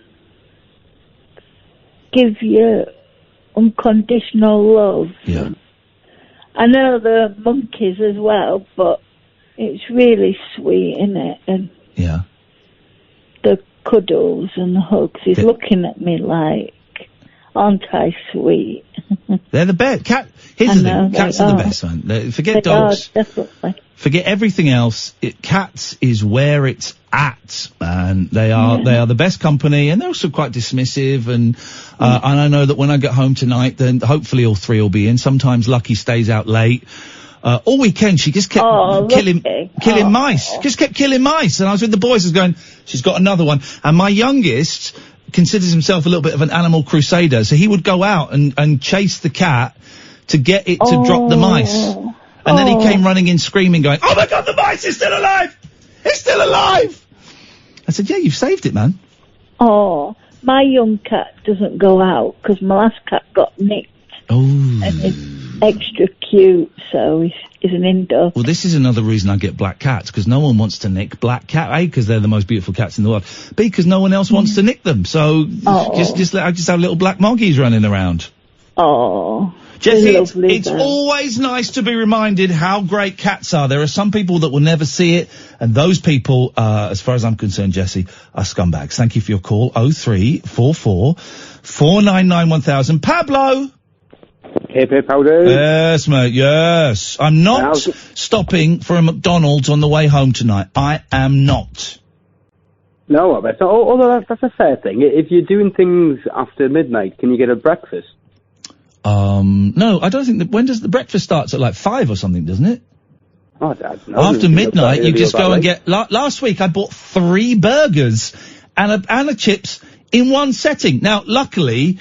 give you unconditional love.
Yeah.
I know there are monkeys as well, but it's really sweet, innit? And
yeah.
The cuddles and the hugs. He's looking at me like, aren't I sweet?
They're the best. Here's the thing. Cats are the best, man. Forget dogs.
Definitely.
Forget everything else. Cats is where it's at, man. They are the best company, and they're also quite dismissive. And I know that when I get home tonight, then hopefully all three will be in. Sometimes Lucky stays out late. All weekend she just kept killing mice. Just kept killing mice. And I was with the boys, I was going, she's got another one. And my youngest considers himself a little bit of an animal crusader, so he would go out and chase the cat to get it to drop the mice. And then he came running in screaming, going, "Oh my God, the mice is still alive! It's still alive!" I said, "Yeah, you've saved it, man."
Oh, my young cat doesn't go out because my last cat got nicked.
Oh.
And it's extra cute, so he's an indoor.
Well, this is another reason I get black cats, because no one wants to nick black cat. A, because they're the most beautiful cats in the world. B, because no one else wants to nick them. So I just have little black moggies running around.
Oh.
Jessie, it's always nice to be reminded how great cats are. There are some people that will never see it, and those people, as far as I'm concerned, Jessie, are scumbags. Thank you for your call. 0344 499 1000. Pablo!
Hip, how do?
Yes, mate, yes. I'm not stopping for a McDonald's on the way home tonight. I am not.
No, but although that's a fair thing. If you're doing things after midnight, can you get a breakfast?
No, I don't think that. When does the breakfast starts at like 5 or something, doesn't it?
Oh, Dad, no.
After midnight, you just go and get. Last week, I bought 3 burgers and a chips in one setting. Now, unluckily,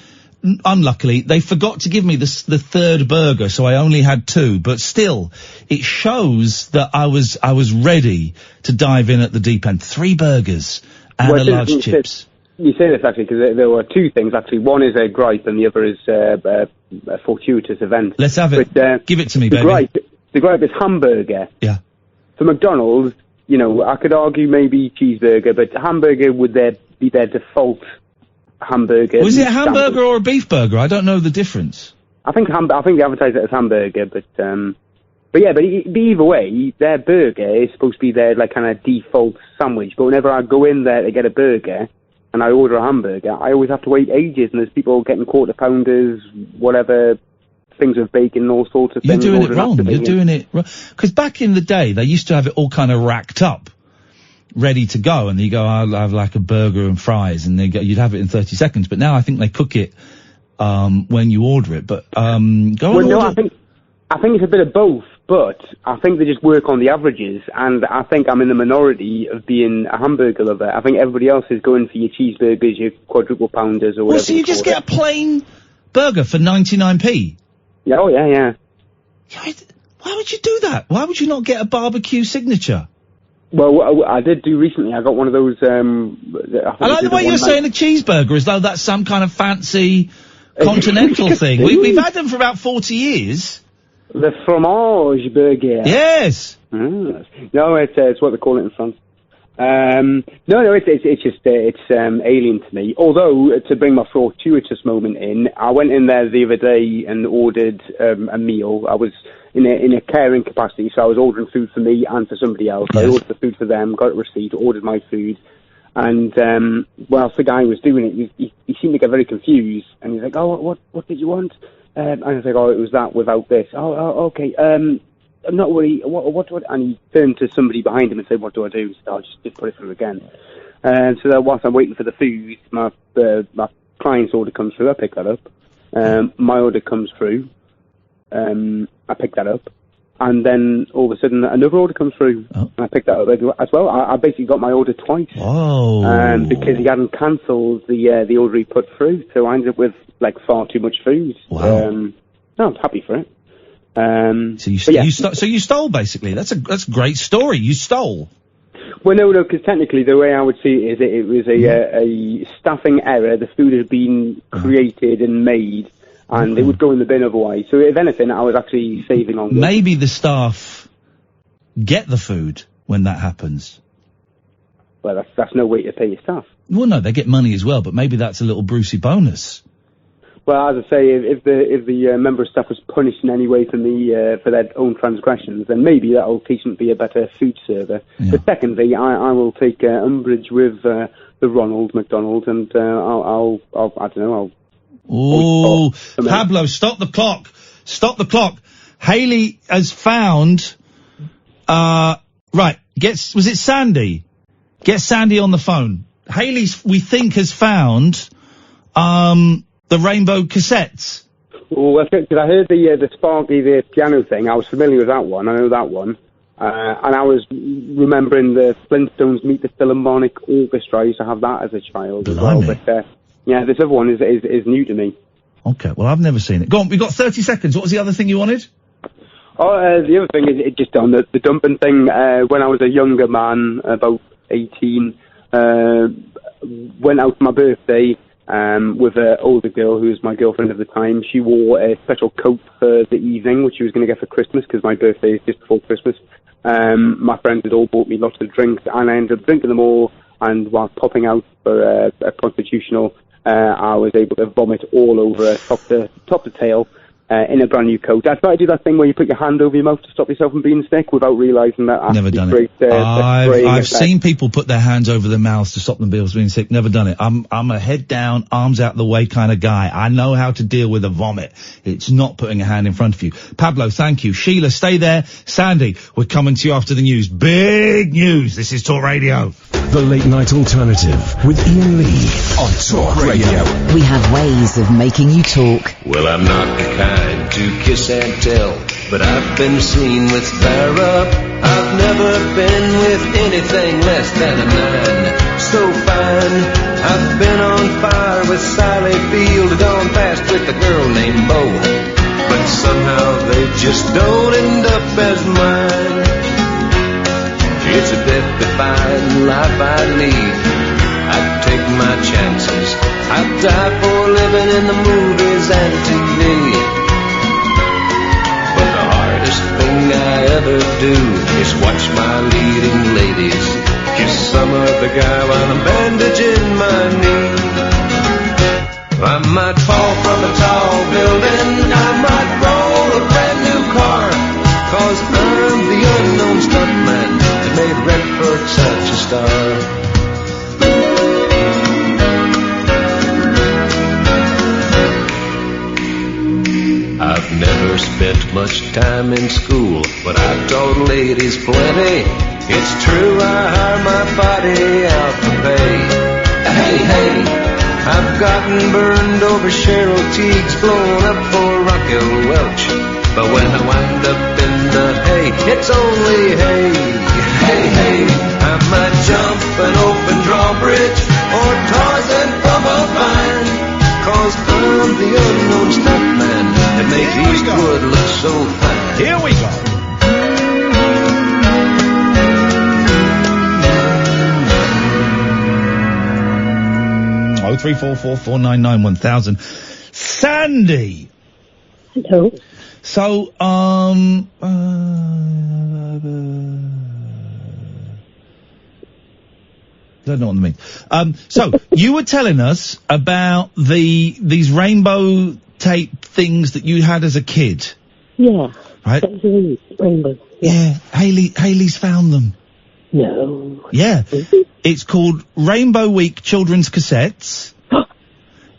they forgot to give me the third burger, so I only had 2. But still, it shows that I was ready to dive in at the deep end. 3 burgers and a large chips.
You say this actually because there were 2 things actually. One is a gripe and the other is a fortuitous event.
Let's have it.
But,
give it to me, baby.
The gripe is hamburger.
Yeah.
For McDonald's, you know, I could argue maybe cheeseburger, but hamburger would be their default hamburger.
Was it a hamburger or a beef burger? I don't know the difference.
I think they advertise it as hamburger, but either way, their burger is supposed to be their like kind of default sandwich. But whenever I go in there to get a burger and I order a hamburger, I always have to wait ages, and there's people getting quarter pounders, whatever, things with bacon and all sorts of things.
You're doing it wrong. You're doing it wrong. Because back in the day, they used to have it all kind of racked up, ready to go, and you go, I'll have like a burger and fries, and you'd have it in 30 seconds. But now I think they cook it when you order it. But I
think it's a bit of both. But I think they just work on the averages, and I think I'm in the minority of being a hamburger lover. I think everybody else is going for your cheeseburgers, your quadruple pounders, or whatever.
Well, so you just get a plain burger for 99p?
Yeah, oh yeah.
Why would you do that? Why would you not get a barbecue signature?
Well, I did do recently. I got one of those.
I like the way you're saying a cheeseburger as though that's some kind of fancy continental thing. We've had them for about 40 years.
The fromage burger.
Yes.
No, it's what they call it in France. It's just alien to me. Although, to bring my fortuitous moment in, I went in there the other day and ordered a meal. I was in a caring capacity, so I was ordering food for me and for somebody else. Yes. I ordered the food for them, got a receipt, ordered my food, and whilst the guy was doing it, he seemed to get very confused, and he's like, "Oh, what did you want?" And I was like, "Oh, it was that without this." Oh, okay. I'm not worried. What? And he turned to somebody behind him and said, "What do I do?" So I just put it through again. And so that whilst I'm waiting for the food, my client's order comes through. I pick that up. My order comes through. I pick that up. And then all of a sudden another order comes through. And I pick that up as well. I basically got my order twice.
Oh.
Because he hadn't cancelled the order he put through. So I ended up with like far too much food.
Wow.
No, I'm happy for it.
So you stole basically. That's a great story. You stole.
Well, no, because technically the way I would see it is it was a staffing error. The food had been created and made, and it would go in the bin otherwise. So if anything, I was actually saving on.
Maybe the staff get the food when that happens.
Well, that's no way to pay your staff.
Well, no, they get money as well, but maybe that's a little Brucey bonus.
Well, as I say, if the member of staff was punished in any way for their own transgressions, then maybe that'll teach them to be a better food server.
Yeah.
But secondly, I will take umbrage with the Ronald McDonald, and I'll I don't know.
Oh, Pablo, stop the clock! Stop the clock! Hayley has found. Right, was it Sandy? Get Sandy on the phone. Hayley, we think, has found the rainbow cassettes.
Well, that's good, because I heard the Sparky, the piano thing. I was familiar with that one. I know that one. And I was remembering the Flintstones Meet the Philharmonic Orchestra. I used to have that as a child as well. But, yeah, this other one is new to me.
Okay, well, I've never seen it. Go on, we've got 30 seconds. What was the other thing you wanted?
Oh, the other thing is just on the dumping thing. When I was a younger man, about 18, went out for my birthday with an older girl who was my girlfriend at the time. She wore a special coat for the evening, which she was going to get for Christmas, because my birthday is just before Christmas. My friends had all bought me lots of drinks, and I ended up drinking them all, and while popping out for a constitutional, I was able to vomit all over top to tail. In a brand new coat. I tried to do that thing where you put your hand over your mouth to stop yourself from being sick without realising that.
Never done it. I've seen people put their hands over their mouths to stop them being sick. Never done it. I'm a head down, arms out the way kind of guy. I know how to deal with a vomit. It's not putting a hand in front of you. Pablo, thank you. Sheila, stay there. Sandy, we're coming to you after the news. Big news. This is Talk Radio.
The Late Night Alternative with Iain Lee on Talk Radio.
We have ways of making you talk.
Well, I'm not the kind to kiss and tell, but I've been seen with Farrah. I've never been with anything less than a 9. So fine. I've been on fire with Sally Field, gone fast with a girl named Bo, but somehow they just don't end up as mine. It's a death-defying life I lead. I take my chances. I die for living in the movies and TV. But the hardest thing I ever do is watch my leading ladies kiss some other guy while I'm bandaging my knee. I might fall from a tall building, I might roll a brand new car, 'cause I'm the unknown stuntman that made Redford such a star. I've never spent much time in school, but I've taught ladies plenty. It's true, I hire my body out to pay. Hey, hey, I've gotten burned over Cheryl Teague's, blown up for Raquel Welch. But when I wind up in the hay, it's only hay. Hey, hey, I might jump an open drawbridge or Tarzan from a vine, 'cause I'm the unknown stuntman that makes Eastwood look so fine.
Here we go. Oh, 344-499-1000. Sandy.
Hello.
So, don't know what I mean. So you were telling us about these rainbow tape things that you had as a kid.
Yeah.
Right?
Rainbow.
Yeah. Hayley's found them.
No.
Yeah. It's called Rainbow Week Children's Cassettes.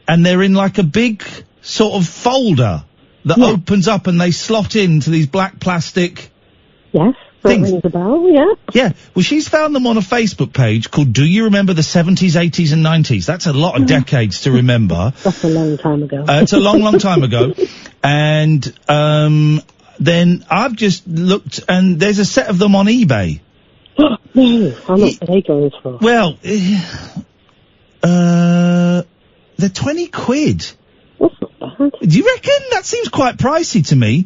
And they're in like a big sort of folder that opens up and they slot into these black plastic
Yes.
things.
Rings a bell, yeah.
Yeah. Well, she's found them on a Facebook page called Do You Remember the 70s, 80s and 90s? That's a lot of decades to remember.
That's a long time ago.
It's a long, long time ago. And then I've just looked and there's a set of them on eBay.
No, how much are they going for?
Well, they're 20 quid.
That's not bad.
Do you reckon? That seems quite pricey to me.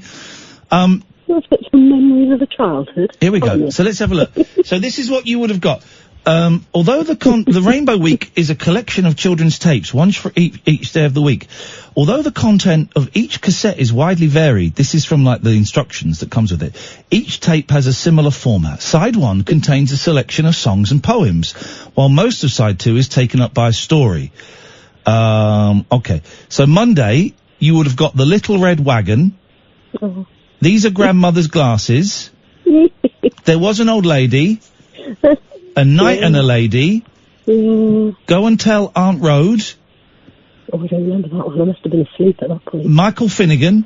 Let's get some memories of the childhood.
Here we go.
Oh, yeah.
So let's have a look. So this is what you would have got. Although the Rainbow Week is a collection of children's tapes, one for each day of the week, although the content of each cassette is widely varied, this is from like the instructions that comes with it, each tape has a similar format. Side 1 contains a selection of songs and poems, while most of side 2 is taken up by a story. Okay. So Monday, you would have got The Little Red Wagon.
Oh.
These are Grandmother's Glasses. There Was an Old Lady. A Knight and a Lady. Go and Tell Aunt Rhoda.
Oh, I don't remember that one. I must have been asleep at that point.
Michael Finnegan.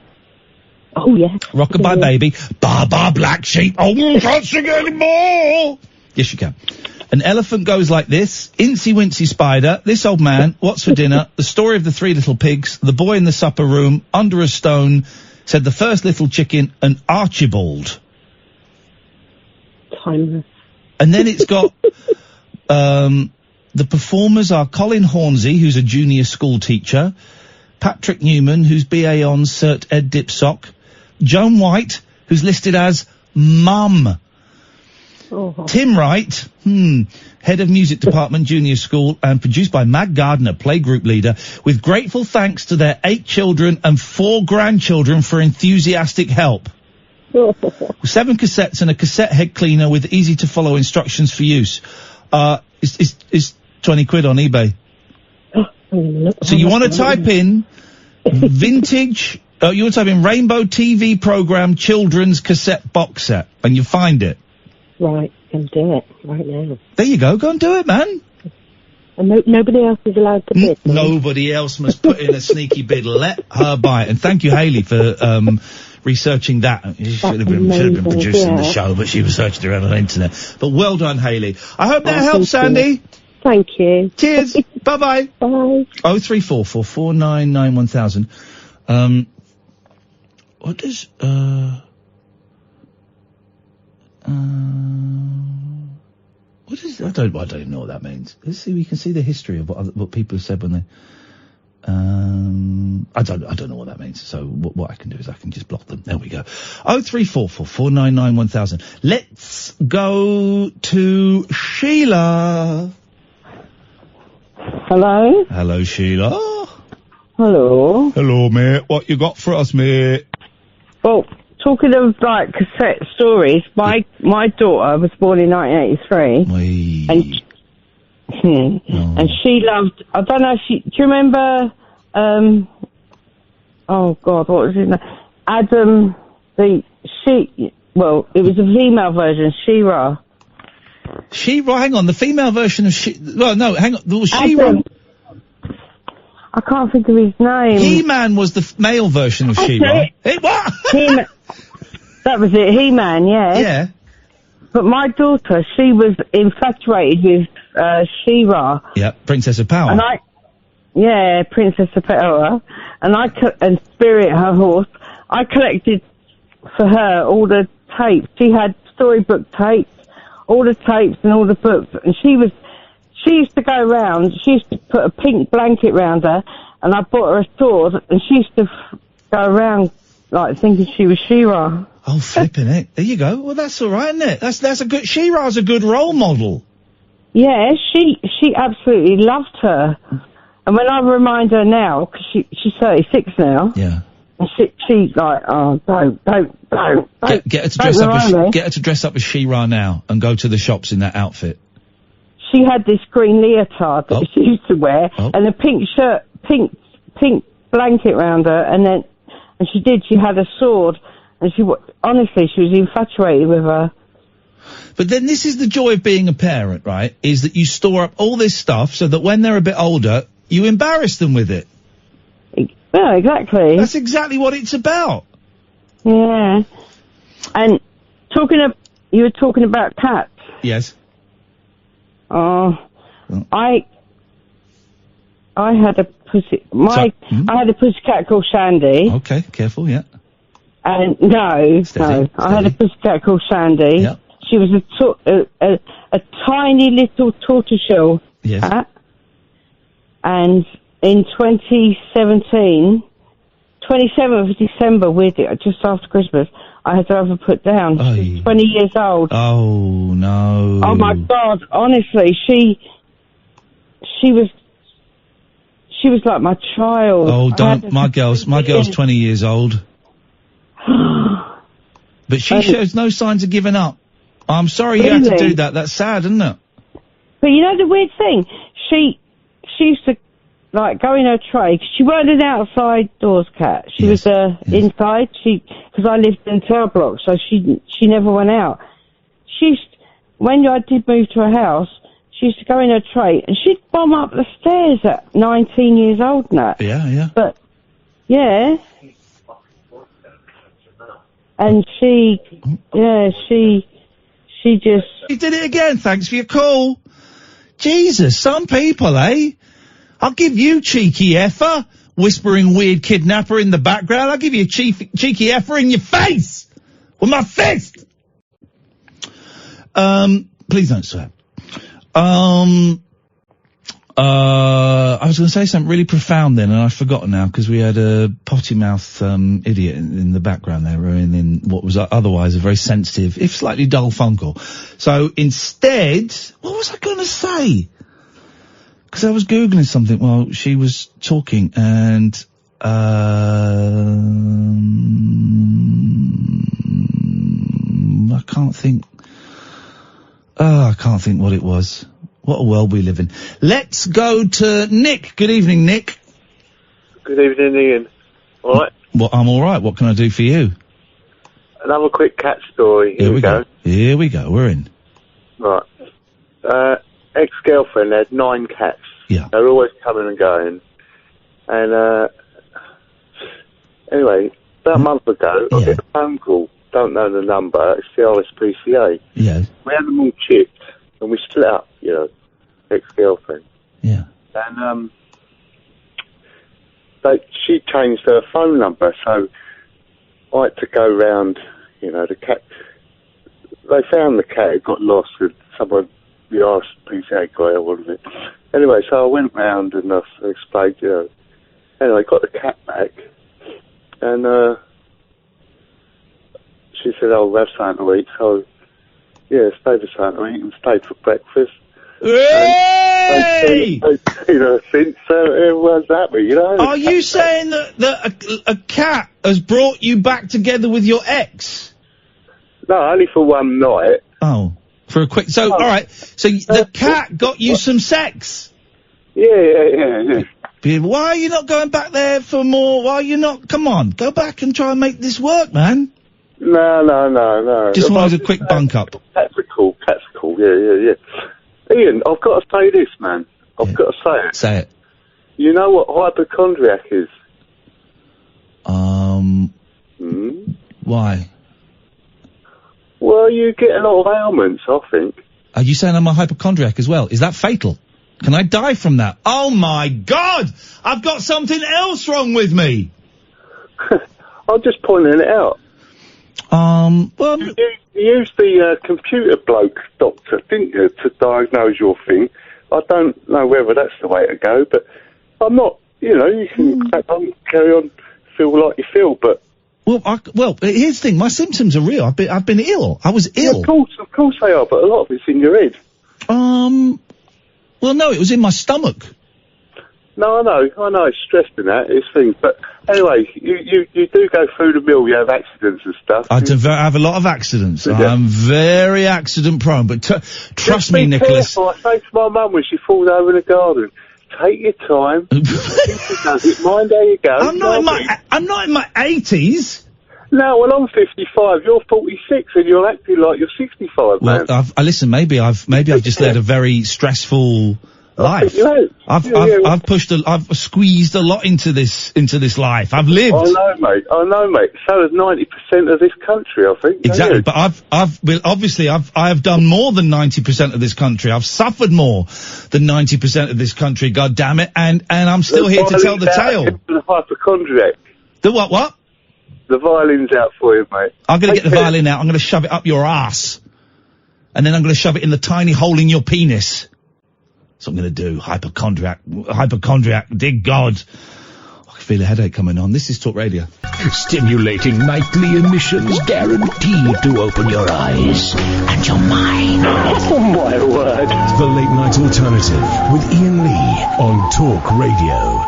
Oh, yeah.
Rockabye Baby. Baa Black Sheep. Oh, you can't sing anymore. Yes, you can. An Elephant Goes Like This. Incy Wincy Spider. This Old Man. What's for Dinner. The Story of the Three Little Pigs. The Boy in the Supper Room. Under a Stone. Said the First Little Chicken. And Archibald.
Timeless.
And then it's got, the performers are Colin Hornsey, who's a junior school teacher, Patrick Newman, who's BA on Cert Ed Dipsock, Joan White, who's listed as Mum, Tim Wright, Head of Music Department, Junior School, and produced by Mag Gardner, Playgroup Leader, with grateful thanks to their 8 children and 4 grandchildren for enthusiastic help. 7 cassettes and a cassette head cleaner with easy-to-follow instructions for use. Is 20 quid on eBay. So you want to type in vintage, you want to type in Rainbow TV Program Children's Cassette Box Set, and you find it.
Right, can do it right now.
There you go, go and do it, man.
And nobody else is allowed to bid.
Nobody else must put in a sneaky bid. Let her buy it. And thank you, Hayley, for researching that. She should have been producing the show, but she researched it around on the internet. But well done, Hayley. I hope that helps, Sandy.
Thank you.
Cheers. Bye-bye.
Bye.
0344 499 1000. What does, what is, I don't even know what that means. Let's see, we can see the history of what people have said when they, I don't know what that means. So what I can do is I can just block them. There we go. 0344 499 1000. Let's go to Sheila.
Hello?
Hello, Sheila.
Hello.
Hello, mate. What you got for us, mate?
Well, talking of, like, cassette stories, my daughter was born in 1983. And she loved, I don't know if do you remember, oh God, what was his name? Adam, it was a female version, She-Ra.
She-Ra, hang on, the female version of well, no, hang on, there was She-Ra.
I can't think of his name.
He-Man was the male version of She-Ra. What?
That was it, He-Man, yeah.
Yeah.
But my daughter, she was infatuated with She-Ra.
Yeah, Princess of Power.
And Princess of Power. And Spirit, her horse. I collected for her all the tapes. She had storybook tapes, all the tapes and all the books. And she used to go around, she used to put a pink blanket round her, and I bought her a sword, and she used to go around, like, thinking she was She-Ra.
Oh, flipping it. There you go. Well, that's all right, isn't it? That's a good, She-Ra's a good role model.
Yeah, she absolutely loved her. And when I remind her now, because she's 36 now.
Yeah.
And she's like, oh, don't.
Get her to dress up as She-Ra now and go to the shops in that outfit.
She had this green leotard that she used to wear and a pink shirt, pink blanket round her, and she had a sword, and honestly, she was infatuated with her.
But then this is the joy of being a parent, right? Is that you store up all this stuff so that when they're a bit older, you embarrass them with it.
Yeah, exactly.
That's exactly what it's about.
Yeah. And you were talking about cats.
Yes.
I had a I had a pussycat called Shandy.
Okay, careful, yeah.
And I had a pussycat called Shandy.
Yeah.
She was a tiny little tortoiseshell cat. And in 2017, 27th of December, just after Christmas, I had to have her put down. She was 20 years old.
Oh, no.
Oh, my God. Honestly, she was like my child.
Oh, don't. My girl's 20 years old. But she shows no signs of giving up. I'm sorry you had to do that. That's sad, isn't it?
But you know the weird thing? She used to, like, go in her tray. 'Cause she weren't an outside doors cat. She was inside. Because I lived in tower block, so she never went out. When I did move to a house, she used to go in her tray, and she'd bomb up the stairs at 19 years old now.
Yeah.
But, yeah. And she just...
You did it again, thanks for your call. Jesus, some people, eh? I'll give you cheeky effer, whispering weird kidnapper in the background. I'll give you a cheeky effer in your face! With my fist! Please don't swear. I was going to say something really profound then, and I've forgotten now, because we had a potty mouth idiot in the background there, in what was otherwise a very sensitive, if slightly dull phone call. So instead, what was I going to say? Because I was Googling something while she was talking, and I can't think. I can't think what it was. What a world we live in. Let's go to Nick. Good evening, Nick.
Good evening, Ian. All right?
Well, I'm all right. What can I do for you?
Another quick cat story. Here we go.
Here we go. We're in.
Right. Ex-girlfriend had 9 cats.
Yeah.
They were always coming and going. And, anyway, about a month ago, I get a phone call. Don't know the number. It's the RSPCA.
Yeah.
We had them all chipped, and we split up, you know, ex-girlfriend.
Yeah.
And, she changed her phone number, so I had to go round, you know, the cat. They found the cat, it got lost with someone, the RSPCA guy, or what was it? Anyway, so I went round and I explained, you know. Anyway, got the cat back, and, she said, "Oh, we'll have something to eat." So, yeah, stayed for something to eat and stayed for breakfast.
Hey!
You know, since everyone's happy, you know.
Are you saying that a cat has brought you back together with your ex?
No, only for one night.
Oh, for a quick... So, all right, so the cat got you some sex?
Yeah.
Why are you not going back there for more? Why are you not... Come on, go back and try and make this work, man.
No.
Just wanted a quick bunk up.
Cats are cool, yeah. Ian, I've got to say this, man. I've got to say it.
Say it.
You know what hypochondriac is?
Why?
Well, you get a lot of ailments, I think.
Are you saying I'm a hypochondriac as well? Is that fatal? Can I die from that? Oh my God! I've got something else wrong with me!
I'm just pointing it out.
Well...
You used the computer bloke doctor, didn't you, to diagnose your thing? I don't know whether that's the way to go, but I'm not, you know, you can carry on, feel like you feel, but...
Well, here's the thing, my symptoms are real. I've been ill. I was ill.
Yeah, of course they are, but a lot of it's in your head.
Well, no, it was in my stomach.
No, I know, it's stressed in that, it's things, but anyway, you do go through the mill, you have accidents and stuff.
I have a lot of accidents. I'm very accident prone, but trust me, Nicholas.
Careful. I say to my mum when she falls over in the garden, take your time, mind how you go.
I'm not in my 80s.
No, well, I'm 55, you're 46, and you're acting like you're 65, man.
Well, listen, maybe I've just led a very stressful life. I've squeezed a lot into this life. I've lived.
I know, mate. So has 90% of this country, I think.
Exactly, but I have done more than 90% of this country. I've suffered more than 90% of this country. God damn it, and I'm still here to tell the tale.
The hypochondriac.
The what?
The violin's out for you, mate.
I'm going to get the violin out. I'm going to shove it up your ass, and then I'm going to shove it in the tiny hole in your penis. That's what I'm going to do. Hypochondriac, dear God. feel a headache coming on. This is Talk Radio.
Stimulating nightly emissions guaranteed to open your eyes and your mind.
Oh my word.
The Late Night Alternative with Iain Lee on Talk Radio.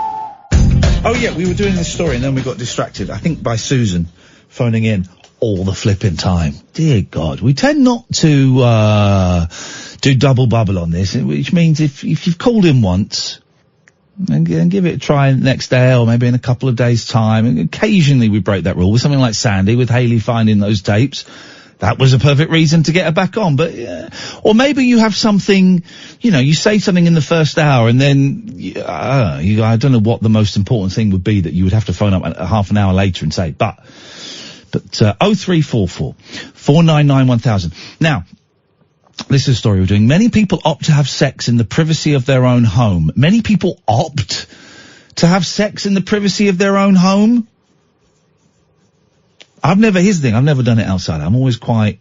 Oh yeah, we were doing this story and then we got distracted, I think by Susan phoning in all the flipping time. Dear God, we tend not to do double bubble on this, which means if you've called in once, and give it a try next day or maybe in a couple of days' time. And occasionally we break that rule with something like Sandy, with Hayley finding those tapes. That was a perfect reason to get her back on. But or maybe you have something, you say something in the first hour and then I don't know what the most important thing would be that you would have to phone up half an hour later and say. But 0344 499 1000. Now, this is a story we're doing. Many people opt to have sex in the privacy of their own home. Many people opt to have sex in the privacy of their own home. Here's the thing, I've never done it outside. I'm always quite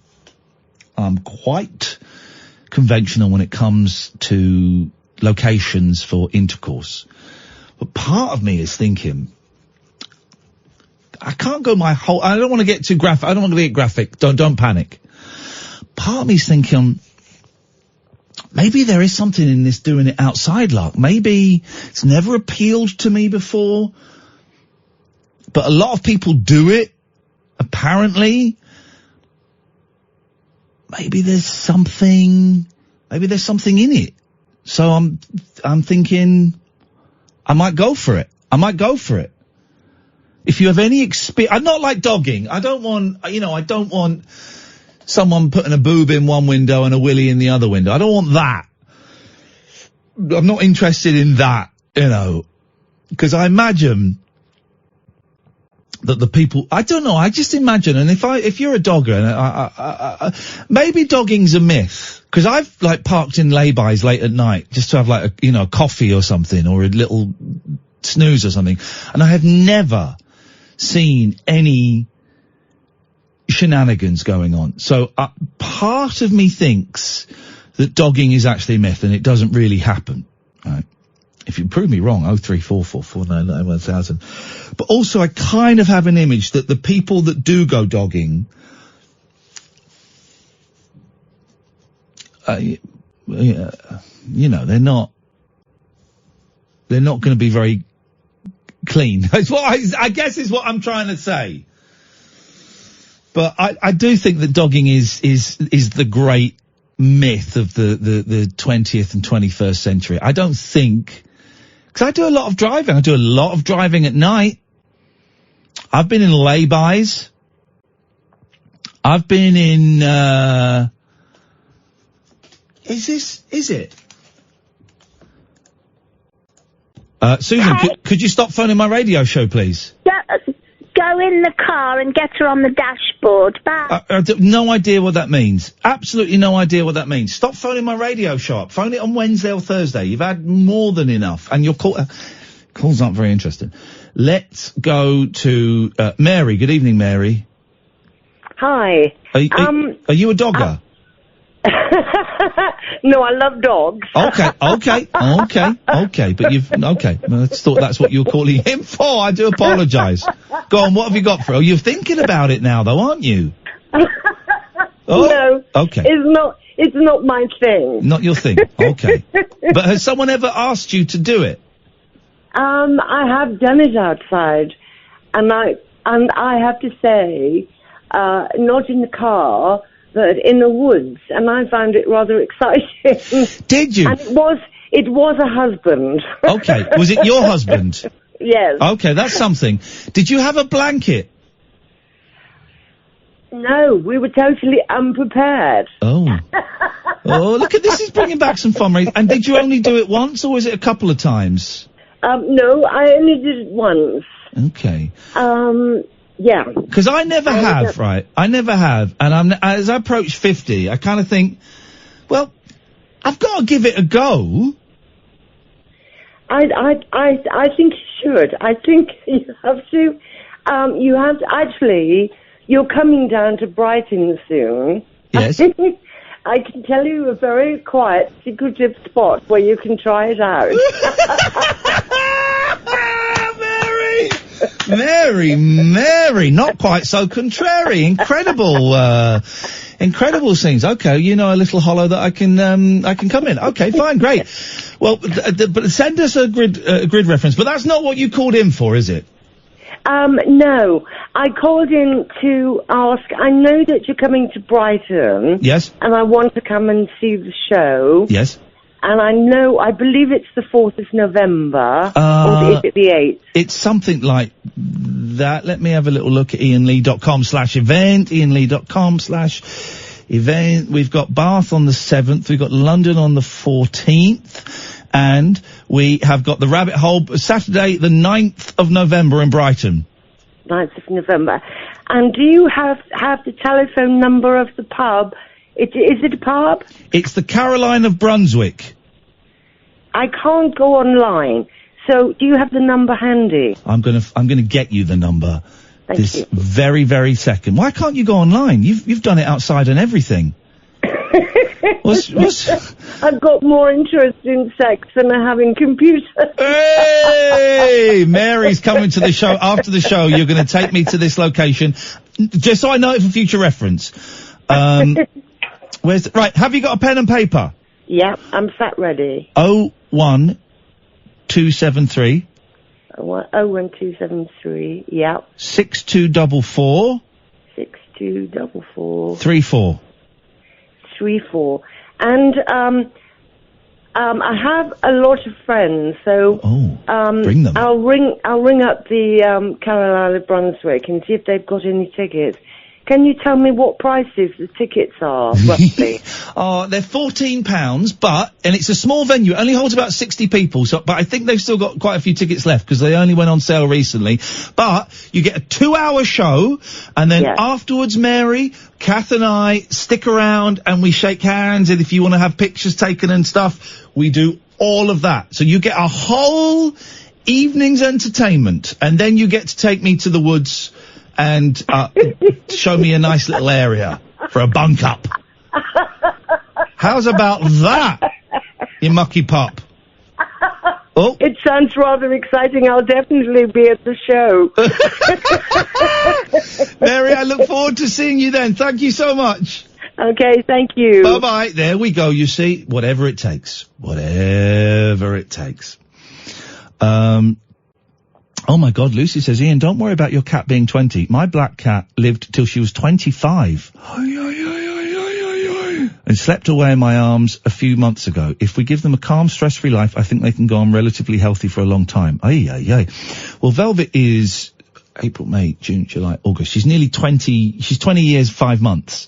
conventional when it comes to locations for intercourse. But part of me is thinking, I can't go I don't want to get too graphic. I don't want to get graphic. Don't panic. Part of me is thinking, maybe there is something in this doing it outside lark. Maybe it's never appealed to me before, but a lot of people do it, apparently. Maybe there's something in it. So I'm thinking I might go for it. If you have any experience, I'm not like dogging. I don't want someone putting a boob in one window and a willy in the other window. I don't want that. I'm not interested in that, because I imagine that the people, I don't know, I just imagine, and if you're a dogger, and maybe dogging's a myth, because I've parked in laybys late at night just to have a coffee or something, or a little snooze or something, and I have never seen any shenanigans going on. So part of me thinks that dogging is actually a myth and it doesn't really happen. Right? If you prove me wrong, 0344 499 1000. But also I kind of have an image that the people that do go dogging, they're not going to be very clean. That's what I guess is what I'm trying to say. But I do think that dogging is the great myth of the 20th and 21st century. I don't think, because I do a lot of driving. I do a lot of driving at night. I've been in laybys. I've been in, is it? Susan, could you stop phoning my radio show, please?
Go in the car and get her on the dashboard. Bye.
I have no idea what that means. Absolutely no idea what that means. Stop phoning my radio show up. Phone it on Wednesday or Thursday. You've had more than enough. And your calls aren't very interesting. Let's go to Mary. Good evening, Mary.
Hi.
Are you a dogger?
No, I love dogs.
Okay. But I just thought that's what you were calling him for. I do apologise. Go on, what have you got for? Oh, you're thinking about it now, though, aren't you?
No.
Okay.
It's not my thing.
Not your thing. Okay. But has someone ever asked you to do it?
I have done it outside, and I have to say, not in the car, but in the woods, and I found it rather exciting.
Did you?
And it was a husband.
Okay. Was it your husband?
Yes.
Okay, that's something. Did you have a blanket?
No, we were totally unprepared.
Oh, look at this, is bringing back some fun memories. And did you only do it once, or was it a couple of times?
No, I only did it once.
Okay.
Yeah.
Because I never have, right? I never have. And as I approach 50, I kind of think, well, I've got to give it a go.
I think you should. I think you have to, actually, you're coming down to Brighton soon.
Yes.
I can tell you a very quiet, secretive spot where you can try it out.
Mary! Mary, not quite so contrary. Incredible scenes. Okay, you know, a little hollow that I can come in. Okay, fine, great. Well, but send us a grid reference. But that's not what you called in for, is it?
No. I called in to ask, I know that you're coming to Brighton.
Yes.
And I want to come and see the show.
Yes.
And I believe it's the 4th of November. Or is it the 8th?
It's something like that. Let me have a little look at iainlee.com/event, iainlee.com/event. We've got Bath on the 7th. We've got London on the 14th. And we have got the Rabbit Hole Saturday, the 9th of November in Brighton.
9th of November. And do you have the telephone number of the pub? Is it a pub?
It's the Caroline of Brunswick.
I can't go online. So do you have the number handy?
I'm gonna get you the number.
Thank you.
Very, very second. Why can't you go online? You've done it outside and everything. What's...
I've got more interest in sex than I have in computers.
Hey! Mary's coming to the show. After the show, you're going to take me to this location, just so I know it for future reference. Right, have you got a pen and paper?
Yeah, I'm sat ready.
01273.
01273, yeah.
6244.
6244.
34.
34. And, I have a lot of friends, so,
bring them.
I'll ring up the, Caroline of Brunswick and see if they've got any tickets. Can you tell me what prices the tickets are, roughly?
They're £14, and it's a small venue. It only holds about 60 people, but I think they've still got quite a few tickets left because they only went on sale recently. But you get a 2-hour show, and then afterwards, Mary, Kath and I stick around and we shake hands, and if you want to have pictures taken and stuff, we do all of that. So you get a whole evening's entertainment, and then you get to take me to the woods and show me a nice little area for a bunk up. How's about that, you mucky pup? Oh,
it sounds rather exciting. I'll definitely be at the show.
Mary, I look forward to seeing you then. Thank you so much.
Okay, thank you.
Bye-bye. There we go, you see. Whatever it takes. Whatever it takes. Oh my God, Lucy says, Ian, don't worry about your cat being 20. My black cat lived till she was 25. And slept away in my arms a few months ago. If we give them a calm, stress-free life, I think they can go on relatively healthy for a long time. Well, Velvet is April, May, June, July, August. She's nearly 20. She's 20 years, 5 months.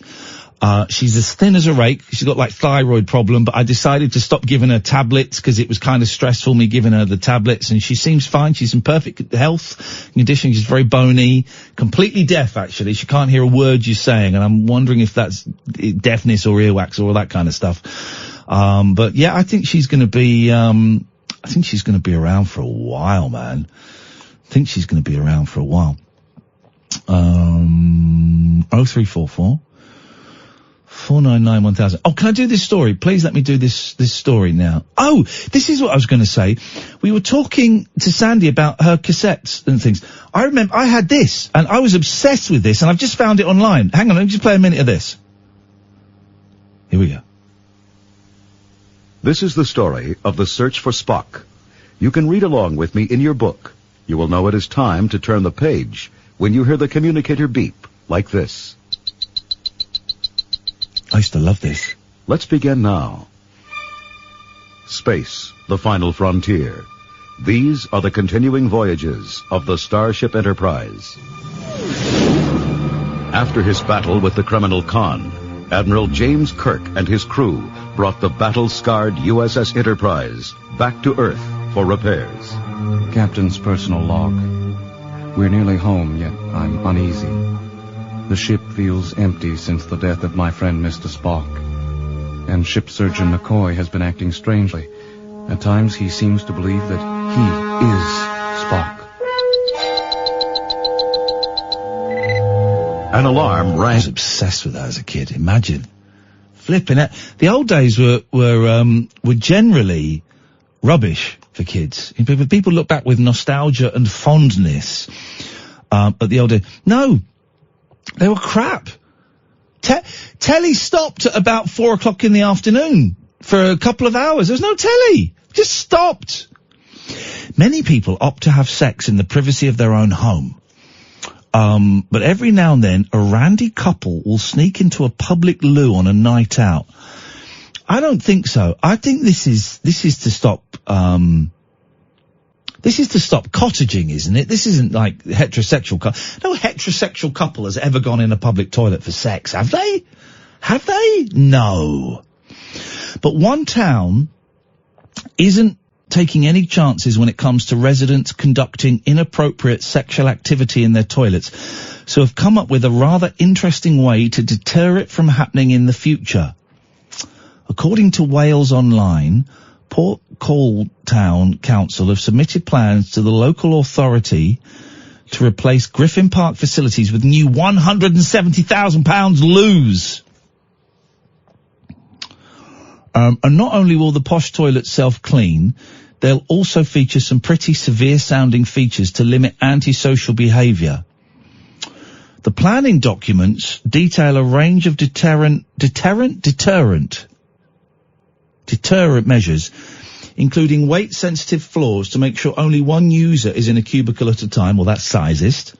She's as thin as a rake. She's got like thyroid problem, but I decided to stop giving her tablets because it was kind of stressful me giving her the tablets, and she seems fine. She's in perfect health condition. She's very bony, completely deaf actually. She can't hear a word you're saying, and I'm wondering if that's deafness or earwax or all that kind of stuff. But yeah, I think she's going to be, around for a while, man. I think she's going to be around for a while. 0344 499 1000. Oh, can I do this story? Please let me do this story now. Oh, this is what I was going to say. We were talking to Sandy about her cassettes and things. I remember I had this, and I was obsessed with this, and I've just found it online. Hang on, let me just play a minute of this. Here we go.
This is the story of the search for Spock. You can read along with me in your book. You will know it is time to turn the page when you hear the communicator beep, like this.
I used to love this.
Let's begin now. Space, the final frontier. These are the continuing voyages of the Starship Enterprise. After his battle with the criminal Khan, Admiral James Kirk and his crew brought the battle-scarred USS Enterprise back to Earth for repairs.
Captain's personal log. We're nearly home, yet I'm uneasy. The ship feels empty since the death of my friend Mr. Spock. And Ship Surgeon McCoy has been acting strangely. At times he seems to believe that he is Spock.
An alarm rang.
I was obsessed with that as a kid. Imagine. Flipping it. The old days were generally rubbish for kids. People look back with nostalgia and fondness at the old age. No, they were crap. Telly stopped at about 4:00 in the afternoon for a couple of hours. There's no telly. Just stopped. Many people opt to have sex in the privacy of their own home. But every now and then, a randy couple will sneak into a public loo on a night out. I don't think so. I think this is to stop, this is to stop cottaging, isn't it? This isn't like heterosexual no heterosexual couple has ever gone in a public toilet for sex, have they? Have they? No. But one town isn't taking any chances when it comes to residents conducting inappropriate sexual activity in their toilets, so have come up with a rather interesting way to deter it from happening in the future. According to Wales Online, Port Call Town Council have submitted plans to the local authority to replace Griffin Park facilities with new £170,000 loos. And not only will the posh toilets self-clean, they'll also feature some pretty severe-sounding features to limit antisocial behaviour. The planning documents detail a range of deterrent measures, including weight-sensitive floors to make sure only one user is in a cubicle at a time, well, that's sizest,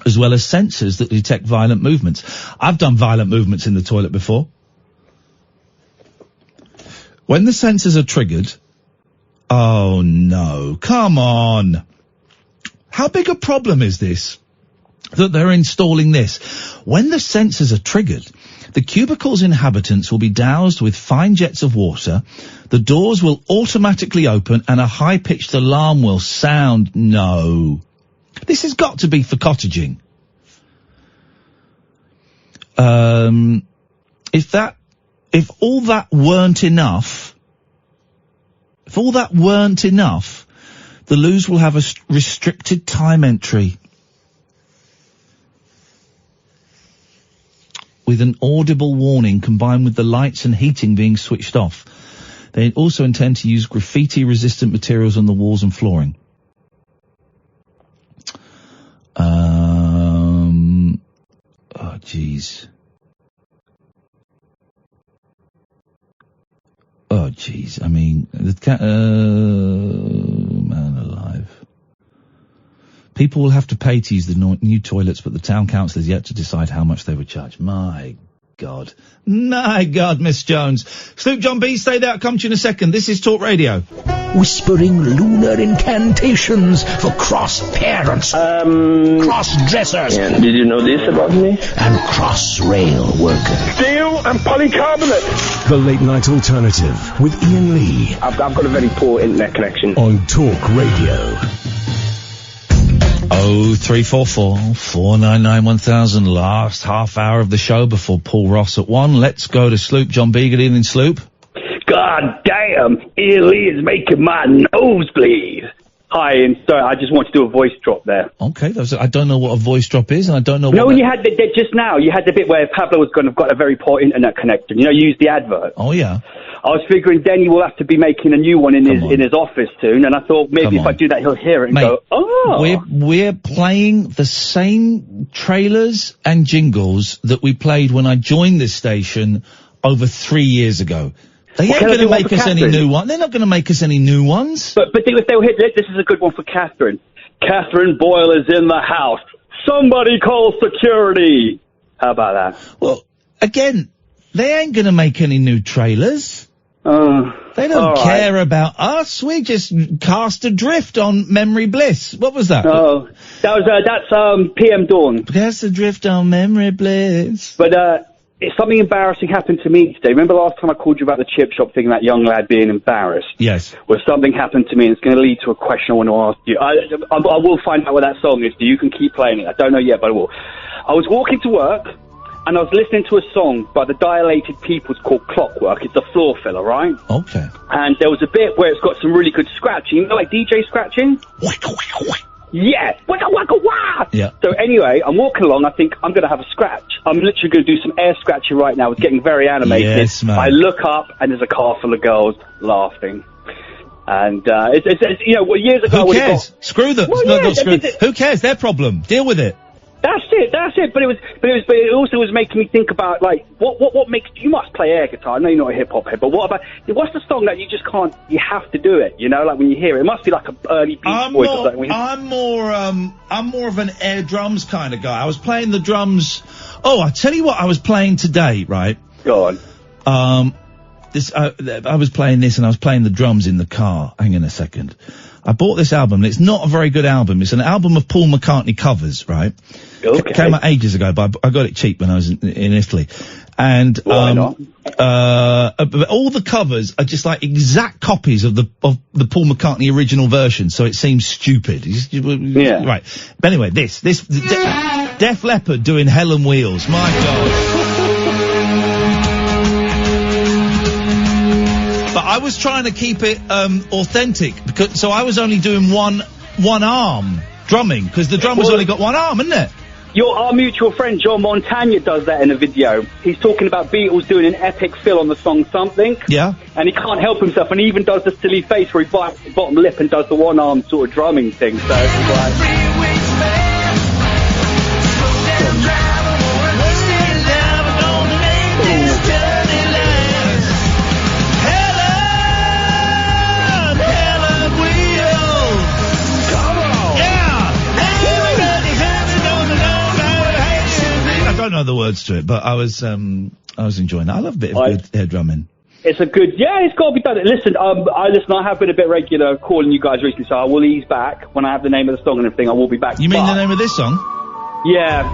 as well as sensors that detect violent movements. I've done violent movements in the toilet before. When the sensors are triggered, oh no, come on. How big a problem is this that they're installing this? When the sensors are triggered, the cubicle's inhabitants will be doused with fine jets of water, the doors will automatically open, and a high-pitched alarm will sound. No. This has got to be for cottaging. If all that weren't enough, the loos will have a restricted time entry with an audible warning combined with the lights and heating being switched off. They also intend to use graffiti-resistant materials on the walls and flooring. Oh, jeez. Oh, jeez. I mean, man alive. People will have to pay to use the new toilets, but the town council has yet to decide how much they would charge. My God. My God, Miss Jones. Sloop John B, stay there. I'll come to you in a second. This is Talk Radio.
Whispering lunar incantations for cross-parents, cross-dressers.
Yeah, did you know this about me?
And cross-rail workers.
Steel and polycarbonate.
The Late Night Alternative with Iain Lee.
I've got a very poor internet connection.
On Talk Radio.
0344 499 1000. Last half hour of the show before Paul Ross at 1. Let's go to Sloop. John B, good evening, Sloop.
God damn, Iain Lee is making my nose bleed. Hi, and sorry, I just want to do a voice drop there.
Okay, I don't know what a voice drop is, and I don't know
what... No, you had just now, you had the bit where Pablo was going to have got a very poor internet connection. You know, use the advert.
Oh, yeah.
I was figuring Denny will have to be making a new one in his office soon, and I thought maybe if I do that, he'll hear it and go, oh.
We're playing the same trailers and jingles that we played when I joined this station over 3 years ago. They ain't going to make us any new ones. They're not going to make us any new ones.
But if they'll hit, this is a good one for Catherine. Catherine Boyle is in the house. Somebody call security. How about that?
Well, again, they ain't going to make any new trailers. They don't care about us. We just cast adrift on memory bliss. What was that?
Oh, that's PM Dawn.
Cast adrift on memory bliss.
But it's something embarrassing happened to me today. Remember last time I called you about the chip shop thing, that young lad being embarrassed?
Yes.
Well, something happened to me, and it's going to lead to a question I want to ask you. I will find out what that song is. You can keep playing it. I don't know yet, but I will. I was walking to work, and I was listening to a song by the Dilated Peoples called Clockwork. It's a floor filler, right?
Okay.
And there was a bit where it's got some really good scratching. You know, like DJ scratching? Yeah. Waka waka wah!
Yeah.
So anyway, I'm walking along. I think I'm going to have a scratch. I'm literally going to do some air scratching right now. It's getting very animated.
Yes, man.
I look up, and there's a car full of girls laughing. And it's you know, well, years ago, I
Who
would've
cares?
got-
Screw them.
Well,
No,
yeah,
not screw.
that's it.
Who cares? Their problem. Deal with it.
That's it. But it also was making me think about, like, what makes, you must play air guitar. I know you're not a hip hop head, but what's the song that you just can't, you have to do it, you know, like when you hear it? It must be like an early Beach Boys or something.
I'm more of an air drums kind of guy. I was playing the drums. Oh, I tell you what, I was playing today, right?
Go on.
I was playing this and I was playing the drums in the car. Hang on a second. I bought this album. It's not a very good album. It's an album of Paul McCartney covers, right?
Okay.
Came out ages ago, but I got it cheap when I was in Italy. And,
Why not?
but all the covers are just like exact copies of the Paul McCartney original version, so it seems stupid.
Yeah.
Right. But anyway, Def Leppard doing Hell on Wheels. My God. But I was trying to keep it authentic, so I was only doing one arm drumming, because the drummer's only got one arm, isn't it?
Our mutual friend John Montagna does that in a video. He's talking about Beatles doing an epic fill on the song Something.
Yeah.
And he can't help himself, and he even does the silly face where he bites his bottom lip and does the one arm sort of drumming thing. So it's like,
I don't know the words to it, but I was enjoying that. I love a bit of good air drumming.
it's a good, it's got to be done. Listen, I have been a bit regular calling you guys recently, so I will ease back when I have the name of the song and everything. I will be back.
You mean the name of this song?
Yeah.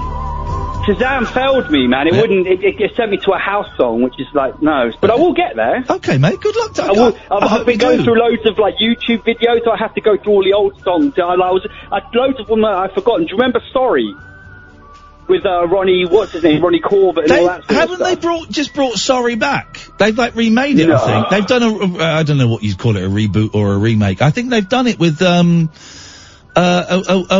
Shazam failed me, man. It wouldn't. It sent me to a house song, which is like no. But I will get there.
Okay, mate. Good luck to
you. I've been going through loads of like YouTube videos. So I have to go through all the old songs. Loads of them I've forgotten. Do you remember Sorry? With Ronnie, what's his name? Ronnie Corbett and all that sort
haven't
of stuff.
they just brought Sorry back? They've like remade it.
No.
I think they've done I don't know what you'd call it, a reboot or a remake. I think they've done it with a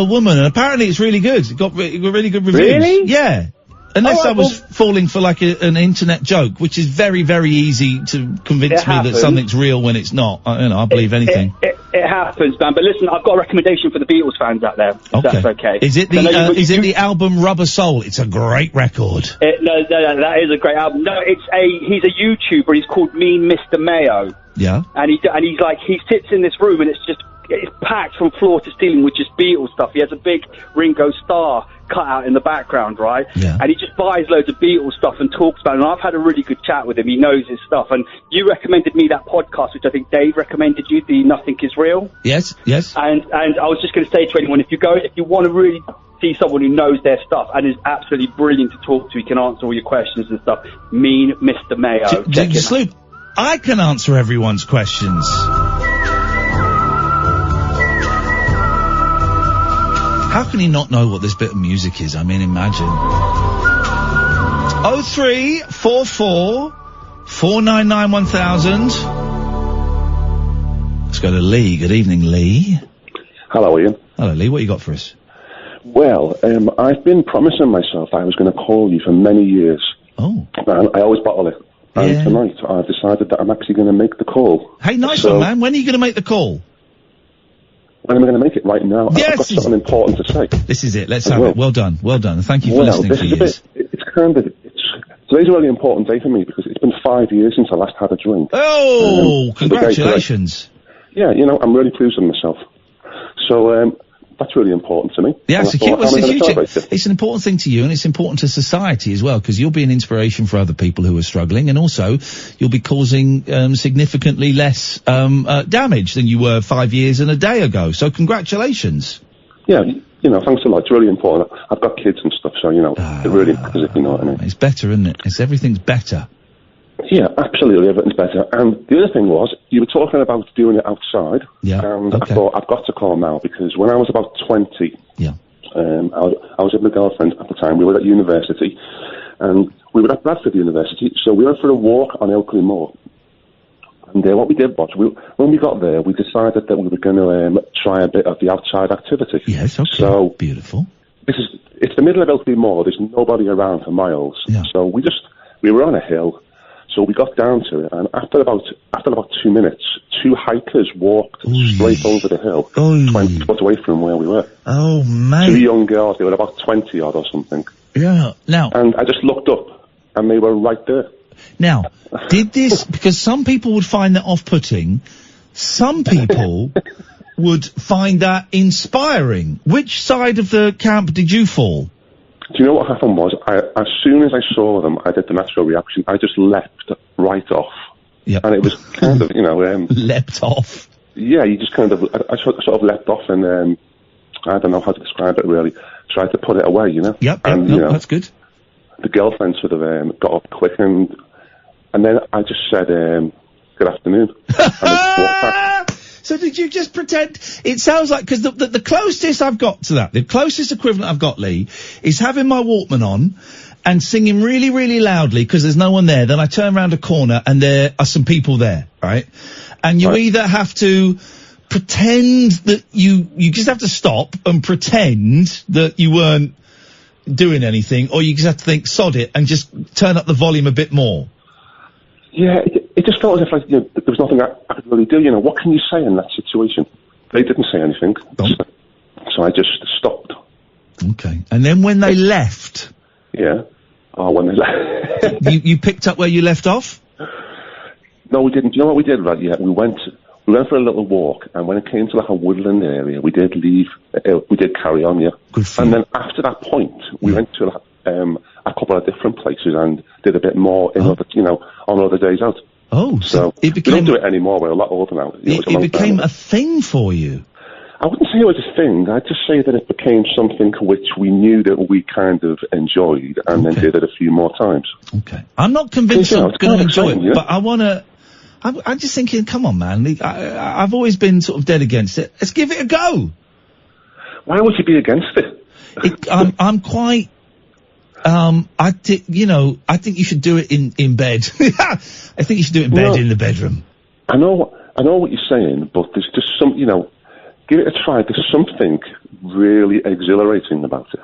woman, and apparently it's really good. It got really good reviews.
Really?
Yeah. Unless I was falling for like an internet joke, which is very, very easy to convince me that something's real when it's not. I'll believe anything.
It happens, man. But listen, I've got a recommendation for the Beatles fans out there. If that's okay.
Is it the album Rubber Soul? It's a great record.
No, that is a great album. No, he's a YouTuber. He's called Mean Mr. Mayo.
Yeah.
And he sits in this room and it's packed from floor to ceiling with just Beatles stuff. He has a big Ringo Starr cut out in the background, right?
Yeah.
And he just buys loads of Beatles stuff and talks about it. And I've had a really good chat with him. He knows his stuff. And you recommended me that podcast, which I think Dave recommended you, the Nothing Is Real.
Yes.
And I was just going to say to anyone, if you want to really see someone who knows their stuff and is absolutely brilliant to talk to, he can answer all your questions and stuff. Mean Mr. Mayo.
Sloop, I can answer everyone's questions. How can he not know what this bit of music is? I mean, imagine. 0344 499 1000. Let's go to Lee. Good evening, Lee.
Hello, Ian.
Hello, Lee. What you got for us?
Well, I've been promising myself I was going to call you for many years.
Oh.
And I always bottle it. And tonight I've decided that I'm actually going to make the call.
Hey, nice one, man. When are you going to make the call?
When am I going to make it? Right now?
Yes.
I've got something important to say.
This is it. Let's have it. Well done. Well done. Thank you for listening for years.
Today's a really important day for me because it's been 5 years since I last had a drink.
Oh, congratulations.
Yeah, I'm really pleased with myself. So, that's really important to me.
Yeah, it's an important thing to you, and it's important to society as well, because you'll be an inspiration for other people who are struggling, and also you'll be causing significantly less damage than you were 5 years and a day ago. So congratulations.
Yeah, thanks a lot. It's really important. I've got kids and stuff, so, it really matters, if you know what I mean.
It's better, isn't it? Everything's better.
Yeah, absolutely, everything's better. And the other thing was, you were talking about doing it outside.
Yeah.
And I thought, I've got to call now, because when I was about 20,
yeah,
I was with my girlfriend at the time. We were at university, and we were at Bradford University, so we went for a walk on Ilkley Moor. And what we did was, when we got there, we decided that we were going to try a bit of the outside activity.
Yes, okay.
So,
beautiful.
It's the middle of Ilkley Moor. There's nobody around for miles.
Yeah.
So we were on a hill. So we got down to it, and after about 2 minutes, 2 hikers walked straight over the hill, 20 foot away from where we were.
Oh, mate.
2 young girls, they were about 20 odd or something.
Yeah. Now.
And I just looked up, and they were right there.
Now, did this, because some people would find that off-putting, some people would find that inspiring. Which side of the camp did you fall?
Do you know what happened was, as soon as I saw them, I did the natural reaction. I just leapt right off.
Yep.
And it was kind of,
leapt off?
Yeah, you just kind of, I sort of leapt off and, I don't know how to describe it really, tried to put it away,
Yep,
and,
that's good.
The girlfriend sort of got up quick and then I just said, good afternoon. And they walked back.
So did you just pretend? It sounds like, because the closest I've got to that, the closest equivalent I've got, Lee, is having my Walkman on and singing really, really loudly because there's no one there. Then I turn around a corner and there are some people there, right? And you either have to pretend that you just have to stop and pretend that you weren't doing anything, or you just have to think, sod it, and just turn up the volume a bit more.
Yeah, it just felt as if there was nothing I could really do. What can you say in that situation? They didn't say anything, so I just stopped.
Okay, and then when they left,
yeah. Oh, when they left,
you picked up where you left off?
No, we didn't. Do you know what we did? Right? Yeah, we went for a little walk, and when it came to like a woodland area, we did leave. We did carry on, yeah.
Good for
and then after that point, we went to a couple of different places and did a bit more in other, on other days out.
Oh,
so
it became,
we don't do it anymore. We're a lot older now.
It became a thing for you.
I wouldn't say it was a thing. I'd just say that it became something which we knew that we kind of enjoyed, and then did it a few more times.
Okay, I'm not convinced I'm going to enjoy it, but I want to. I'm just thinking, come on, man. I've always been sort of dead against it. Let's give it a go.
Why would you be against it?
I'm quite. I think you should do it in bed. I think you should do it in bed, in the bedroom.
I know what you're saying, but there's just some, give it a try. There's something really exhilarating about it.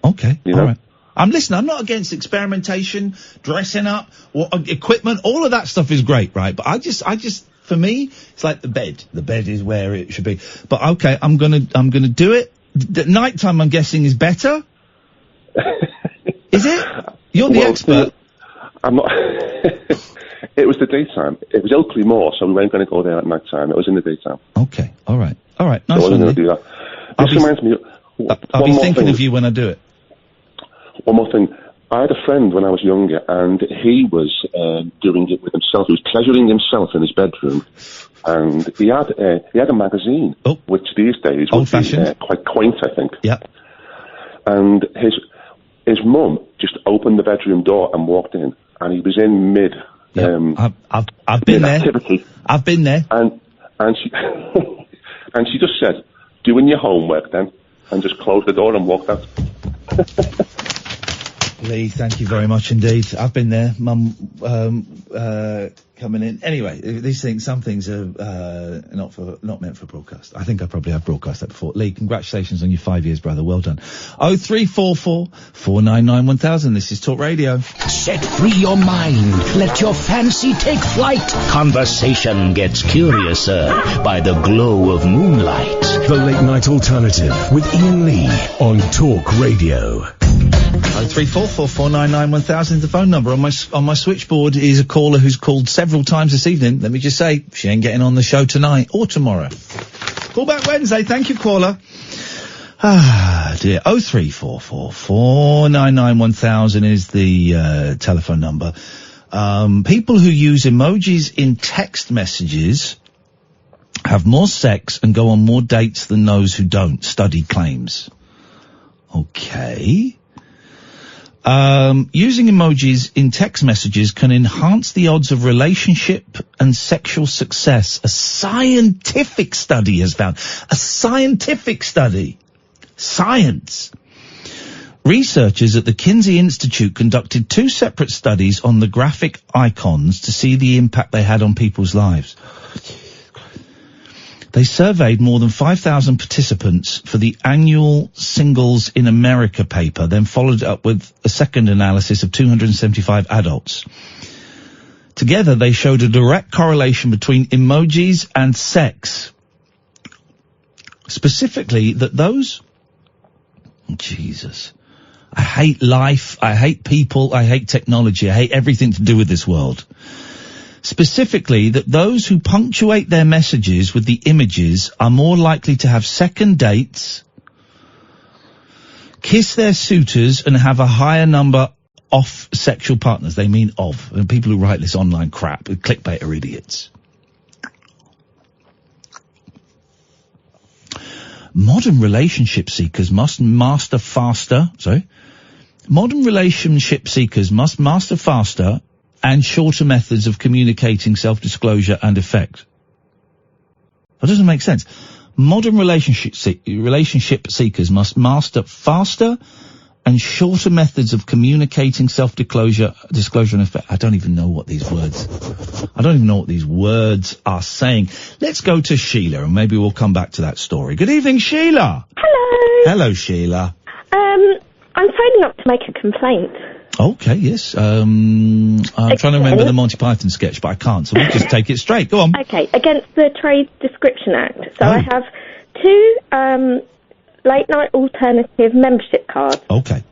Okay, all right. I'm listening. I'm not against experimentation, dressing up, equipment. All of that stuff is great, right? But I just, for me, it's like the bed. The bed is where it should be. But okay, I'm gonna do it. The nighttime, I'm guessing, is better. Is it? You're the expert.
I'm not. It was the daytime. It was Oakley Moor, so we weren't going to go there at night time. It was in the daytime.
Okay, all right. Nice
I wasn't going to do that. This reminds me.
I'll be thinking of you when I do it.
One more thing. I had a friend when I was younger, and he was doing it with himself. He was pleasuring himself in his bedroom, and he had a magazine, which these days would be quite quaint, I think.
Yeah.
And his mum just opened the bedroom door and walked in, and he was in mid.
I've been there.
Activity.
I've been there.
And she and she just said, "Doing your homework then," and just closed the door and walked out.
Lee, thank you very much indeed. I've been there, Mum, coming in. Anyway, these things, some things are not meant for broadcast. I think I probably have broadcast that before. Lee, congratulations on your 5 years, brother. Well done. 0344 499 1000. This is Talk Radio.
Set free your mind. Let your fancy take flight. Conversation gets curiouser by the glow of moonlight.
The Late Night Alternative with Iain Lee on Talk Radio.
0344 499 1000 is the phone number. On my switchboard is a caller who's called several times this evening. Let me just say, she ain't getting on the show tonight or tomorrow. Call back Wednesday. Thank you, caller. Ah, dear. 0344 499 1000 is the telephone number. People who use emojis in text messages have more sex and go on more dates than those who don't, study claims. Okay. Using emojis in text messages can enhance the odds of relationship and sexual success. A scientific study has found. A scientific study. Science. Researchers at the Kinsey Institute conducted 2 separate studies on the graphic icons to see the impact they had on people's lives. They surveyed more than 5,000 participants for the annual Singles in America paper, then followed up with a second analysis of 275 adults. Together, they showed a direct correlation between emojis and sex. Specifically, that those... Jesus. I hate life, I hate people, I hate technology, I hate everything to do with this world. Specifically, that those who punctuate their messages with the images are more likely to have second dates, kiss their suitors, and have a higher number of sexual partners. They mean of. And people who write this online crap, clickbait, are idiots. Modern relationship seekers must master faster. Modern relationship seekers must master faster and shorter methods of communicating self-disclosure and effect. That doesn't make sense. Modern relationship seekers must master faster and shorter methods of communicating self-disclosure and effect. I don't even know what these words are saying. Let's go to Sheila, and maybe we'll come back to that story. Good evening, Sheila.
Hello.
Hello, Sheila.
I'm phoning up to make a complaint.
Okay, yes. I'm trying to remember the Monty Python sketch, but I can't, so we'll just take it straight. Go on.
Okay, against the Trade Description Act. So I have 2 late-night alternative membership cards.
Okay.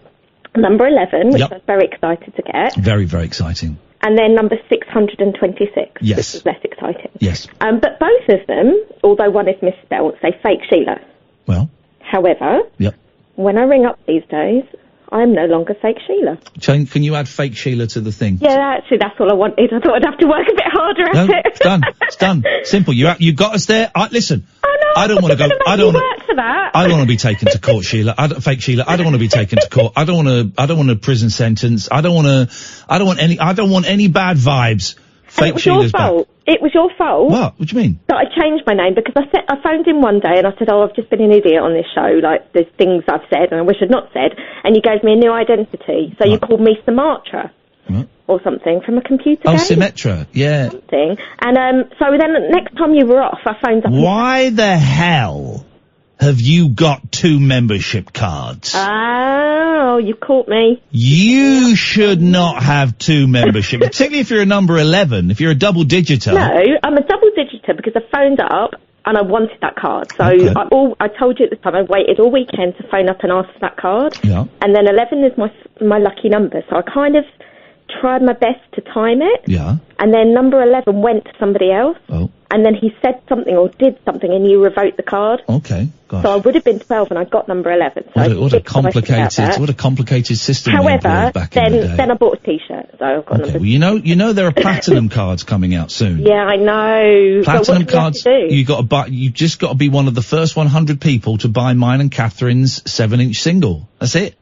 Number 11, which I was very excited to get.
Very, very exciting.
And then number 626,
yes,
which is less exciting.
Yes.
But both of them, although one is misspelled, say fake Sheila.
Well.
However, when I ring up these days, I'm no longer fake Sheila.
Can you add fake Sheila to the thing?
Yeah, actually, that's all I wanted. I thought I'd have to work a bit harder at it.
It's done. It's done. Simple. You got us there. Listen.
Oh no!
I don't want to go. I don't
work for that.
I don't want to be taken to court, Sheila. Fake Sheila. I don't want to be taken to court. I don't want a prison sentence. I don't want any bad vibes. Fake Sheila's back.
It was your fault.
What? What do you mean?
That I changed my name because I phoned in one day and I said, I've just been an idiot on this show. Like, there's things I've said and I wish I'd not said. And you gave me a new identity. So you called me Sumatra. Or something from a computer game.
Symmetra, yeah.
Something. And so then next time you were off, I phoned up.
Why the hell have you got 2 membership cards?
Oh, you caught me.
You should not have 2 membership, particularly if you're a number 11, if you're a double digiter.
No, I'm a double digiter because I phoned up and I wanted that card. So I told you at the time, I waited all weekend to phone up and ask for that card.
Yeah.
And then 11 is my lucky number. So I kind of tried my best to time it.
Yeah.
And then number 11 went to somebody else.
Oh.
And then he said something or did something and you revoked the card.
Okay. Gosh.
So I would have been 12 and I got number 11. So
What a complicated system.
However,
back in the day.
then I bought a t-shirt. So I've got number.
Well, you know there are platinum cards coming out soon.
Yeah, I know.
Platinum
but what
cards.
do you have to do?
You just got to be one of the first 100 people to buy mine and Catherine's 7-inch single. That's it.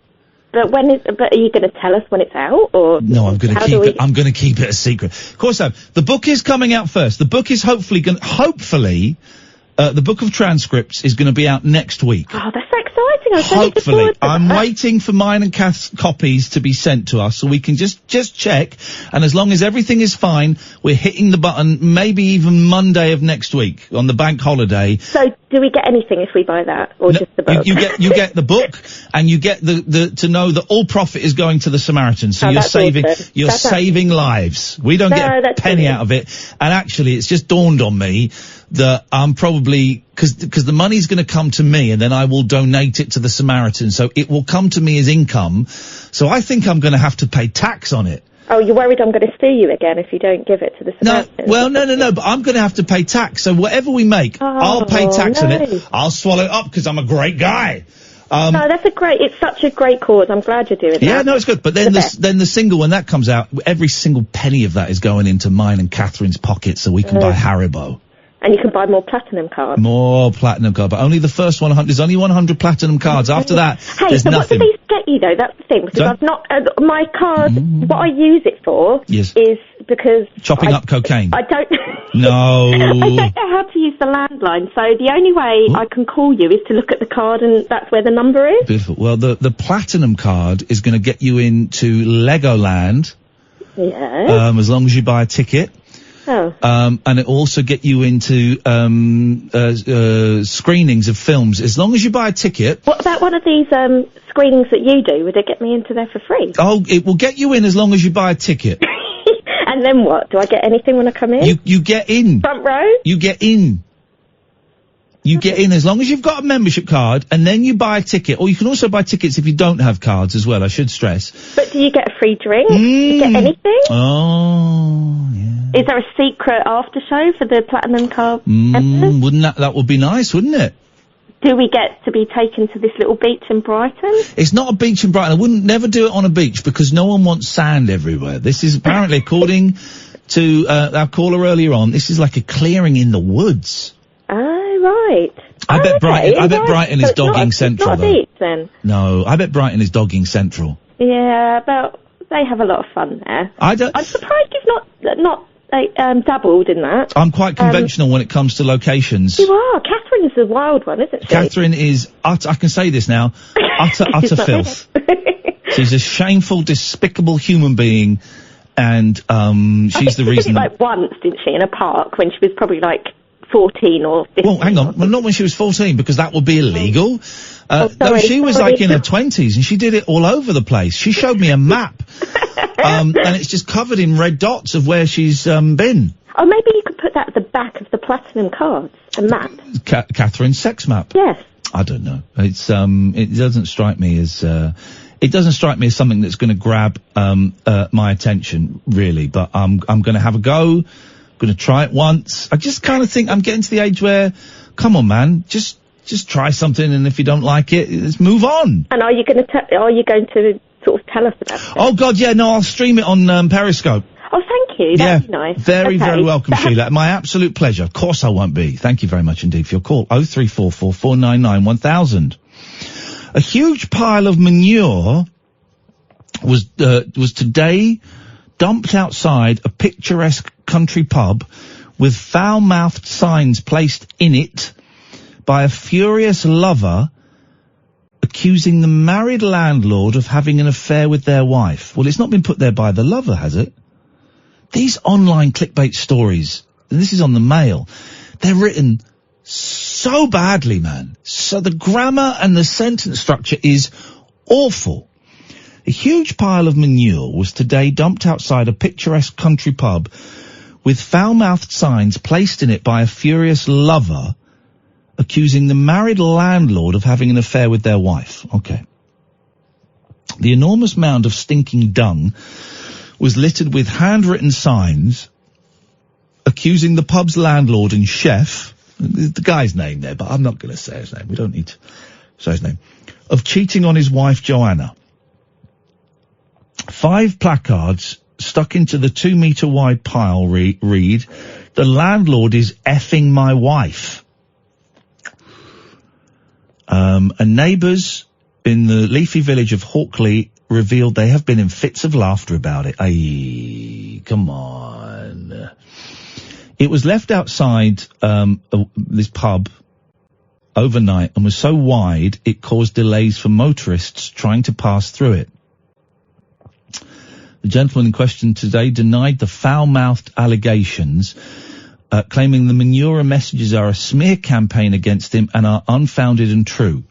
But are you going to tell us when it's out, or
no? I'm going to keep it. I'm going to keep it a secret. Of course, the book is coming out first. The book is hopefully, the book of transcripts is going to be out next week.
Oh, that's so exciting! I'm so looking
Hopefully,
forward to
I'm
that.
waiting for mine and Kath's copies to be sent to us so we can just check. And as long as everything is fine, we're hitting the button. Maybe even Monday of next week on the bank holiday.
So, do we get anything if we buy that, or just the book?
You get the book, and you get the to know that all profit is going to the Samaritans. So you're saving lives. We don't get a penny out of it. And actually, it's just dawned on me that I'm probably because the money's going to come to me, and then I will donate it to the Samaritans. So it will come to me as income. So I think I'm going to have to pay tax on it.
Oh, you're worried I'm going to sue you again if you don't give it to the Samaritans?
No, but I'm going to have to pay tax. So whatever we make, I'll pay tax on it. I'll swallow it up because I'm a great guy.
No, it's such a great cause. I'm glad you're doing that.
Yeah, no, it's good. But then the single, when that comes out, every single penny of that is going into mine and Catherine's pockets so we can buy Haribo.
And you can buy more platinum cards.
More platinum cards, but only the first 100. There's only 100 platinum cards. After that, there's nothing.
What do these get you though? That's the thing, because I've not my card. What I use it for is because
chopping up cocaine.
I don't.
No.
I don't know how to use the landline, so the only way I can call you is to look at the card, and that's where the number is.
Beautiful. Well, the platinum card is going to get you into Legoland.
Yeah.
As long as you buy a ticket.
Oh.
And it also get you into screenings of films as long as you buy a ticket.
What about one of these screenings that you do? Would it get me into there for free?
Oh, it will get you in as long as you buy a ticket.
And And then what? Do I get anything when I come in?
You get in.
Front row?
You get in. You get in as long as you've got a membership card, and then you buy a ticket. Or you can also buy tickets if you don't have cards as well, I should stress.
But do you get a free drink? Do you get anything?
Oh, yeah.
Is there a secret after show for the Platinum Card members?
Wouldn't that would be nice, wouldn't it?
Do we get to be taken to this little beach in Brighton?
It's not a beach in Brighton. I wouldn't never do it on a beach because no one wants sand everywhere. This is apparently, according to our caller earlier on, this is like a clearing in the woods.
Oh, right.
I bet Brighton is
So it's not
dogging
a-
central,
It's not a
though.
beach, then?
No, I bet Brighton is dogging central.
Yeah, but they have a lot of fun there.
I don't.
I'm surprised you've not dabbled in that.
I'm quite conventional when it comes to locations.
You are. Catherine is the wild one, isn't she?
Catherine is I can say this now, utter
She's not
filth. She's a shameful, despicable human being, and she's the
She
reason.
did it like once, didn't she, in a park when she was probably like 14 or 15.
Well, hang on. Well, not when she was 14, because that would be illegal. No,
sorry,
she was
sorry.
like in her 20s, and she did it all over the place. She showed me a map, and it's just covered in red dots of where she's been.
Oh, maybe you could put that at the back of the Platinum cards, a map.
Catherine's sex map.
Yes.
I don't know. It's it doesn't strike me as something that's going to grab my attention really. But I'm going to have a go. Going to try it once. I just kind of think I'm getting to the age where, come on, man, just try something, and if you don't like it, let's move on.
And are you going to sort of tell us about it?
Oh God, yeah, no, I'll stream it on Periscope.
Oh, thank you. That'd be nice.
Very,
Okay.
very welcome, Sheila. My absolute pleasure. Of course I won't be. Thank you very much indeed for your call. 0344 499 1000. A huge pile of manure was today dumped outside a picturesque country pub with foul-mouthed signs placed in it by a furious lover accusing the married landlord of having an affair with their wife. Well, it's not been put there by the lover, has it? These online clickbait stories, and this is on the Mail, they're written so badly, man. So the grammar and the sentence structure is awful. A huge pile of manure was today dumped outside a picturesque country pub with foul-mouthed signs placed in it by a furious lover accusing the married landlord of having an affair with their wife. Okay. The enormous mound of stinking dung was littered with handwritten signs accusing the pub's landlord and chef, the guy's name there, but I'm not going to say his name, we don't need to say his name, of cheating on his wife Joanna. 5 placards stuck into the 2-metre wide pile read, "The landlord is effing my wife." And neighbours in the leafy village of Hawkley revealed they have been in fits of laughter about it. Ay, come on. It was left outside this pub overnight and was so wide it caused delays for motorists trying to pass through it. The gentleman in question today denied the foul-mouthed allegations, claiming the manure messages are a smear campaign against him and are unfounded and true.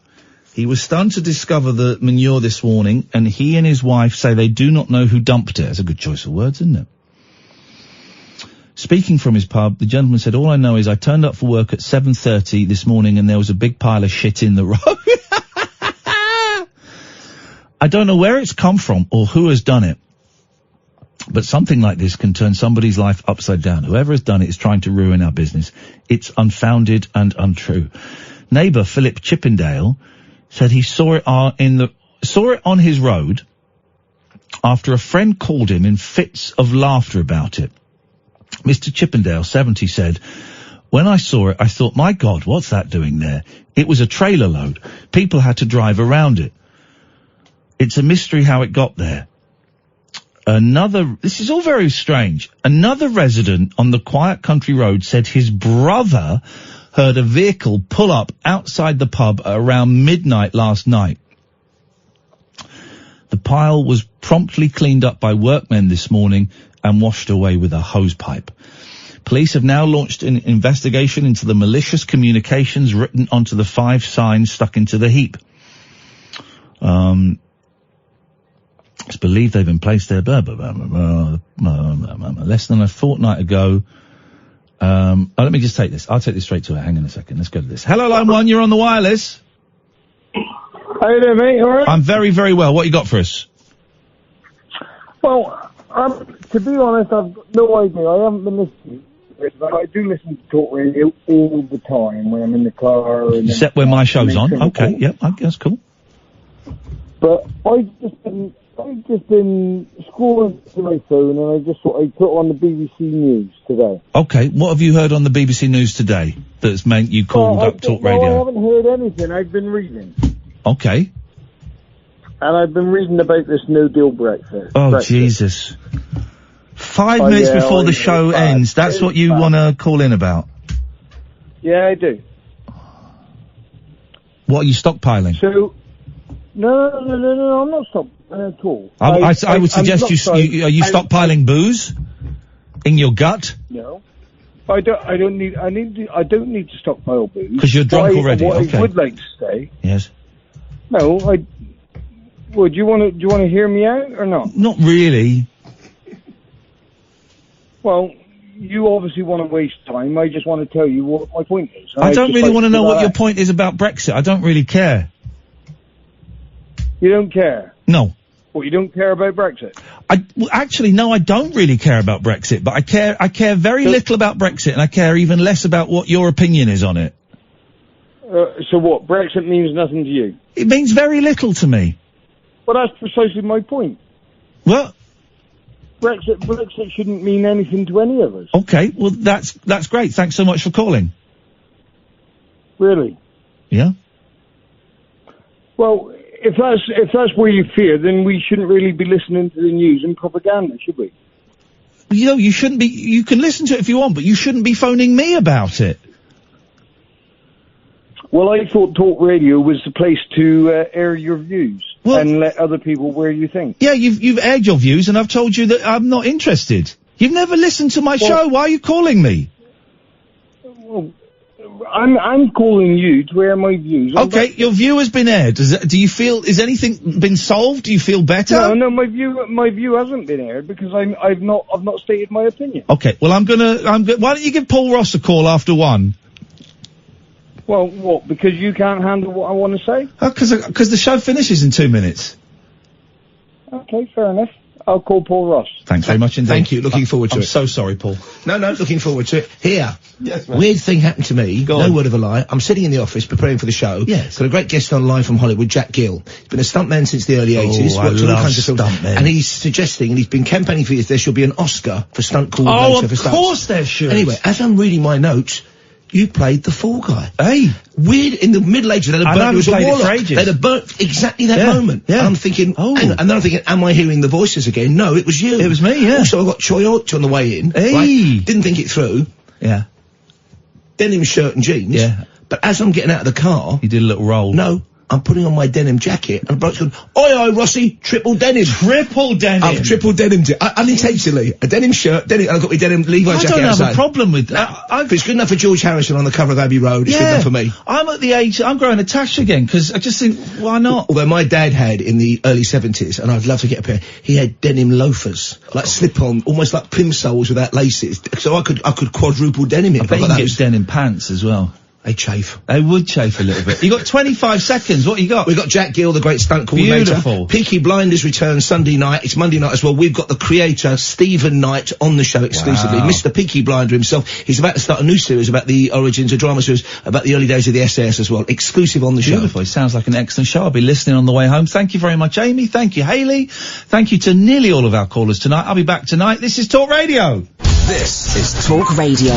He was stunned to discover the manure this morning, and he and his wife say they do not know who dumped it. That's a good choice of words, isn't it? Speaking from his pub, the gentleman said, "All I know is I turned up for work at 7:30 this morning and there was a big pile of shit in the road." I don't know where it's come from or who has done it, but something like this can turn somebody's life upside down. Whoever has done it is trying to ruin our business. It's unfounded and untrue. Neighbour Philip Chippendale said he saw it on his road after a friend called him in fits of laughter about it. Mr. Chippendale, 70, said, "When I saw it, I thought, my God, what's that doing there? It was a trailer load. People had to drive around it. It's a mystery how it got there." This is all very strange. Another resident on the quiet country road said his brother heard a vehicle pull up outside the pub at around midnight last night. The pile was promptly cleaned up by workmen this morning and washed away with a hose pipe. Police have now launched an investigation into the malicious communications written onto the 5 signs stuck into the heap. It's believed they've been placed there. Let's less than a fortnight ago. Let me just take this. I'll take this straight to her. Hang on a second. Let's go to this. Hello, line 1. You're on the wireless.
How you doing, mate? All right?
I'm very, very well. What you got for us?
Well, to be honest, I've got no idea. I haven't been listening to it, but I do listen to talk radio all the time when I'm in the car. And
Except when my show's on. Okay, yep, that's cool.
But I've just been scrolling through my phone, and I just thought I'd put on the BBC News today.
Okay, what have you heard on the BBC News today that's meant you called up Talk Radio?
I haven't heard anything. I've been reading.
Okay.
And I've been reading about this no-deal Brexit.
Oh, Jesus. 5 minutes before the show ends, that's what you want to call in about?
Yeah, I do.
What, are you stockpiling?
So, no, I'm not stockpiling at all.
I would suggest are you stockpiling booze? In your gut?
No. I don't need to stockpile booze.
Because you're drunk already,
okay. I would like to say.
Yes.
No, do you want to hear me out or not?
Not really.
Well, you obviously want to waste time. I just want to tell you what my point is.
I don't really want to know what your point is about Brexit. I don't really care.
You don't care?
No.
Well, you don't care about Brexit?
Actually, no, I don't really care about Brexit, but I care very little about Brexit, and I care even less about what your opinion is on it.
So what? Brexit means nothing to you?
It means very little to me.
Well, that's precisely my point.
Well,
Brexit shouldn't mean anything to any of us.
Okay, well that's great. Thanks so much for calling.
Really?
Yeah.
Well, if that's where you fear, then we shouldn't really be listening to the news and propaganda, should we?
You know, you shouldn't be. You can listen to it if you want, but you shouldn't be phoning me about it.
Well, I thought Talk Radio was the place to air your views and let other people where you think.
Yeah, you've aired your views, and I've told you that I'm not interested. You've never listened to my show. Why are you calling me?
Well, I'm calling you to air my views.
Okay, your view has been aired. Do you feel? Is anything been solved? Do you feel better?
No, my view hasn't been aired because I've not stated my opinion.
Okay, well why don't you give Paul Ross a call after 1?
Well, what? Because you can't handle what I want to say?
Because the show finishes in 2 minutes.
Okay, fair enough. I'll call Paul Ross.
Thanks very much indeed.
Thank you. Looking forward to
I'm
it.
so sorry, Paul.
No, looking forward to it. Here.
Yes, mate.
Weird thing happened to me.
Go
no
on.
word of a lie. I'm sitting in the office preparing for the show.
Yes.
Got a great guest on live from Hollywood, Jack Gill. He's been a stuntman since the early 80s.
I
worked on all
love
kinds of films.
stuntmen.
And he's suggesting, and he's been campaigning for years, there should be an Oscar for stunt coordinator for stunts.
Of course there should.
Anyway, as I'm reading my notes, you played the Fall Guy.
Hey.
Weird, in the Middle Ages, they'd have burnt you as a warlock. They'd have burnt exactly that moment.
Yeah.
And I'm thinking, hang on. And then I'm thinking, am I hearing the voices again? No, it was you.
It was me, yeah.
Also, I got Choi Och on the way in.
Hey.
Right? Didn't think it through.
Yeah.
Denim shirt and jeans.
Yeah.
But as I'm getting out of the car...
You did a little roll.
No. I'm putting on my denim jacket, and the bloke's going, oi, Rossi, triple denim.
Triple denim?
I've triple denim, unintentionally. A denim shirt, denim, and I've got my denim Levi jacket outside.
I don't have a problem with that.
If it's good enough for George Harrison on the cover of Abbey Road, it's good enough for me.
I'm at the age, I'm growing a tash again, because I just think, why not?
Although my dad had, in the early 70s, and I'd love to get a pair, he had denim loafers, like slip-on, almost like plimsolls without laces, so I could quadruple denim it.
I bet you can get denim pants as well.
They chafe.
They would chafe a little bit. You got 25 seconds. What you got?
We've got Jack Gill, the great stunt coordinator.
Beautiful.
Peaky Blinders returns Sunday night. It's Monday night as well. We've got the creator, Stephen Knight, on the show exclusively.
Wow.
Mr. Peaky Blinder himself. He's about to start a new series about the origins, a drama series about the early days of the SAS as well. Exclusive on the show.
Beautiful. It sounds like an excellent show. I'll be listening on the way home. Thank you very much, Amy. Thank you, Hayley. Thank you to nearly all of our callers tonight. I'll be back tonight. This is Talk Radio.
This is
Talk Radio.